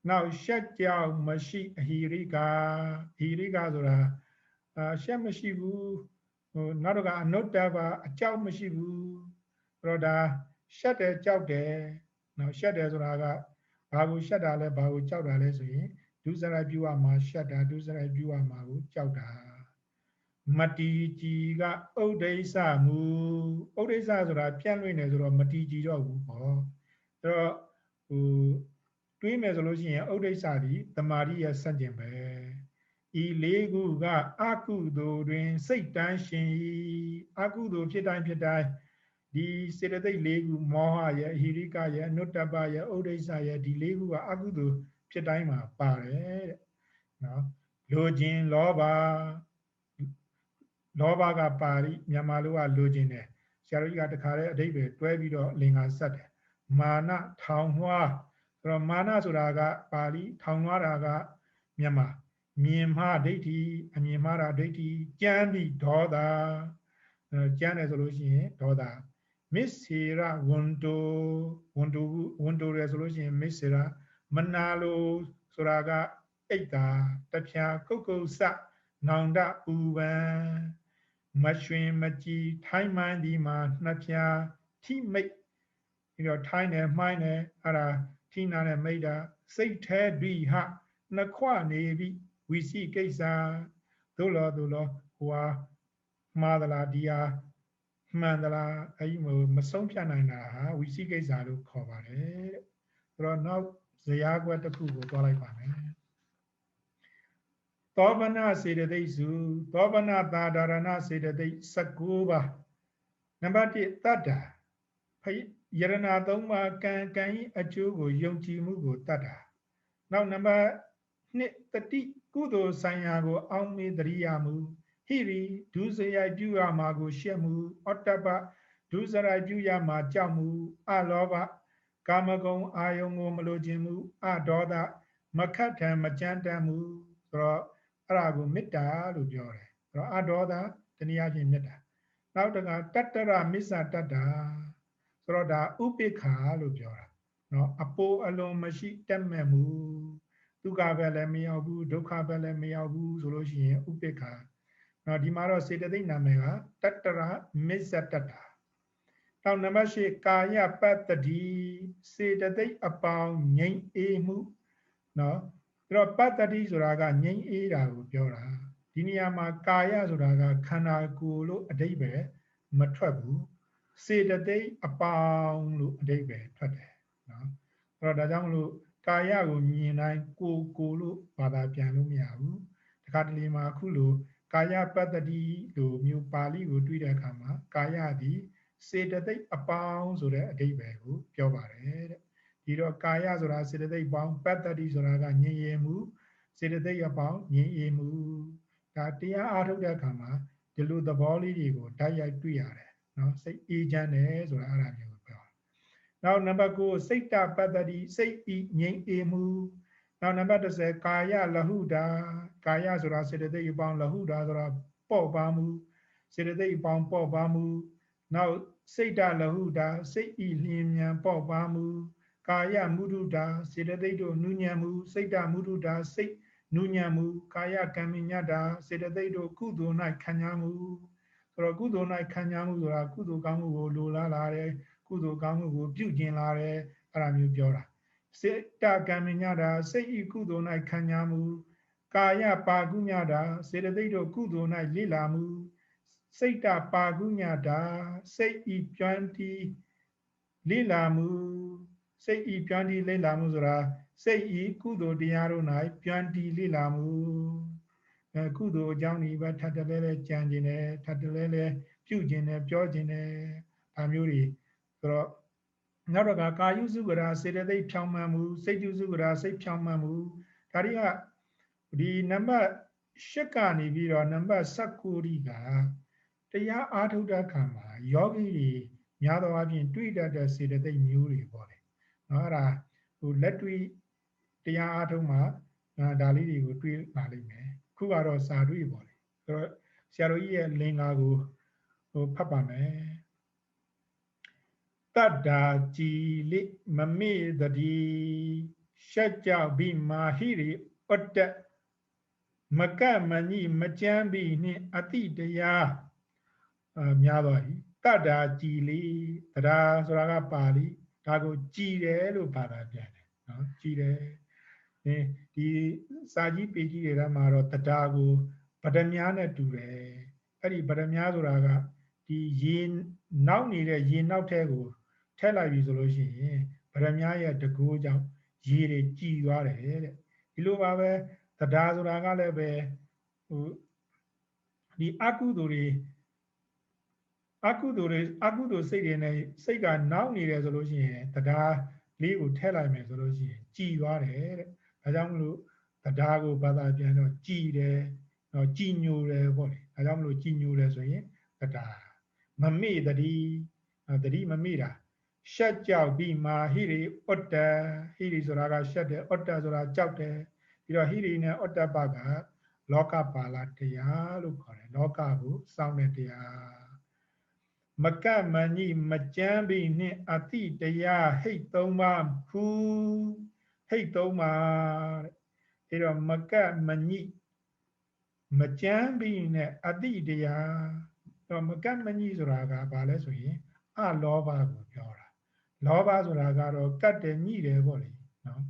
Speaker 1: နောက်ရှက်ကြောက်မရှိအဟိရိကာဆိုတာရှက်မရှိဘူးနောက်တော့ကအနုတ္တပါအကြောက်မရှိဘူးဆိုတော့ဒါရှက်တယ်ကြောက်တယ်နော်ရှက်တယ်ဆိုတာကဘာကိုရှက်တာလဲဘာကိုကြောက်တာလဲဆိုရင်ဒုစရိုက်ပြုရမှာရှက်တာဒုစရိုက်ပြုရမှာကိုကြောက်တာမတီကြီးကဥဒိစ္စမူဥဒိစ္စဆိုတာပြန့်လွင့်နေဆိုတော့မတီကြီးတော့ဘူးပေါ့အဲ့တော့တွေးမယ်ဆိုလို့ရှိရင်ဥဒိစ္စဒီတမာရီရဲ့စัจကျင်ပဲဤလေးခုကအကုသိုလ်တွင်စိတ်တန်းရှင်အကုသိုလ်ဖြစ်တိုင်းဒီစေတသိက်၄ခုမောဟရဲ့အဟိရိကရဲ့အနုတ္တပရဲ့ဥဒိစ္စရဲ့ဒီ၄ခုကအကုသိုလ်ဖြစ်တိုင်းမှာပါတယ်တဲ့နော်လိုခြင်းလောဘကပါဠိမြန်မာလိုကလိုခြင်းတယ်ဆရာတို့ကြီးကတခါတည်းအဓိပ္ပာယ်တွဲပြီးတော့လင်္ကာဆက်တယ်မာနထောင်လွှားဆိုတော့မာနဆိုတာကပါဠိထောင်လွှားတာကမြန်မာမြင်မှားဒိဋ္ဌိအမြင်မှားတာဒိဋ္ဌိကြမ်းပြီးဒေါသကြမ်းတယ်ဆိုလို့ရှိရင်ဒေါသမစ္စေရဝန်တိုရဆိုလို့ရှိရင်မစ္စေရမနာလိုဆိုတာကအိတ်တာတဖြာကုက္ကုစနောင်တပူပန်မရွှင်မကြည်ထိုင်းမှန်းဒီမှာနှစ်ဖြာထိမိတ် ပြီးတော့ထိုင်းတယ်မှိုင်းတယ်အဲ့ဒါထိနာနဲ့မိတ်တာစိတ်แท้ဒွိဟနှခွနေပြီဝီစီကိစ္စသို့လောဟိုဟာမှားသလားဒီဟာမှန်သလားအဲ့ဒီမဆုံးဖြတ်နိုင်တာဟာဝီစီကိစ္စလို့ခေါ်ပါတယ်တဲ့ဆိုတော့နောက်ဇယားကွက်တစ်ခုကိုသွားလိုက်ပါမယ်သောပနစေတသိက်စုသောပနသာဒရဏစေတသိက်19ပါနံပါတ်1တတ္တာယရဏ3ပါးကံဤအကျိုးကိုယုံကြည်မှုကိုတတ်တာနောက်နံပါတ်2တတိကုသိုလ်ဆိုင်ရာကိုအောင်းမေတရိယာမှုဟိရိဒုစရိုက်ပြုရမှာကိုရှက်မှုဩတ္တပဒုစရိုက်ပြုရမှာကြောက်မှုအလောဘကာမဂုဏ်အာယုံကိုမလိုချင်မှုအဒေါသမခတ်ထံမကြမ်းတမ်းမှုဆိုတော့အဲ့ဒါကိုမေတ္တာလို့ပြောတယ်ဆိုတော့အဒေါသတနည်းအားဖြင့်မေတ္တာနောက်တကတတ္တရမစ္ဆတတ္တာဆိုတော့ဒါဥပိ္ပခာလို့ပြောတာเนาะအပိုးအလွန်မရှိတက်မဲ့မှုဒုက္ခပဲလည်းမရောက်ဘူးဒုက္ခပဲလည်းမရောက်ဘူးဆိုလို့ရှိရင်ဥပိ္ပခာเนาะဒီမှာတော့စေတသိက်နာမည်ကတတ္တရမစ္ဆတတ္တာနောက်နံပါတ်၈ကာယပတ္တိစေတသိက်အပေါင်းငြိမ်အေးမှုเนาะအဲ့တော့ပတ္တိဆိုတာကငြိမ်အေးတာကိုပြောတာဒီနေရာမှာကာယဆိုတာကခန္ဓာကိုယ်လို့အဓိပ္ပာယ်မထွက်ဘူးစေတသိက်အပေါင်းလို့အဓိပ္ပာယ်ထွက်တယ်နော်အဲ့တော့ဒါကြောင့်မလို့ကာယကိုမြင်တိုင်းကိုလို့ဘာသာပြန်လို့မရဘူးတခါတလေမှာအခုလိုကာယပတ္တိလိုမျိုးပါဠိကိုတွေ့တဲ့အခါမှာကာယသည်စေတသိက်အပေါင်းဆိုတဲ့အဓိပ္ပာယ်ကိုပြောပါတယ်တဲ့ဒီတော့ကာယဆိုတာစေတသိက်ပေါင်းပတ္တိဆိုတာကငြိမ်ရမှုစေတသိက်အပေါင်းငြိမ်ရမှုဒါတရားအားထုတ်တဲ့အခါမှာဒီလိုသဘောလေးတွေကိုဓာတ်ရိုက်တွေ့ရတယ်နော်စိတ်အေးချမ်းတယ်ဆိုတာအဲ့ဒါမျိုးကိုပြောနောက်နံပါတ်9စိတ်တပတ္တိစိတ်ဤငြိမ်အေးမှုနောက်နံပါတ်10ကာယလဟုတာကာယဆိုတာစေတသိက်အပေါင်းလဟုတာဆိုတာပေါ့ပါမှုစေတသိက်အပေါင်းပေါ့ပါမှုနောက်စိတ်တလဟုတာစိတ်ဤလျင်မြန်ပေါ့ပါမှုကာယမုဒုတာစေတသိက်တို့နုညံမှုစိတ်တမုဒုတာစိတ်နုညံမှုကာယကံမြညတာစေတသိက်တို့ကုသိုလ်၌ခံရမှုဆိုတော့ကုသိုလ်၌ခံရမှုဆိုတာကုသိုလ်ကောင်းမှုကိုလိုလားလာတယ်ကုသိုလ်ကောင်းမှုကိုပြုကျင်လာတယ်အဲ့ဒါမျိုးပြောတာစေတကံမြညတာစိတ်ဤကုသိုလ်၌ခံရမှုကာယပါကုညတာစေတသိက်တို့ကုသိုလ်၌လေ့လာမှုစိတ်တပါကုညတာစိတ်ဤပြန်းတီလေ့လာမှုစိတ်ဤပြန်းတီလေ့လာမှုဆိုတာစိတ်ဤကုသိုလ်တရားတို့၌ပြန်းတီလေ့လာမှုကုသိုလ်အကြောင်းဒီပဲထပ်တလဲလဲကြံကျင်တယ်ထပ်တလဲလဲပြုကျင်တယ်ပြောကျင်တယ်ဒါမျိုးတွေဆိုတော့နောက်တော့ကာယုစုကရာစေတသိက်ဖြောင်းမှန်မှုစိတ်တုစုကရာစိတ်ဖြောင်းမှန်မှုဒါတွေကဒီနံပါတ်8ကနေပြီးတော့နံပါတ်19ဒီကတရားအားထုတ်တဲ့အခါမှာယောဂီတွေများသောအားဖြင့်တွေ့တတ်တဲ့စေတသိက်မျိုးတွေပေါ့လေနော်အဲ့ဒါဟိုလက်တွေ့တရားအားထုတ်မှာဒါလေးတွေကိုတွေ့ပါလိမ့်မယ်ခုကတော့စာတွေ့ပေါ့လေဆိုတော့ဆရာတော်ကြီးရဲ့လင်္ကာကိုဖတ်ပါမယ်တတ္တာကြည်လိမမေ့တတိရှက်ကြောက်ပြီးမာဟိရိဩတ္တမကမညိမကြမ်းပြီးနှင့်အတိတရားများတော်ဤတတ္တာကြည်လိတရားဆိုတာကပါဠိဒါကိုကြည်တယ်လို့ဘာသာပြန်တယ်နော်ကြည်တယ်ဒီစာကြီးပေကြီးတွေထဲမှာတော့တရားကိုဗဒမြားနဲ့တူတယ်အဲ့ဒီဗဒမြားဆိုတာကဒီရေနောက်နေတဲ့ရေနောက်ထဲကိုထည့်လိုက်ပြီဆိုလို့ရှိရင်ဗဒမြားရဲ့တကိုးကြောင့်ရေတွေကြည်သွားတယ်တဲ့ဒီလိုပါပဲတရားဆိုတာကလည်းပဲဟိုဒီအကုသိုလ်စိတ်တွေနဲ့စိတ်ကနောက်နေတယ်ဆိုလို့ရှိရင်တရားလေးကိုထည့်လိုက်မယ်ဆိုလို့ရှိရင်ကြည်သွားတယ်တဲ့ဒါကြောင့်မလို့တရားကိုဘာသာပြန်တော့ကြည်တယ်တော့ကြည်ညိုတယ်ပေါ့လေဒါကြောင့်မလို့ကြည်ညိုတယ်ဆိုရင်တရားမမေ့တတိမမေ့တာရှက်ကြောက်ပြီးမာဟိရိဩတ္တဟိရိဆိုတာကရှက်တယ်ဩတ္တဆိုတာကြောက်တယ်ပြီးတော့ဟိရိနဲ့ဩတ္တပကလောကပါဠတရားလို့ခေါ်တယ်လောကကိုစောင့်တဲ့တရားမကမညိမကြမ်းပြီးနှင့်အတိတရားဟိတ်သုံးပါဟူဟိတ်သုံးပါတဲ့အဲတော့မကမညိမကြမ်းပြီးနဲ့အတိတရားတော့မကမညိဆိုတာကဘာလဲဆိုရင်အလောဘကိုပြောတာ လောဘဆိုတာကတော့ကတ်တယ်ညှိတယ်ပေါ့လေနော်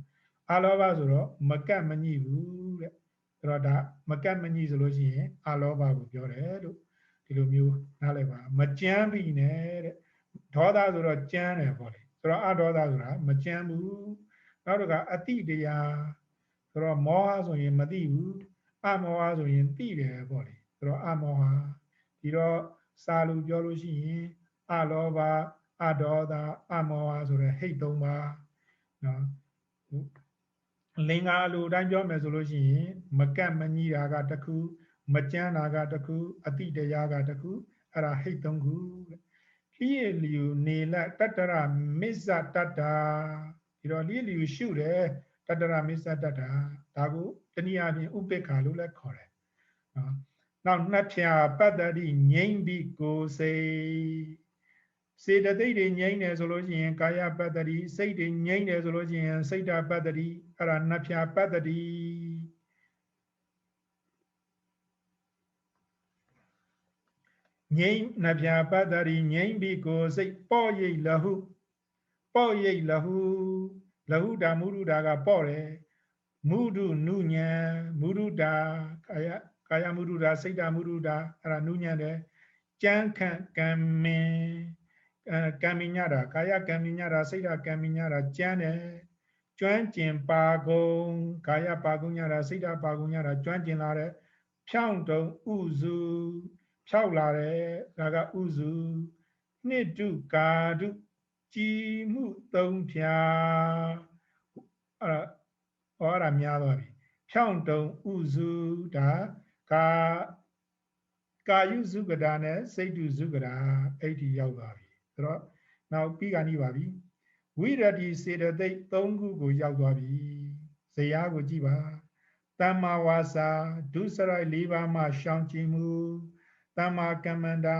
Speaker 1: အလောဘဆိုတော့မကတ်မညှိဘူးတဲ့ဆိုတော့ဒါမကတ်မညှိဆိုလို့ရှိရင်အလောဘကိုပြောတယ်လို့ဒီလိုမျိုးနားလည်ပါမကြမ်းပြီနဲ့တဲ့ဒေါသဆိုတော့ကြမ်းတယ်ပေါ့လေဆိုတော့အဒေါသဆိုတာမကြမ်းဘူးနောက်တစ်ခါအတိတရားဆိုတော့မောဟဆိုရင်မသိဘူးအမောဟဆိုရင်သိတယ်ပေါ့လေဆိုတော့အမောဟဒီတော့စာလူပြောလို့ရှိရင်အလောဘအဒေါသအမောဟဆိုတဲ့ဟိတ်သုံးပါနော်လင်္ကာလူတိုင်းပြောမယ်ဆိုလို့ရှိရင်မကတ်မညီတာကတခုမကြမ်းတာကတခုအတိတရားကတခုအဲ့ဒါဟိတ်သုံးခုတဲ့လျှိလျူနေလက်တတ္တရမစ္ဆတတ္တာဒီတော့လျှိလျူရှုတယ်တတ္တရမစ္ဆတတ္တာဒါကိုတနည်းအားဖြင့်ဥပိ္ပခာလို့လည်းခေါ်တယ်နော်နောက်နှစ်ဖြာပတ္တတိငြိမ့်ပြီးကိုယ်စိတ်စေတသိက်တွေငြိမ့်တယ်ဆိုလို့ရှိရင်ကာယပတ္တတိစိတ်တွေငြိမ့်တယ်ဆိုလို့ရှိရင်စိတ်တပတ္တတိအဲ့ဒါနှစ်ဖြာပတ္တတိငြိမ့်နှစ်ဖြာပတ္တတိငြိမ့်ပြီးကိုယ်စိတ်ပေါ့ရိပ်လဟုပေါ့ရိပ်လဟုလဟုတာမုဒုတာကပေါ့တယ်မုဒုနုညံမုဒုတာကာယမုဒုတာစိတ်တမုဒုတာအဲ့ဒါနုညံတယ်ကြမ်းခန့်ကံမင်ကံမြညတာကာယကံမြညတာစိတ်ဓာကံမြညတာကြမ်းတယ်ကျွမ်းကျင်ပါကုန်ကာယပါကုန်ညတာစိတ်ဓာပါကုန်ညတာကျွမ်းကျင်လာတဲ့ဖြောင်းတုံဥစုဖြောက်လာတဲ့ဒါကဥစုနှစ်တုကာတုကြည်မှုသုံးဖြာဟောတာများသွားပြီဖြောင်းတုံဥစုဒါကာယုစုကတာနဲ့စိတ်တုစုကတာအဲ့ဒီရောက်သွားပြီဆိုတော့နောက်ပြီးကနေပါပြီဝိရတိစေတသိက်၃ခုကိုရောက်သွားပြီဇေယျကိုကြည့်ပါတမ္မာဝါစာဒုစရိုက်၄ပါးမှရှောင်ကျဉ်မှုတမ္မာကမ္မန္တာ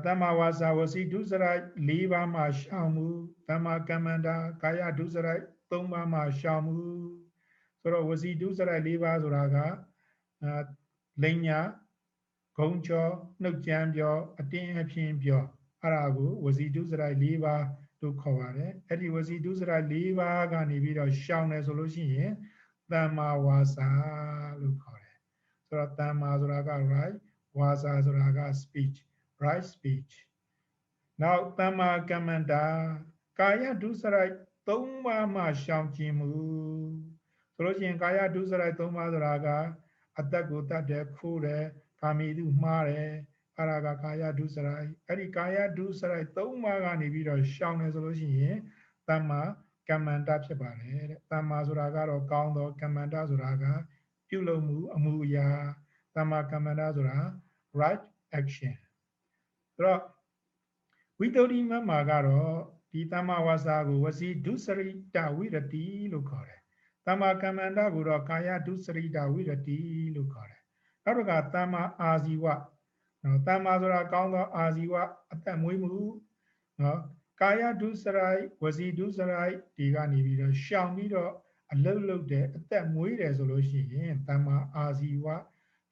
Speaker 1: တမ္မာဝါစာဝစီဒုစရိုက်၄ပါးမှရှောင်မှုတမ္မာကမ္မန္တာကာယဒုစရိုက်၃ပါးမှရှောင်မှုဆိုတော့ဝစီဒုစရိုက်၄ပါးဆိုတာကလိညာဂုံချောနှုတ်ကြမ်းပြောအတင်းအဖျင်းပြောအဲ့ဒါကိုဝစီဒုစရိုက်၄ပါးလို့ခေါ်ပါတယ်အဲ့ဒီဝစီဒုစရိုက်၄ပါးကနေပြီးတော့ရှောင်တယ်ဆိုလို့ရှိရင်တမ္မာဝါစာလို့ခေါ်တယ်ဆိုတော့တမ္မာဆိုတာက right ဝါစာဆိုတာက speech right speech နောက်တမ္မာကမ္မန္တာကာယဒုစရိုက်၃ပါးမှရှောင်ကျဉ်မှုဆိုလို့ရှိရင်ကာယဒုစရိုက်၃ပါးဆိုတာကအသက်ကိုတတ်တယ်ခိုးတယ်ကာမီတုမှားတယ်အရာကကာယဒုစရိုက်အဲ့ဒီကာယဒုစရိုက်၃ပါးကနေပြီးတော့ရှောင်တယ်ဆိုလို့ရှိရင်တမ္မာကမ္မန္တဖြစ်ပါတယ်တဲ့တမ္မာဆိုတာကတော့ကောင်းသောကမ္မန္တဆိုတာကပြုလုပ်မှုအမှုအရာတမ္မာကမ္မန္တဆိုတာ right action ဆိုတော့ဝိတ္တုရိမမှာကတော့ဒီတမ္မာဝါစာကိုဝစီဒုစရိတဝိရတိလို့ခေါ်တယ်တမ္မာကမ္မန္တကိုတော့ကာယဒုစရိတဝိရတိလို့ခေါ်တယ်နောက်တစ်ခါတမ္မာအာဇီဝနော်တမ္မာဆိုတာကောင်းသောအာဇီဝအသက်မွေးမှုနော်ကာယဒုစရိုက်ဝစီဒုစရိုက်ဒီကနေပြီးတော့ရှောင်ပြီးတော့အလုတ်လုတ်တယ်အသက်မွေးတယ်ဆိုလို့ရှိရင်တမ္မာအာဇီဝ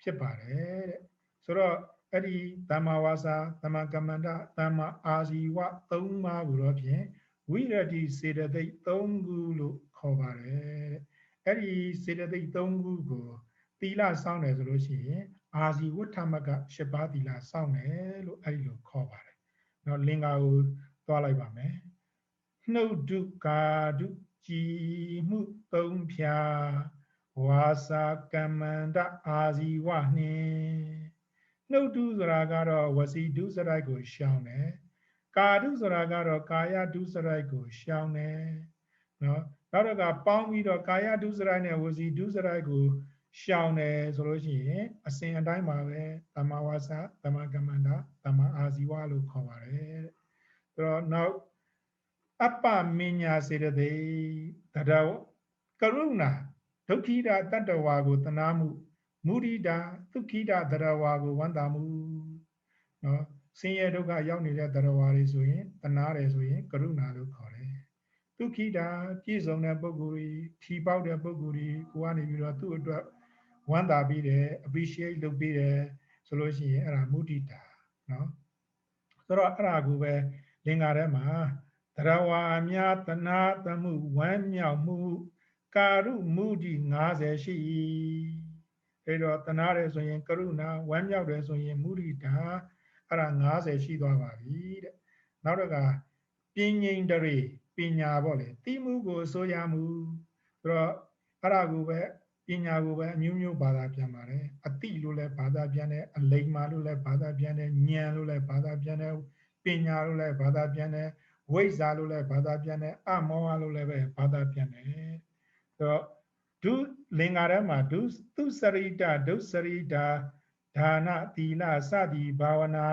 Speaker 1: ဖြစ်ပါတယ်တဲ့ဆိုတော့အဲ့ဒီတမ္မာဝါစာတမ္မာကမ္မန္တတမ္မာအာဇီဝ၃ပါးကိုတော့ဖြင့်ဝိရတိစေတသိက်၃ခုလို့ခေါ်ပါတယ်တဲ့အဲ့ဒီစေတသိက်၃ခုကိုသီလစောင့်တယ်ဆိုလို့ရှိရင်အာဇီဝဋ္ဌမက၈ပါးသီလစောင့်တယ်လို့အဲ့ဒီလိုခေါ်ပါတယ်။နော်လင်္ကာကိုသွားလိုက်ပါမယ်။နှုတ်ဒုကာဒုကြည်မှု၃ဖြာဝါစာကမ္မန္တအာဇီဝနှင့်နှုတ်ဒုဆိုတာကတော့ဝစီဒုစရိုက်ကိုရှောင်တယ်။ကာဒုဆိုတာကတော့ကာယဒုစရိုက်ကိုရှောင်တယ်။နော်နောက်တော့ကပေါင်းပြီးတော့ကာယဒုစရိုက်နဲ့ဝစီဒုစရိုက်ကိုရှောင်တယ်ဆိုလို့ရှိရင်အစဉ်အတိုင်းပါပဲတမ္မာဝါစာတမ္မာကမ္မန္တတမ္မာအာဇီဝလို့ခေါ်ပါတယ်ဆိုတော့နောက်အပ္ပမညာစေတသိက်တရဝကရုဏာဒုက္ခိတာတတ္တဝါကိုသနာမှုမုဒိတာဒုက္ခိတာတရဝါကိုဝန္တာမှုနော်ဆင်းရဲဒုက္ခရောက်နေတဲ့တရဝါတွေဆိုရင်သနာတယ်ဆိုရင်ကရုဏာလို့ခေါ်တယ်ဒုက္ခိတာပြည့်စုံတဲ့ပုဂ္ဂိုလ်ကြီးထီပေါက်တဲ့ပုဂ္ဂိုလ်ကြီးကိုကနေပြီးတော့သူ့အတွက်ဝမ်းသာပြီးတယ် appreciate လုပ်ပြီးတယ်ဆိုလို့ရှိရင်အဲ့ဒါမုဒိတာနော်ဆိုတော့အဲ့ဒါကိုပဲလင်္ကာထဲမှာတ ရဝါမြာတနာတမှုဝမ်းမြောက်မှုကာရုမှုဒီ90ရှိအဲ့တော့တနာတယ်ဆိုရင်ကရုဏာဝမ်းမြောက်တယ်ဆိုရင်မုဒိတာအဲ့ဒါ90ရှိသွားပါပြီတဲ့နောက်တော့ကပင်ငိမ့်တရေပညာပေါ့လေတိမှုကိုဆိုရမှုဆိုတော့အဲ့ဒါကိုပဲပညာကိုပဲအမျိုးမျိုးဘာသာပြန်ပါတယ်အတိလို့လည်းဘာသာပြန်တယ်အလိမ္မာလို့လည်းဘာသာပြန်တယ်ဉာဏ်လို့လည်းဘာသာပြန်တယ်ပညာလို့လည်းဘာသာပြန်တယ်ဝိဇ္ဇာလို့လည်းဘာသာပြန်တယ်အမောဟလို့လည်းပဲဘာသာပြန်တယ်ဆိုတော့ဒုလင်္ကာထဲမှာဒုသူစရိတဒုစရိတာဒါနသီလစသည်ဘာဝနာ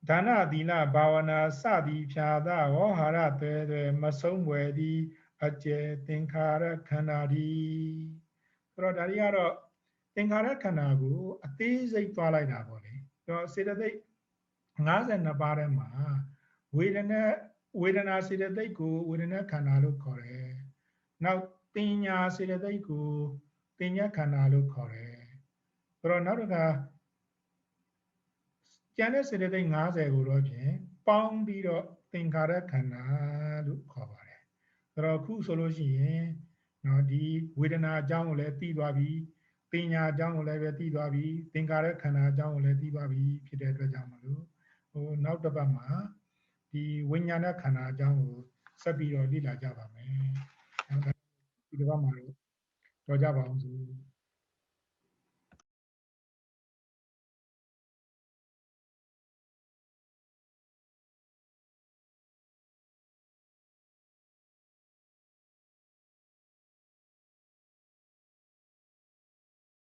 Speaker 1: ဒါနသီလဘာဝနာစသည်ဖြာသဝေါဟာရတွေမဆုံးွယ်သည်အကျေသင်္ခါရခန္ဓာဒီဆိုတော့ဒါတွေကတော့သင်္ခါရခန္ဓာကိုအသေးစိတ်သွားလိုက်တာပေါ့လေတော့စေတသိက်52ပါးထဲမှာဝေဒနာစေတသိက်ကိုဝေဒနာခန္ဓာလို့ခေါ်တယ်နောက်တင်ညာစေတသိက်ကိုတင်ညာခန္ဓာလို့ခေါ်တယ်ဆိုတော့နောက်တစ်ခါကျန်တဲ့စေတသိက်50ကိုတော့ဖြင့်ပေါင်းပြီးတော့သင်္ခါရခန္ဓာလို့ခေါ်ပါတယ်ဆိုတော့ခုဆိုလို့ရှိရင်နော်ဒီဝေဒနာအကြောင်းကိုလည်းသိသွားပြီပညာအကြောင်းကိုလည်းပဲသိသွားပြီသင်္ခါရခန္ဓာအကြောင်းကိုလည်းသိသွားပြီဖြစ်တဲ့အတွက်ကြောင့်မလို့နောက်တစ်ပတ်မှာဒီဝိညာဏခန္ဓာအကြောင်းကိုဆက်ပြီးတော့လေ့လာကြပါမယ်ဒီတစ်ပတ်မှာတော့ကြပါအောင်စို့